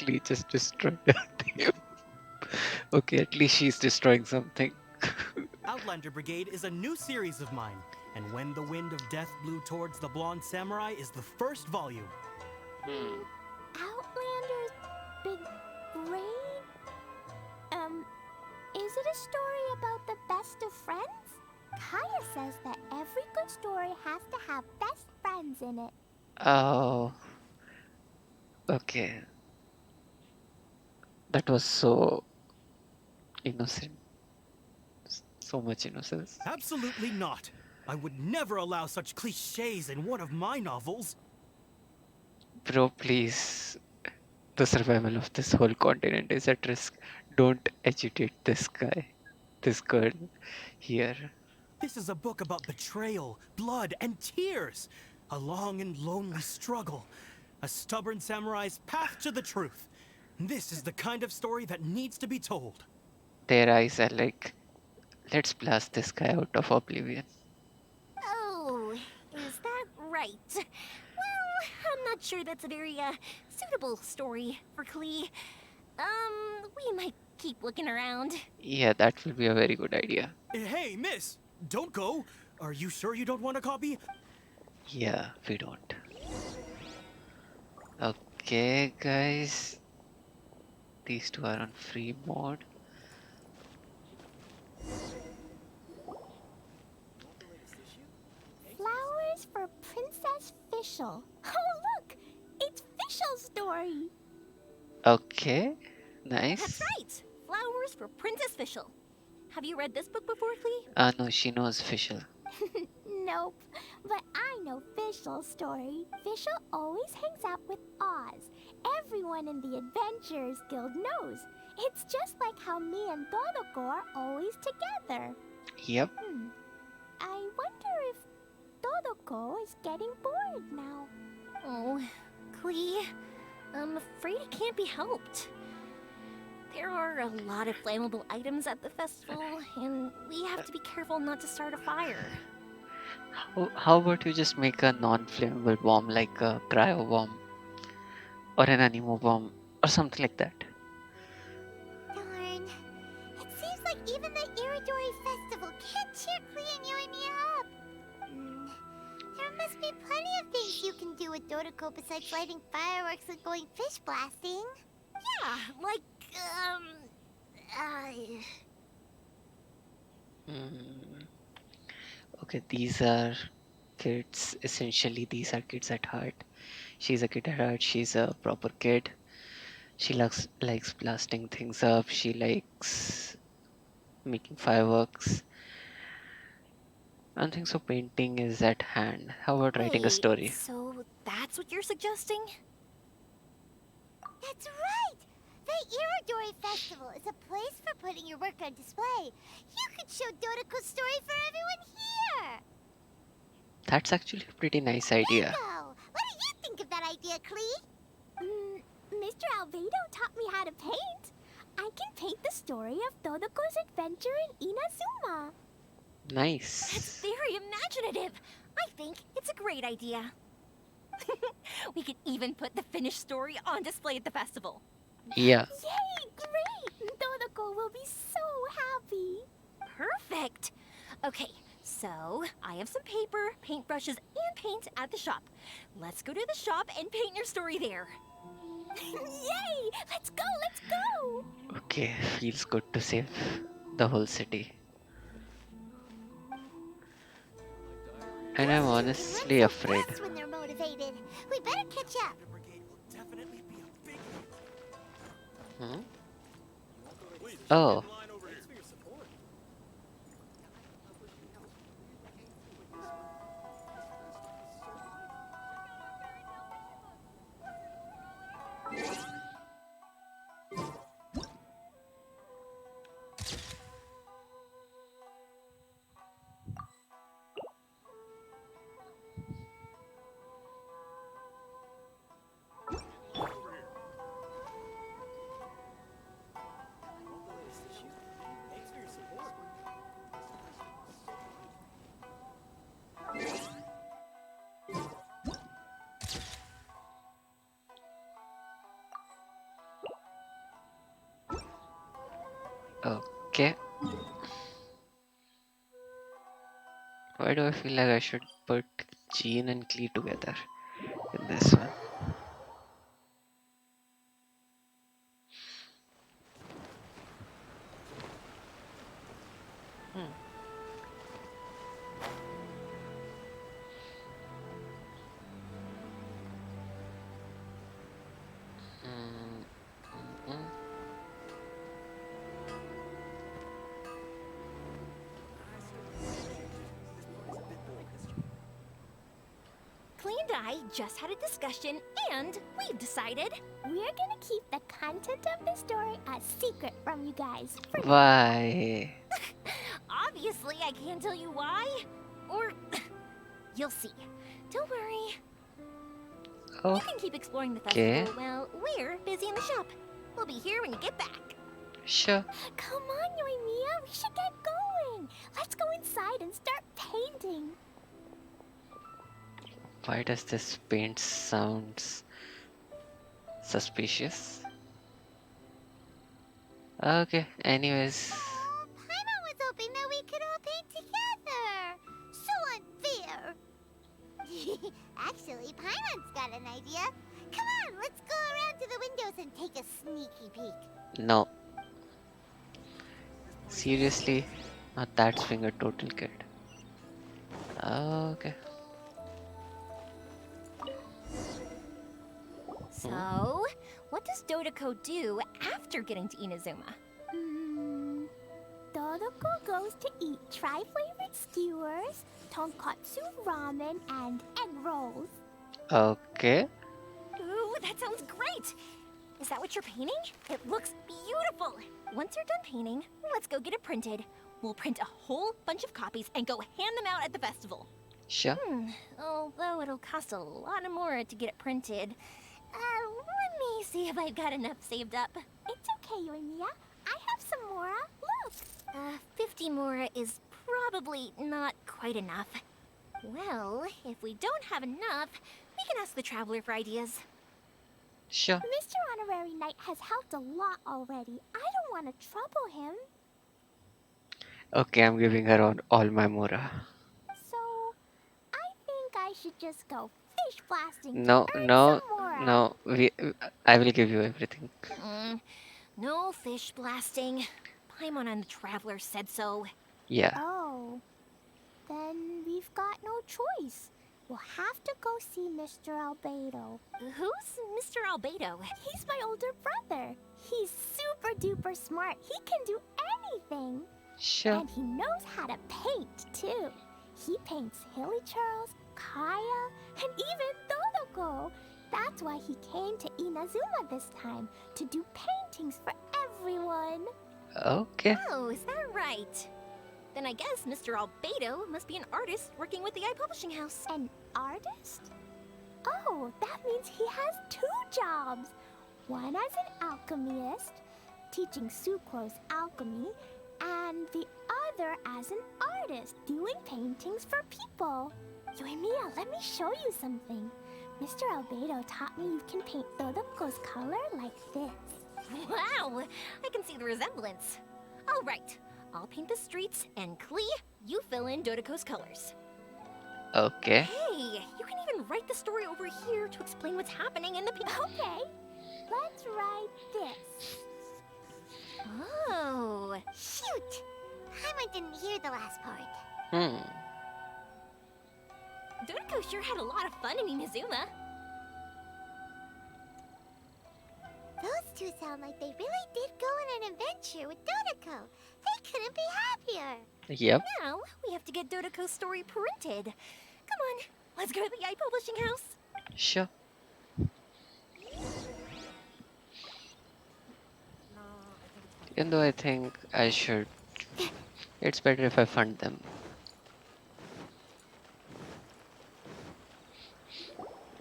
Lee just destroyed her name. Okay, at least she's destroying something. Outlander Brigade is a new series of mine, and When the Wind of Death Blew Towards the Blonde Samurai is the first volume. Outlander's Big Brain? Is it a story about the best of friends? Kaya says that every good story has to have best friends in it. Oh. Okay. That was so innocent. So much innocence. Absolutely not. I would never allow such cliches in one of my novels. Bro, please. The survival of this whole continent is at risk. Don't agitate this guy. This girl here. This is a book about betrayal, blood, and tears. A long and lonely struggle. A stubborn samurai's path to the truth. This is the kind of story that needs to be told. Their eyes are like, let's blast this guy out of oblivion. Oh, is that right? Well, I'm not sure that's a very, suitable story for Klee. We might keep looking around. Yeah, that will be a very good idea. Hey, miss! Don't go! Are you sure you don't want a copy? Yeah, we don't. Okay, guys. These two are on free mode. Flowers for Princess Fischl. Oh, look! It's Fischl's story. Okay, nice. That's right! Flowers for Princess Fischl. Have you read this book before, Klee? No, she knows Fischl. Nope, but I know Fischl's story. Fischl always hangs out with Oz. Everyone in the Adventurers Guild knows. It's just like how me and Dodoko are always together. Yep. I wonder if Dodoko is getting bored now. Oh, Klee, I'm afraid it can't be helped. There are a lot of flammable items at the festival, and we have to be careful not to start a fire. How about you just make a non-flammable bomb like a cryo bomb or an animo bomb or something like that? Darn. It seems like even the Irodori Festival can't cheer Klee and Yoimiya up. There must be plenty of things you can do with Dodoko besides lighting fireworks and going fish blasting. Yeah, like, Okay, these are kids. Essentially, these are kids at heart. She's a kid at heart. She's a proper kid. She likes blasting things up. She likes making fireworks. I don't think so. Painting is at hand. How about writing a Wait, story? so that's what you're suggesting? That's right! The Irodori Festival is a place for putting your work on display. You could show Dodoko's story for everyone here! That's actually a pretty nice idea. Bingo! What do you think of that idea, Klee? Mr. Mr. Albedo taught me how to paint. I can paint the story of Todoko's adventure in Inazuma. Nice. That's very imaginative. I think it's a great idea. We could even put the finished story on display at the festival. Yeah. Yay, great! Todoko will be so happy. Perfect. Okay, so I have some paper, paintbrushes, and paint at the shop. Let's go to the shop and paint your story there. Yay! Let's go, let's go! Okay, feels good to save the whole city. And I'm honestly afraid. Fast when they're motivated. We better catch up. Hmm? Oh. Okay. Why do I feel like I should put Jean and Klee together in this one? Hmm. Mm, mm, mm. Klee and I just had a discussion, and we've decided We're gonna keep the content of the story a secret from you guys. For now. Why? obviously I can't tell you why. Or you'll see. Don't worry. You can keep exploring the Okay. festival while we're busy in the shop. We'll be here when you get back. Sure. Come on, Yoimiya, we should get going. Let's go inside and start painting. Why does this paint sounds suspicious? Okay, anyways. Paimon was hoping that we could all paint together. So unfair. Actually, Paimon's got an idea. Come on, let's go around to the windows and take a sneaky peek. No. Seriously? Not that's being a total kid. Okay. So, what does Dodoko do after getting to Inazuma? Todoko goes to eat tri-flavored skewers, tonkatsu ramen, and egg rolls. Okay. Ooh, that sounds great! Is that what you're painting? It looks beautiful! Once you're done painting, let's go get it printed. We'll print a whole bunch of copies and go hand them out at the festival. Sure. Although it'll cost a lot more to get it printed. Let me see if I've got enough saved up. It's okay, Yoimiya. I have some more. Look. 50 more is probably not quite enough. Well, if we don't have enough, we can ask the Traveler for ideas. Sure. Mr. Honorary Knight has helped a lot already. I don't want to trouble him. Okay, I'm giving her all my mora. So, I think I should just go fish blasting No, to earn no, some more. no. I will give you everything. No fish blasting. Paimon and the Traveler said so. Yeah. Oh. Then we've got no choice. We'll have to go see Mr. Albedo. Who's Mr. Albedo? He's my older brother. He's super duper smart. He can do anything. Sure. And he knows how to paint, too. He paints Hilly Charles, Kaya, and even Todoko. That's why he came to Inazuma this time, to do paintings for everyone. Okay. Oh, is that right? Then I guess Mr. Albedo must be an artist working with the iPublishing House. An artist? Oh, that means he has 2 jobs. One as an alchemist, teaching sucrose alchemy, and the other as an artist, doing paintings for people. Yoimiya, let me show you something. Mr. Albedo taught me you can paint Dodoko's color like this. Wow, I can see the resemblance. All right, I'll paint the streets, and Klee, you fill in Dodoko's colors. Okay. Hey, you can even write the story over here to explain what's happening in the Okay, let's write this. Oh. Shoot! Paimon didn't hear the last part. Dodoko sure had a lot of fun in Inazuma. Those two sound like they really did go on an adventure with Dodoko. They couldn't be happier. Yep. Now, we have to get Dodoko's story printed. Come on, let's go to the Publishing House. Sure. Even though I think I should, it's better if I fund them.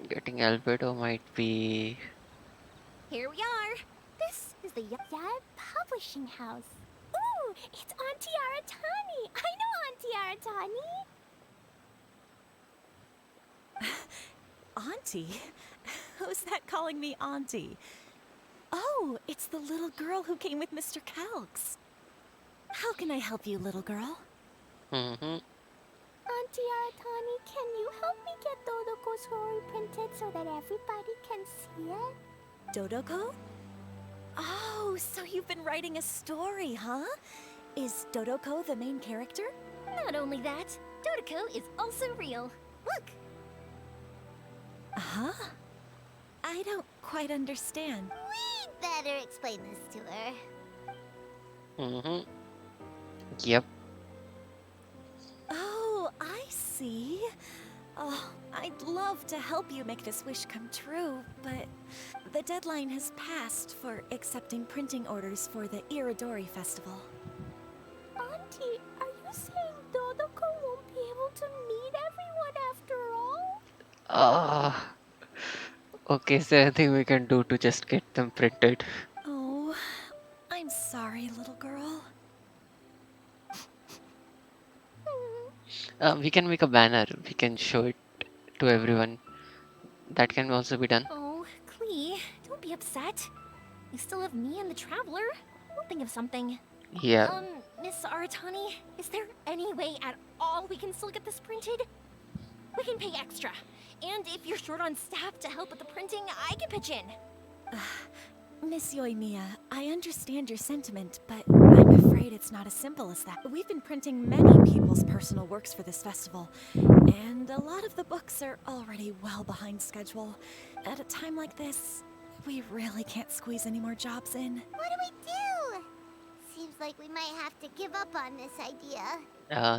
Getting Albedo might be. Here we are. This is the Yai Publishing House. Ooh, it's Auntie Aratani. I know Auntie Aratani. Auntie? Who's that calling me Auntie? Oh, it's the little girl who came with Mr. Calx. How can I help you, little girl? Auntie Aratani, can you help me get Dodoko's story printed so that everybody can see it? Dodoko? Oh, so you've been writing a story, huh? Is Dodoko the main character? Not only that, Dodoko is also real. Look! Huh? I don't quite understand. We'd better explain this to her. Yep. Oh, I see. Oh, I'd love to help you make this wish come true, but the deadline has passed for accepting printing orders for the Iridori Festival. Auntie, are you saying Dodoko won't be able to meet everyone after all? Okay, is there anything we can do to just get them printed? Oh, I'm sorry, little girl. We can make a banner. We can show it to everyone. That can also be done. Oh, Klee, don't be upset. You still have me and the Traveler. We'll think of something. Yeah. Miss Aratani, is there any way at all we can still get this printed? We can pay extra. And if you're short on staff to help with the printing, I can pitch in. Miss Yoimiya, I understand your sentiment, but I'm afraid it's not as simple as that. We've been printing many people's personal works for this festival, and a lot of the books are already well behind schedule. At a time like this, we really can't squeeze any more jobs in. What do we do? Seems like we might have to give up on this idea.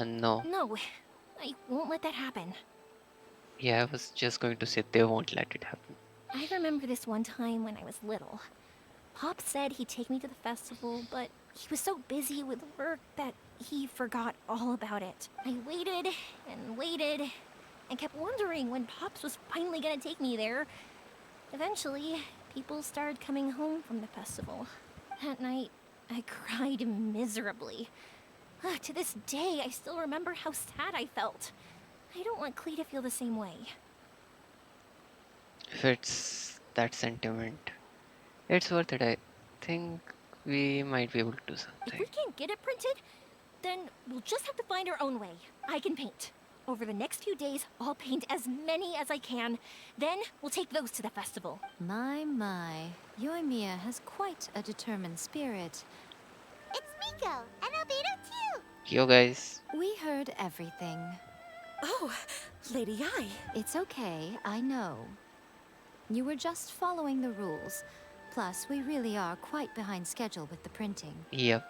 No. No, I won't let that happen. Yeah, I was just going to say they won't let it happen. I remember this one time when I was little. Pop said he'd take me to the festival, but he was so busy with work that he forgot all about it. I waited and kept wondering when Pops was finally gonna take me there. Eventually, people started coming home from the festival. That night, I cried miserably. To this day, I still remember how sad I felt. I don't want Klee to feel the same way. If it's that sentiment, it's worth it. I think we might be able to do If something. we can't get it printed, then we'll just have to find our own way. I can paint. Over the next few days, I'll paint as many as I can. Then we'll take those to the festival. My. Yoimiya has quite a determined spirit. It's Miko and Albedo too. Yo, guys. We heard everything. Oh, Lady Ai. It's okay, I know. You were just following the rules. Plus, we really are quite behind schedule with the printing. Yep.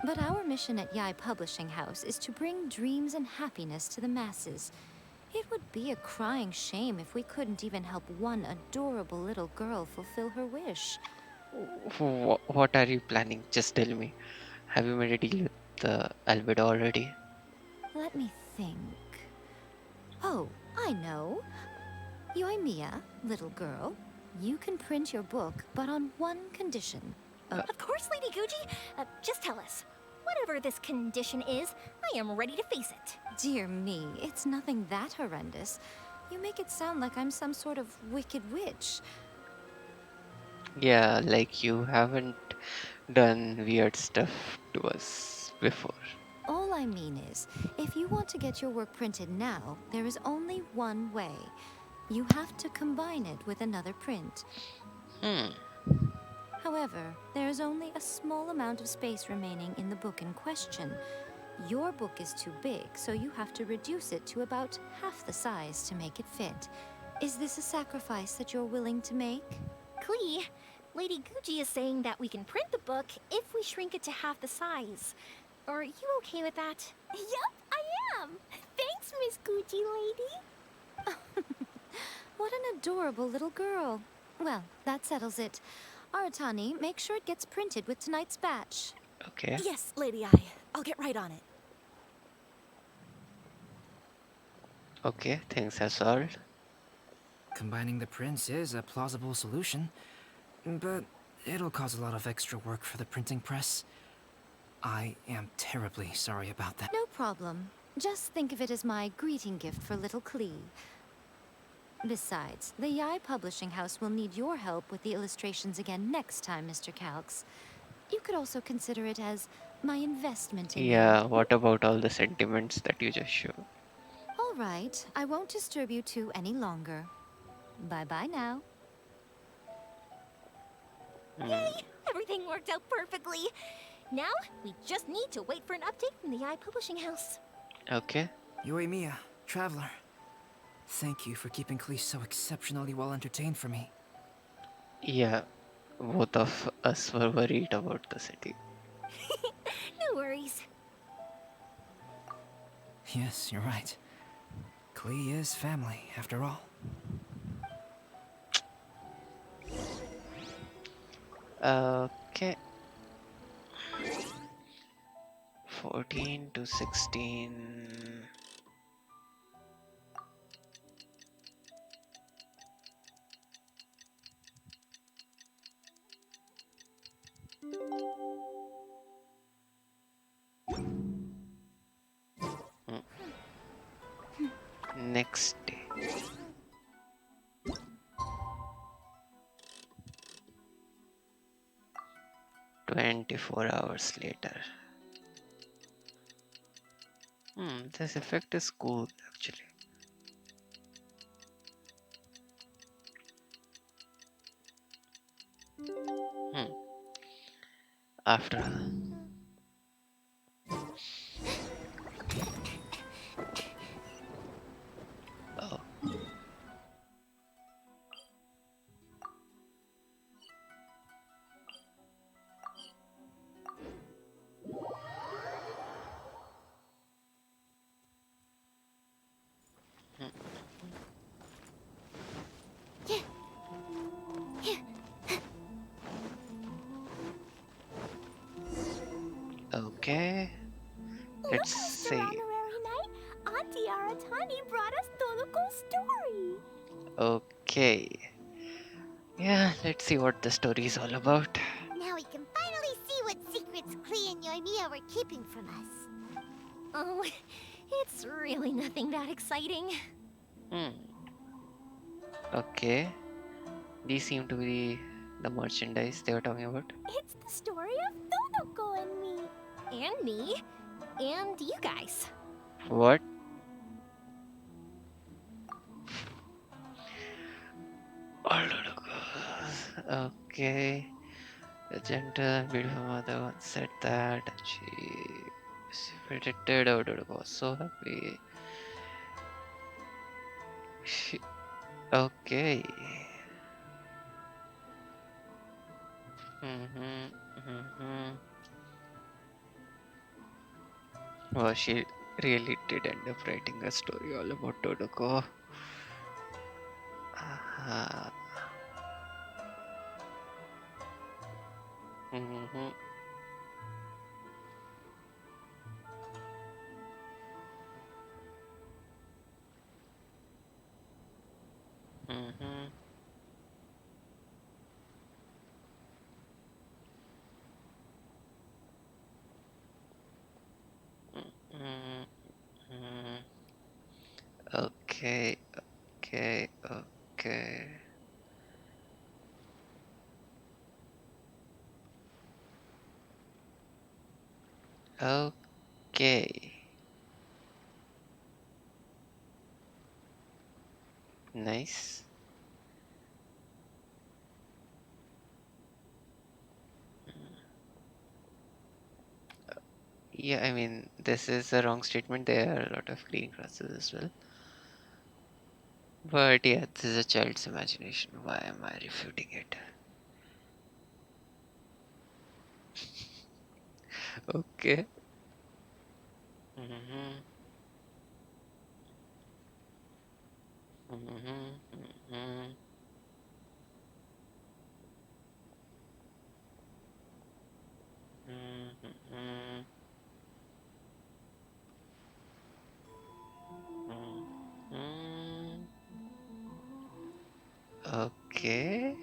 But our mission at Yai Publishing House is to bring dreams and happiness to the masses. It would be a crying shame if we couldn't even help one adorable little girl fulfill her wish. What are you planning? Just tell me. Have you made a deal with the Albedo already? Let me think. Oh, I know. Yoimiya, little girl, You can print your book, but on one condition. Of course, Lady Guji. Just tell us. Whatever this condition is, I am ready to face it. Dear me, it's nothing that horrendous. You make it sound like I'm some sort of wicked witch. Yeah, like you haven't done weird stuff to us before. All I mean is, if you want to get your work printed now, there is only one way. You have to combine it with another print. However, there is only a small amount of space remaining in the book in question. Your book is too big, so you have to reduce it to about half the size to make it fit. Is this a sacrifice that you're willing to make? Klee, Lady Guji is saying that we can print the book if we shrink it to half the size. Are you okay with that? Yup, I am. Thanks, Miss Gucci Lady. What an adorable little girl. Well, that settles it. Aratani, make sure it gets printed with tonight's batch. Okay. Yes, Lady I. I'll get right on it. Okay, things are solved. Combining the prints is a plausible solution, but it'll cause a lot of extra work for the printing press. I am terribly sorry about that. No problem. Just think of it as my greeting gift for little Klee. Besides, the Yai Publishing House will need your help with the illustrations again next time, Mr. Calx. You could also consider it as my investment in you. Yeah, what about all the sentiments that you just showed? All right, I won't disturb you two any longer. Bye-bye now. Yay! Everything worked out perfectly. Now, we just need to wait for an update from the Yai Publishing House. Okay. Yoimiya, Traveler. Thank you for keeping Klee so exceptionally well entertained for me. Yeah, both of us were worried about the city. No worries. Yes, you're right. Klee is family, after all. Okay. 14 to 16. Next day. "24 hours later." This effect is cool actually. After oh. Okay. Let's Mr. see. Honorary Knight, Auntie Aratani brought us Todoko's story. Okay. Yeah, let's see what the story is all about. Now we can finally see what secrets Klee and Yoimiya were keeping from us. Oh, it's really nothing that exciting. Okay. These seem to be the merchandise they were talking about. It's the story of Todoko and me. And me. And you guys. What? Okay. The gentle and beautiful mother once said that, and she predicted Ododo was so happy. Okay. Well, she really did end up writing a story all about Todoko. Uh-huh. Okay, okay, okay. Okay. Nice. Yeah, I mean, this is a wrong statement. There are a lot of green grasses as well. But yeah, this is a child's imagination. Why am I refuting it? Okay. Mm-hmm. Mm-hmm. Mm-hmm. Mm-hmm. Mm-hmm. Okay.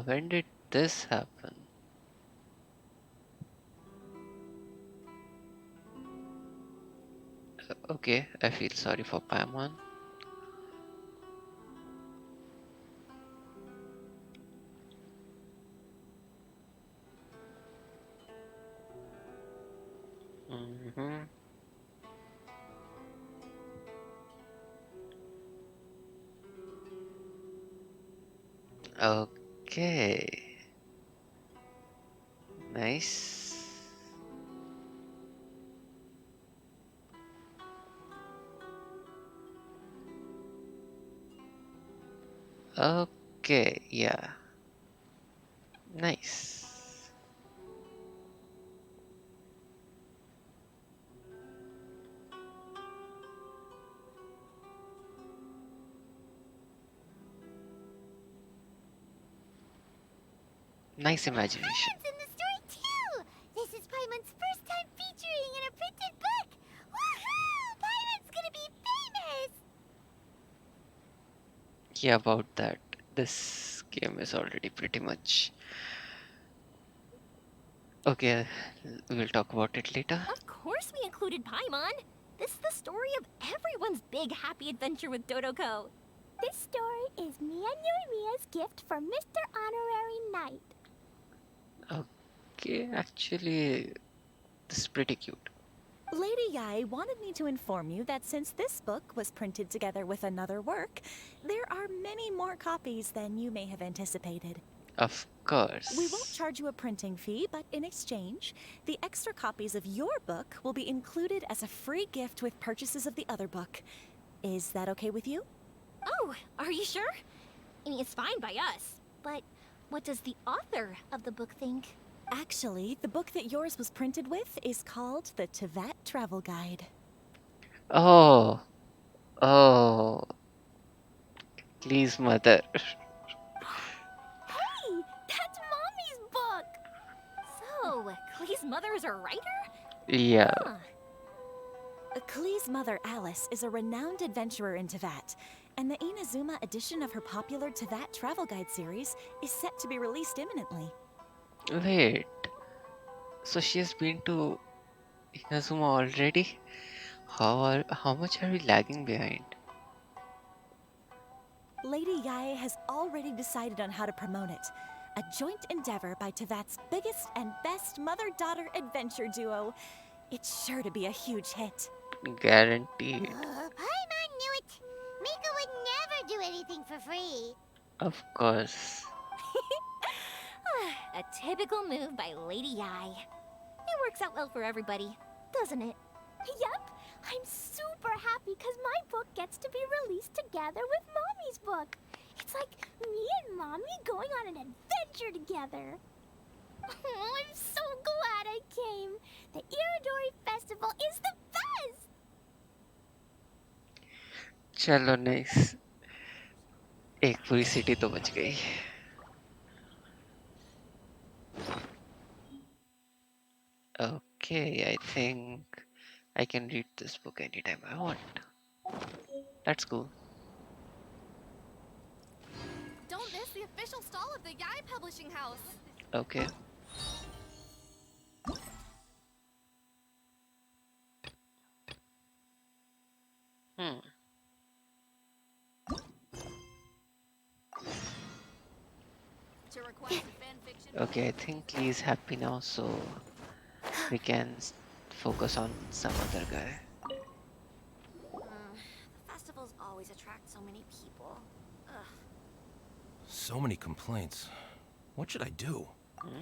When did this happen? Okay, I feel sorry for Paimon. Mm-hmm. Okay. Nice. Okay, yeah. Nice. Nice imagination. Paimon's in the story too! This is Paimon's first time featuring in a printed book! Woohoo! Paimon's gonna be famous! Yeah, about that. This game is already pretty much. Okay, we'll talk about it later. Of course we included Paimon. This is the story of everyone's big happy adventure with Dodoko. This story is Mia Mia's gift for Mr. Honorary Knight. Okay, actually, this is pretty cute. Lady Yai wanted me to inform you that since this book was printed together with another work, there are many more copies than you may have anticipated. Of course. We won't charge you a printing fee, but in exchange, the extra copies of your book will be included as a free gift with purchases of the other book. Is that okay with you? Oh, are you sure? I mean, it's fine by us. But what does the author of the book think? Actually, the book that yours was printed with is called the Tevat Travel Guide. Oh, oh, please, mother. Hey, that's Mommy's book! So, Klee's mother is a writer? Yeah. Huh. Klee's mother, Alice, is a renowned adventurer in Tevat, and the Inazuma edition of her popular Tevat Travel Guide series is set to be released imminently. Wait. So she has been to Inazuma already? How much are we lagging behind? Lady Yae has already decided on how to promote it. A joint endeavor by Tevat's biggest and best mother-daughter adventure duo. It's sure to be a huge hit. Guaranteed. Paimon knew it! Mika would never do anything for free! Of course. A typical move by Lady Yai. It works out well for everybody, doesn't it? Yep! I'm super happy because my book gets to be released together with Mommy's book! It's like me and Mommy going on an adventure together! Oh, I'm so glad I came! The Iridori Festival is the best! चलो nice एक पूरी city तो बच गई Okay, I think I can read this book anytime I want. That's cool. Don't miss the official stall of the Yai Publishing House. Okay. Okay, I think Lee is happy now, so we can focus on some other guy. The festivals always attract so many people. Ugh. So many complaints. What should I do?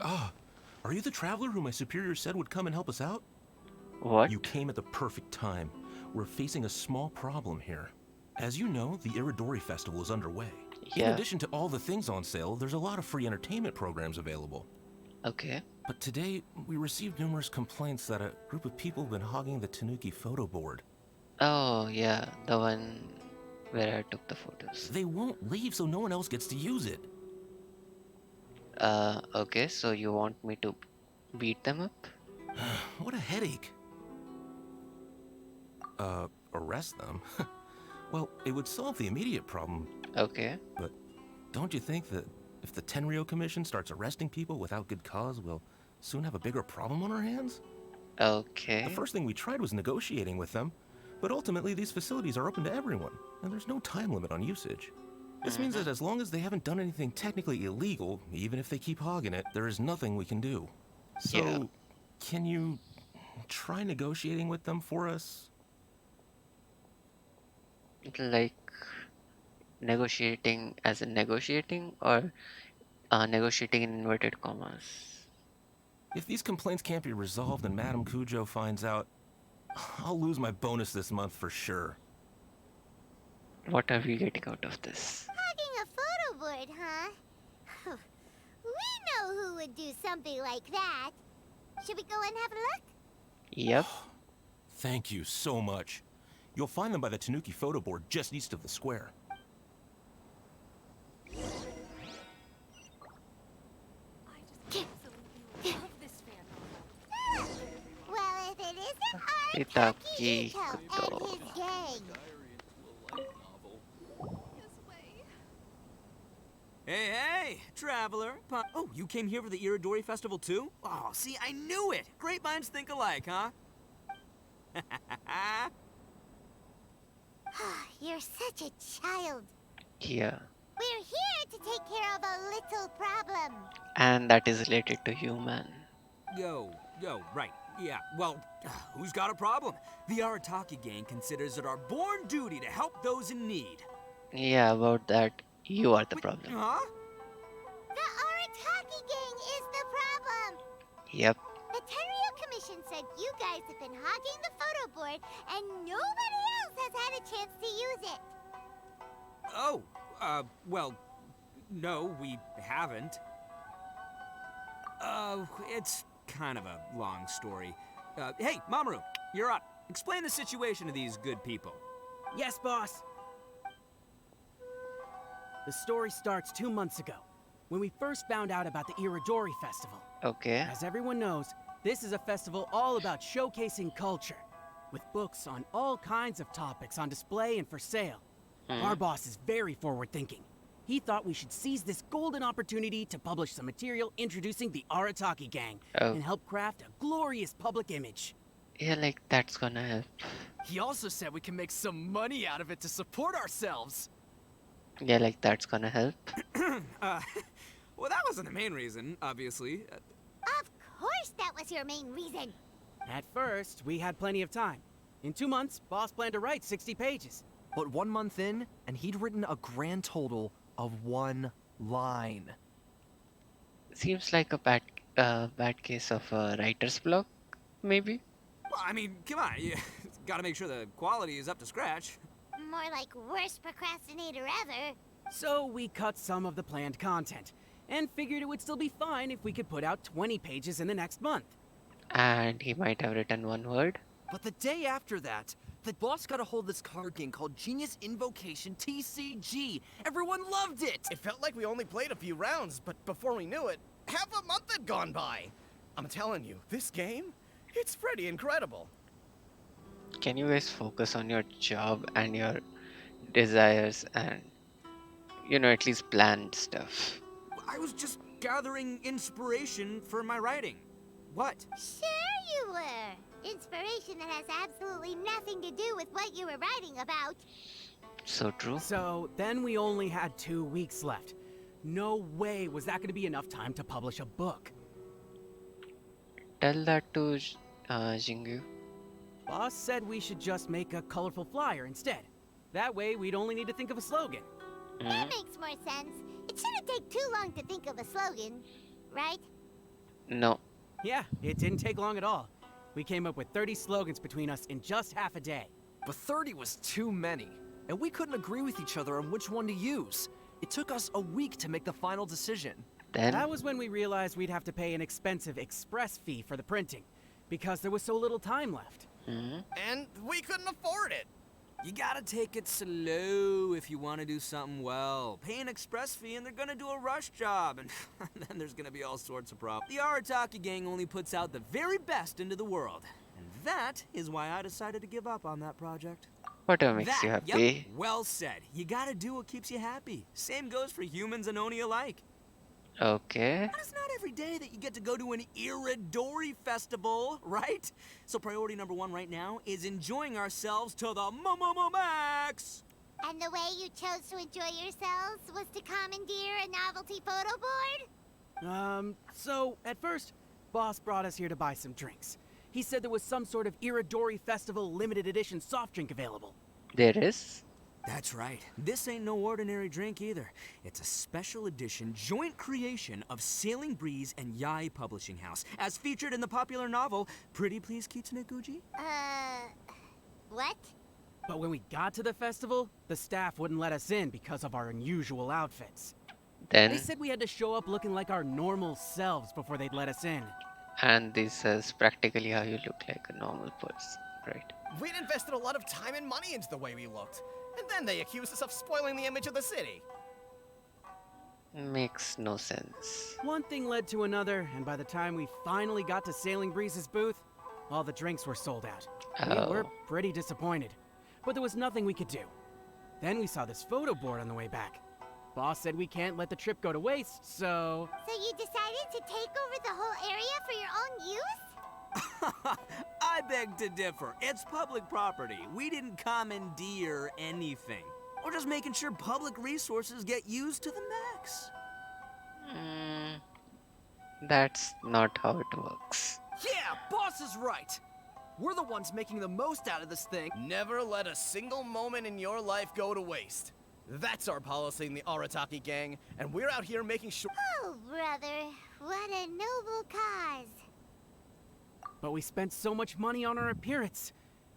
Ah, are you the traveler who my superior said would come and help us out? What? You came at the perfect time. We're facing a small problem here. As you know, the Iridori Festival is underway. In Yeah. addition to all the things on sale, there's a lot of free entertainment programs available. Okay. But today, we received numerous complaints that a group of people have been hogging the Tanuki photo board. Oh, yeah, the one where I took the photos. They won't leave, so no one else gets to use it. Okay, so you want me to beat them up? What a headache. Arrest them? Well, it would solve the immediate problem. Okay. But don't you think that if the Tenryo Commission starts arresting people without good cause, we'll soon have a bigger problem on our hands? Okay. The first thing we tried was negotiating with them, but ultimately these facilities are open to everyone, and there's no time limit on usage. This means that as long as they haven't done anything technically illegal, even if they keep hogging it, there is nothing we can do. So, Yeah. can you try negotiating with them for us? Like negotiating as in negotiating or negotiating in inverted commas? If these complaints can't be resolved and Madame Cujo finds out, I'll lose my bonus this month for sure. What are we getting out of this? Hogging a photo board, huh? We know who would do something like that. Should we go and have a look? Yep. Thank you so much. You'll find them by the Tanuki photo board just east of the square. Well, if it isn't Itaki Ito Kuto. and his gang. Hey, hey, traveler. Oh, you came here for the Iridori Festival too? Oh, see, I knew it. Great minds think alike, huh? You're such a child. Yeah. We're here to take care of a little problem. And that is related to human. Yo, right. Yeah, well, who's got a problem? The Arataki gang considers it our born duty to help those in need. Yeah, about that, you are the problem. Huh? The Arataki gang is the problem. Yep. The Tenryo Commission said you guys have been hogging the photo board and nobody else has had a chance to use it. Oh, well, no, we haven't. It's kind of a long story. Hey, Mamoru, you're up. Explain the situation to these good people. Yes, boss. The story starts 2 months ago, when we first found out about the Iridori Festival. Okay. As everyone knows, this is a festival all about showcasing culture, with books on all kinds of topics on display and for sale. Our boss is very forward-thinking. He thought we should seize this golden opportunity to publish some material introducing the Arataki gang and help craft a glorious public image. Yeah, like that's gonna help. He also said we can make some money out of it to support ourselves. Yeah, like that's gonna help. Well, that wasn't the main reason, obviously. Of course that was your main reason. At first, we had plenty of time. In 2 months, boss planned to write 60 pages. But 1 month in, and he'd written a grand total of 1 line. Seems like a bad case of a writer's block, maybe. Well, I mean, come on, you gotta make sure the quality is up to scratch. More like worst procrastinator ever. So we cut some of the planned content, and figured it would still be fine if we could put out 20 pages in the next month. And he might have written 1 word. But the day after that, the boss got a hold of this card game called Genius Invocation TCG. Everyone loved it! It felt like we only played a few rounds, but before we knew it, half a month had gone by. I'm telling you, this game, it's pretty incredible. Can you guys focus on your job and your desires and, you know, at least plan stuff? I was just gathering inspiration for my writing. What? Sure you were. Inspiration that has absolutely nothing to do with what you were writing about. So true. So then we only had 2 weeks left. No way was that gonna be enough time to publish a book. Tell that to Jingyu. Boss said we should just make a colorful flyer instead. That way, we'd only need to think of a slogan. That makes more sense. It shouldn't take too long to think of a slogan, right? No. Yeah, it didn't take long at all. We came up with 30 slogans between us in just half a day. But 30 was too many, and we couldn't agree with each other on which one to use. It took us a week to make the final decision. Then? That was when we realized we'd have to pay an expensive express fee for the printing, because there was so little time left. And we couldn't afford it. You gotta take it slow if you want to do something well. Pay an express fee and they're gonna do a rush job, and then there's gonna be all sorts of problems. The Arataki gang only puts out the very best into the world, and that is why I decided to give up on that project. Whatever makes you happy. Yep, well said. You gotta do what keeps you happy. Same goes for humans and Oni alike. Okay. But it's not every day that you get to go to an Iridori festival, right? So priority number one right now is enjoying ourselves to the max. And the way you chose to enjoy yourselves was to commandeer a novelty photo board? So, at first, Boss brought us here to buy some drinks. He said there was some sort of Iridori Festival limited edition soft drink available. There is? That's right. This ain't no ordinary drink either. It's a special edition joint creation of Sailing Breeze and Yai Publishing House, as featured in the popular novel Pretty Please Kitsune Guji. What? But when we got to the festival, the staff wouldn't let us in because of our unusual outfits. Then? They said we had to show up looking like our normal selves before they'd let us in. And this is practically how you look like a normal person, right? We'd invested a lot of time and money into the way we looked. And then they accused us of spoiling the image of the city. Makes no sense. One thing led to another, and by the time we finally got to Sailing Breeze's booth, all the drinks were sold out. We were pretty disappointed, but there was nothing we could do. Then we saw this photo board on the way back. Boss said we can't let the trip go to waste, so... So you decided to take over the whole area for your own use? I beg to differ. It's public property. We didn't commandeer anything. We're just making sure public resources get used to the max. That's not how it works. Yeah, Boss is right. We're the ones making the most out of this thing. Never let a single moment in your life go to waste. That's our policy in the Arataki gang, and we're out here making sure— Oh, brother, what a noble cause. But we spent so much money on our appearance.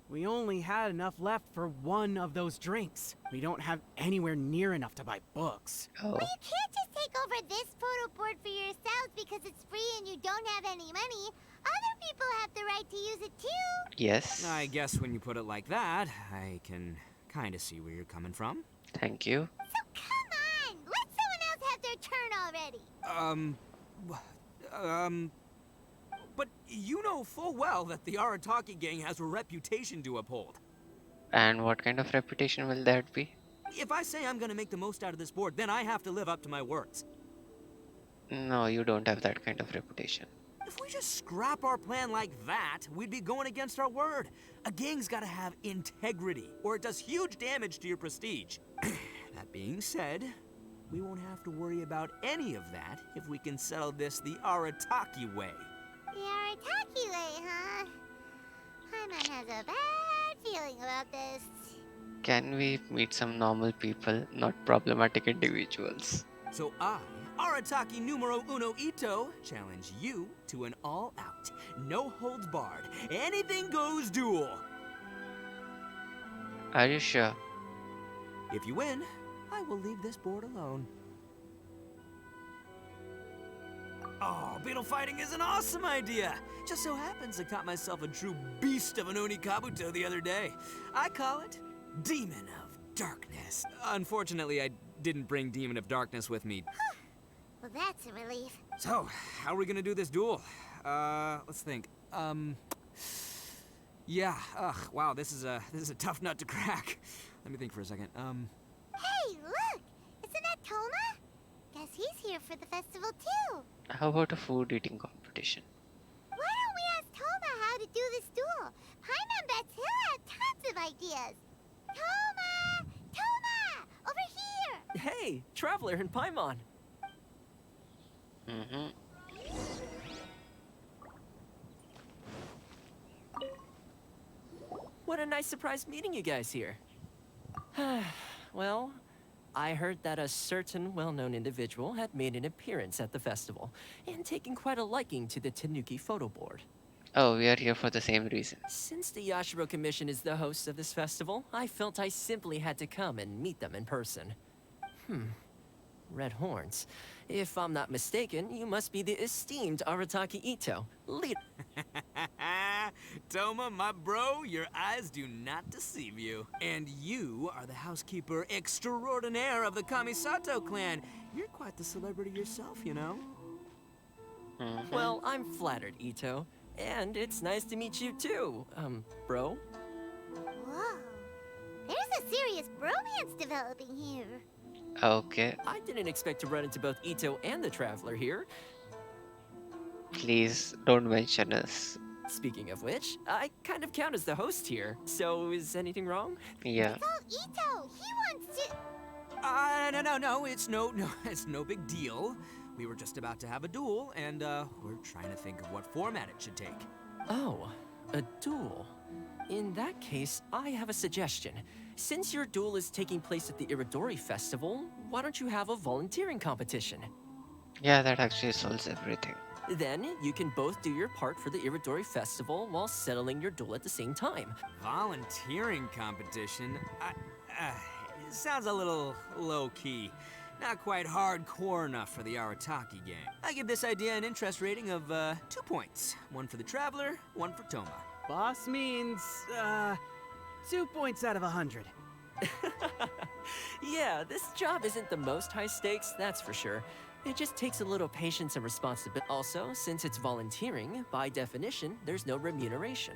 We only had enough left for one of those drinks. We don't have anywhere near enough to buy books. Oh. Well, you can't just take over this photo board for yourselves because it's free and you don't have any money. Other people have the right to use it too. Yes. I guess when you put it like that, I can kind of see where you're coming from. Thank you. So come on, let someone else have their turn already. But you know full well that the Arataki gang has a reputation to uphold. And what kind of reputation will that be? If I say I'm gonna make the most out of this board, then I have to live up to my words. No, you don't have that kind of reputation. If we just scrap our plan like that, we'd be going against our word. A gang's gotta have integrity, or it does huge damage to your prestige. That being said, we won't have to worry about any of that if we can settle this the Arataki way. The Arataki way, huh? Paimon has a bad feeling about this. Can we meet some normal people, not problematic individuals? So I, Arataki numero uno Ito, challenge you to an all-out, no-holds-barred, anything-goes duel. Are you sure? If you win, I will leave this board alone. Oh, beetle fighting is an awesome idea! Just so happens I caught myself a true beast of an Oni Kabuto the other day. I call it Demon of Darkness. Unfortunately, I didn't bring Demon of Darkness with me. Well, that's a relief. So, how are we gonna do this duel? Let's think. Yeah, wow, this is a tough nut to crack. Let me think for a second. Hey, look! Isn't that Toma? Guess he's here for the festival too. How about a food eating competition? Why don't we ask Toma how to do this duel? Paimon bets he'll have tons of ideas. Toma! Toma! Over here! Hey, Traveler and Paimon. Mm-hmm. What a nice surprise meeting you guys here. Well, I heard that a certain well-known individual had made an appearance at the festival and taken quite a liking to the Tanuki photo board. Oh, we are here for the same reason. Since the Yashiro Commission is the host of this festival, I felt I simply had to come and meet them in person. Red horns. If I'm not mistaken, you must be the esteemed Arataki Ito, leader. Toma, my bro, your eyes do not deceive you. And you are the housekeeper extraordinaire of the Kamisato clan. You're quite the celebrity yourself, you know. Well, I'm flattered, Ito. And it's nice to meet you too, bro. Whoa. There's a serious bromance developing here. Okay. I didn't expect to run into both Ito and the Traveler here. Please don't mention us. Speaking of which, I kind of count as the host here. So is anything wrong? Yeah. Oh, Ito, he wants to... No, it's no big deal. We were just about to have a duel, and, we're trying to think of what format it should take. Oh, a duel. In that case, I have a suggestion. Since your duel is taking place at the Iridori Festival, why don't you have a volunteering competition? Yeah, that actually solves everything. Then, you can both do your part for the Iridori Festival while settling your duel at the same time. Volunteering competition? It sounds a little low-key. Not quite hardcore enough for the Arataki gang. I give this idea an interest rating of, 2 points. One for the Traveler, one for Toma. Boss means, 2 points out of 100. Yeah, this job isn't the most high stakes, that's for sure. It just takes a little patience and responsibility. Also, since it's volunteering, by definition, there's no remuneration.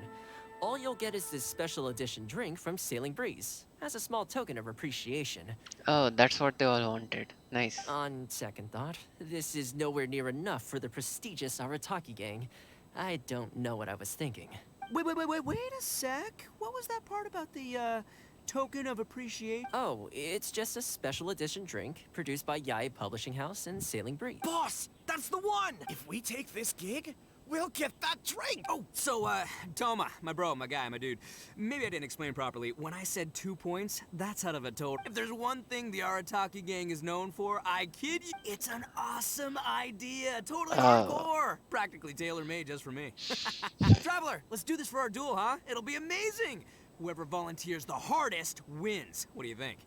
All you'll get is this special edition drink from Sailing Breeze, as a small token of appreciation. Oh, that's what they all wanted. Nice. On second thought, this is nowhere near enough for the prestigious Arataki gang. I don't know what I was thinking. Wait a sec. What was that part about the, token of appreciation? Oh, it's just a special edition drink produced by Yae Publishing House and Sailing Breeze. Boss, that's the one! If we take this gig, we'll get that drink! Oh, so, Toma, my bro, my guy, my dude. Maybe I didn't explain properly. When I said 2 points, that's out of a total. If there's one thing the Arataki gang is known for, I kid you, it's an awesome idea. Totally hardcore. Practically tailor-made just for me. Traveler, let's do this for our duel, huh? It'll be amazing. Whoever volunteers the hardest wins. What do you think?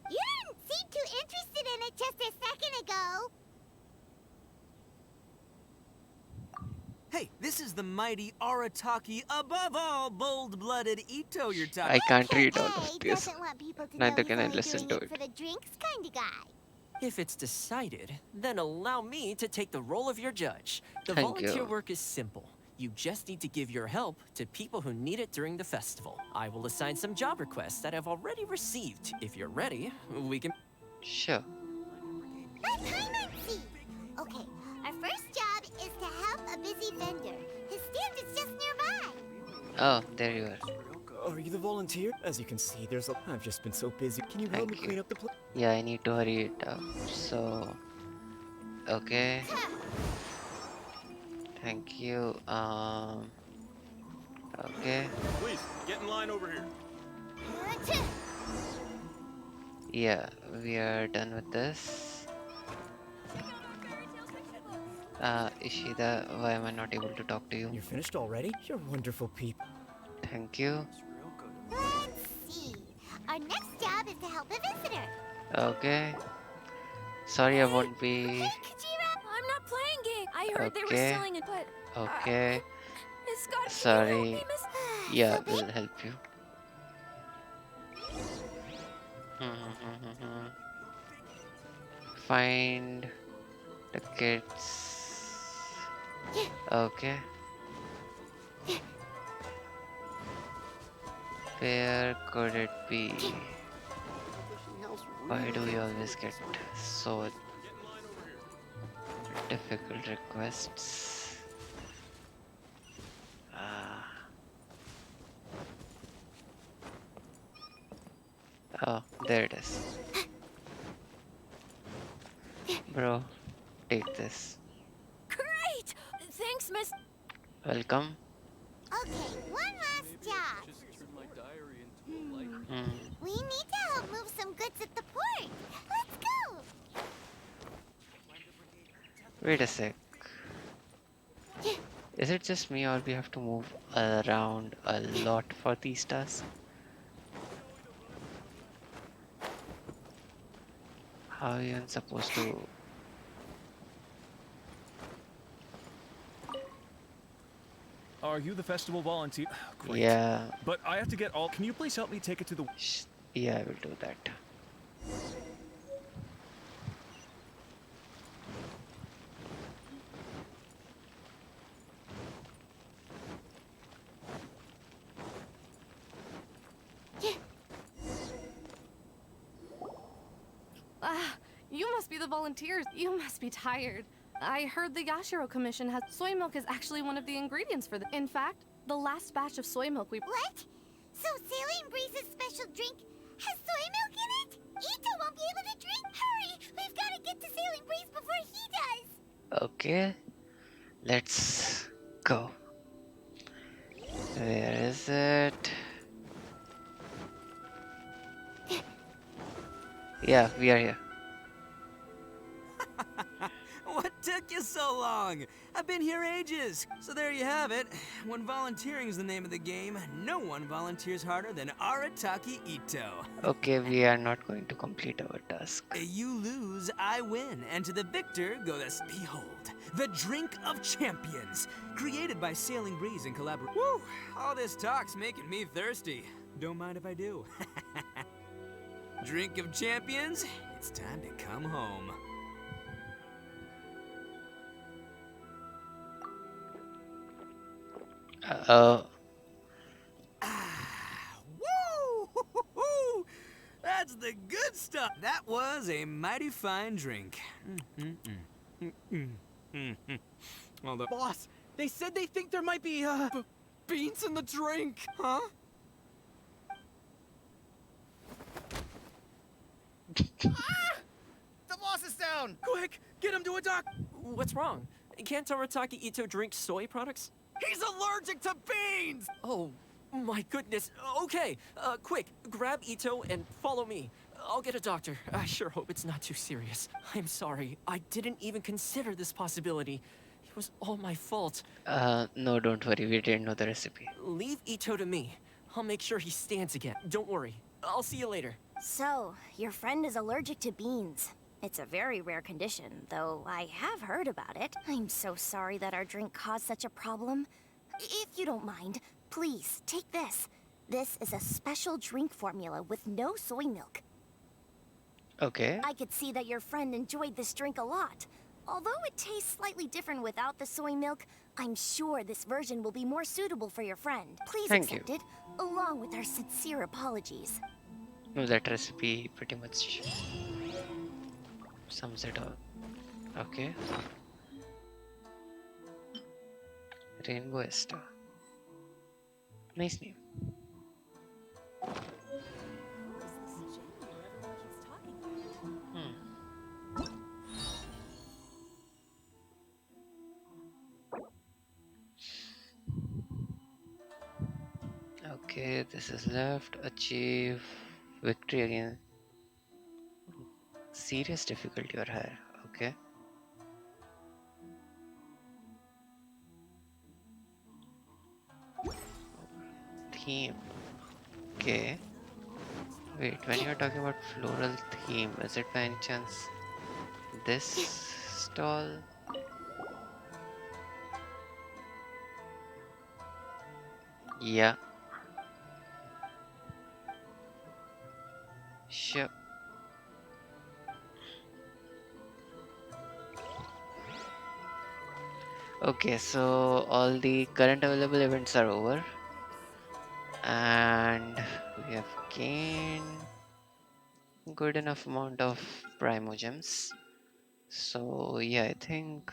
You didn't seem too interested in it just a second ago. Hey, this is the mighty Arataki, above all bold-blooded Ito you're talking. I can't read all of He this. doesn't want people to Neither know can he's I only listen doing to it for the drinks kind of guy. If it's decided, then allow me to take the role of your judge. The Thank volunteer you. work is simple. You just need to give your help to people who need it during the festival. I will assign some job requests that I've already received. If you're ready, we can... Sure. Okay, our first job is to help a busy vendor. His stand is just nearby. Oh, there you are. Are you the volunteer? As you can see, I've just been so busy. Can you help me clean up the place? Yeah, I need to hurry it up. So, okay. Thank you. Okay. Please, get in line over here. Yeah, we are done with this. Ishida, why am I not able to talk to you? You're finished already? You're wonderful people. Thank you. Let's see. Our next job is to help a visitor. Okay. Sorry, I won't be. I'm not playing game. I heard they were Okay. selling it, but Okay. Scott, Sorry. Yeah, we'll help you. Find the kids. Okay. Where could it be? Why do we always get so difficult requests? Oh, there it is. Bro, take this. Thanks, Miss. Welcome. Okay, one last job. Hmm. We need to help move some goods at the port. Let's go. Wait a sec. Is it just me or we have to move around a lot for these tasks? How are you even supposed to? Are you the festival volunteer? Great. Yeah. But I have to get all. Can you please help me take it to the. Yeah, I will do that. Ah, you must be the volunteers. You must be tired. I heard the Yashiro Commission has soy milk is actually one of the ingredients for the. In fact, the last batch of soy milk we. What? So Sailing Breeze's special drink has soy milk in it? Ito won't be able to drink. Hurry! We've got to get to Sailing Breeze before he does. Okay, let's go. Where is it? Yeah, we are here. What took you so long? I've been here ages. So there you have it. When volunteering is the name of the game, no one volunteers harder than Arataki Ito. Okay, we are not going to complete our task. You lose, I win, and to the victor go this. Behold, the Drink of Champions, created by Sailing Breeze in collaboration. Woo! All this talk's making me thirsty. Don't mind if I do. Drink of Champions, it's time to come home. Woo! That's the good stuff. That was a mighty fine drink. Although, boss, they said they think there might be beans in the drink. Huh? The boss is down! Quick, get him to a doc. What's wrong? Can't Arataki Ito drink soy products? He's allergic to beans! Oh, my goodness. Okay, quick, grab Ito and follow me. I'll get a doctor. I sure hope it's not too serious. I'm sorry. I didn't even consider this possibility. It was all my fault. No, don't worry. We didn't know the recipe. Leave Ito to me. I'll make sure he stands again. Don't worry. I'll see you later. So, your friend is allergic to beans. It's a very rare condition, though I have heard about it. I'm so sorry that our drink caused such a problem. If you don't mind, please, take this. This is a special drink formula with no soy milk. Okay. I could see that your friend enjoyed this drink a lot. Although it tastes slightly different without the soy milk, I'm sure this version will be more suitable for your friend. Please Thank accept it, along with our sincere apologies. No, that recipe pretty much sums it up. Okay. Rainbow Star. Nice name. Okay, this is left. Achieve victory again. Serious difficulty or higher. Okay. Theme. Okay. Wait, when you're talking about floral theme, is it by any chance this stall? Yeah. Sure. Okay, so all the current available events are over. And we have gained good enough amount of primo gems. So yeah, I think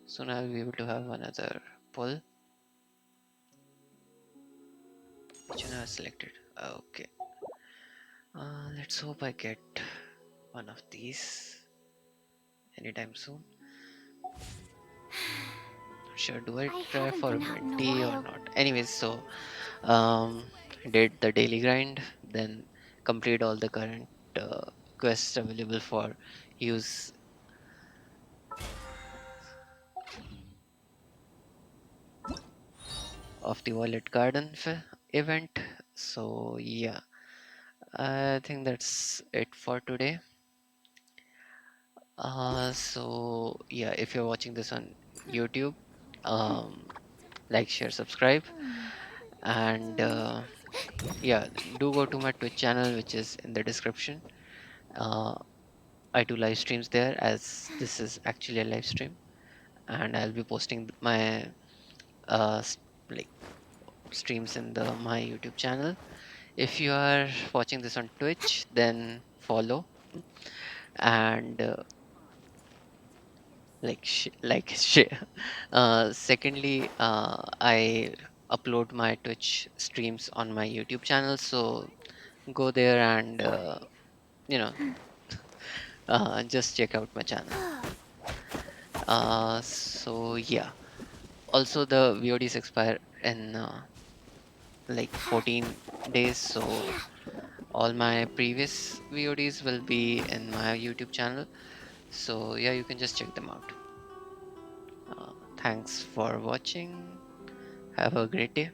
soon I'll be able to have another pull. Which one I selected? Okay. Let's hope I get one of these anytime soon. sure. Do I I try haven't for been out in a 20 or while. not? Anyways, so did the daily grind, then complete all the current quests available for use of the Violet Garden event. So yeah, I think that's it for today. So yeah, if you're watching this on YouTube, um, like, share, subscribe, and yeah, do go to my Twitch channel, which is in the description. Uh, I do live streams there, as this is actually a live stream, and I'll be posting my like streams in the my YouTube channel. If you are watching this on Twitch, then follow and share. Secondly, I upload my Twitch streams on my YouTube channel, so go there and just check out my channel. So yeah. Also, the VODs expire in like 14 days, so all my previous VODs will be in my YouTube channel. So yeah, you can just check them out. Thanks for watching. Have a great day.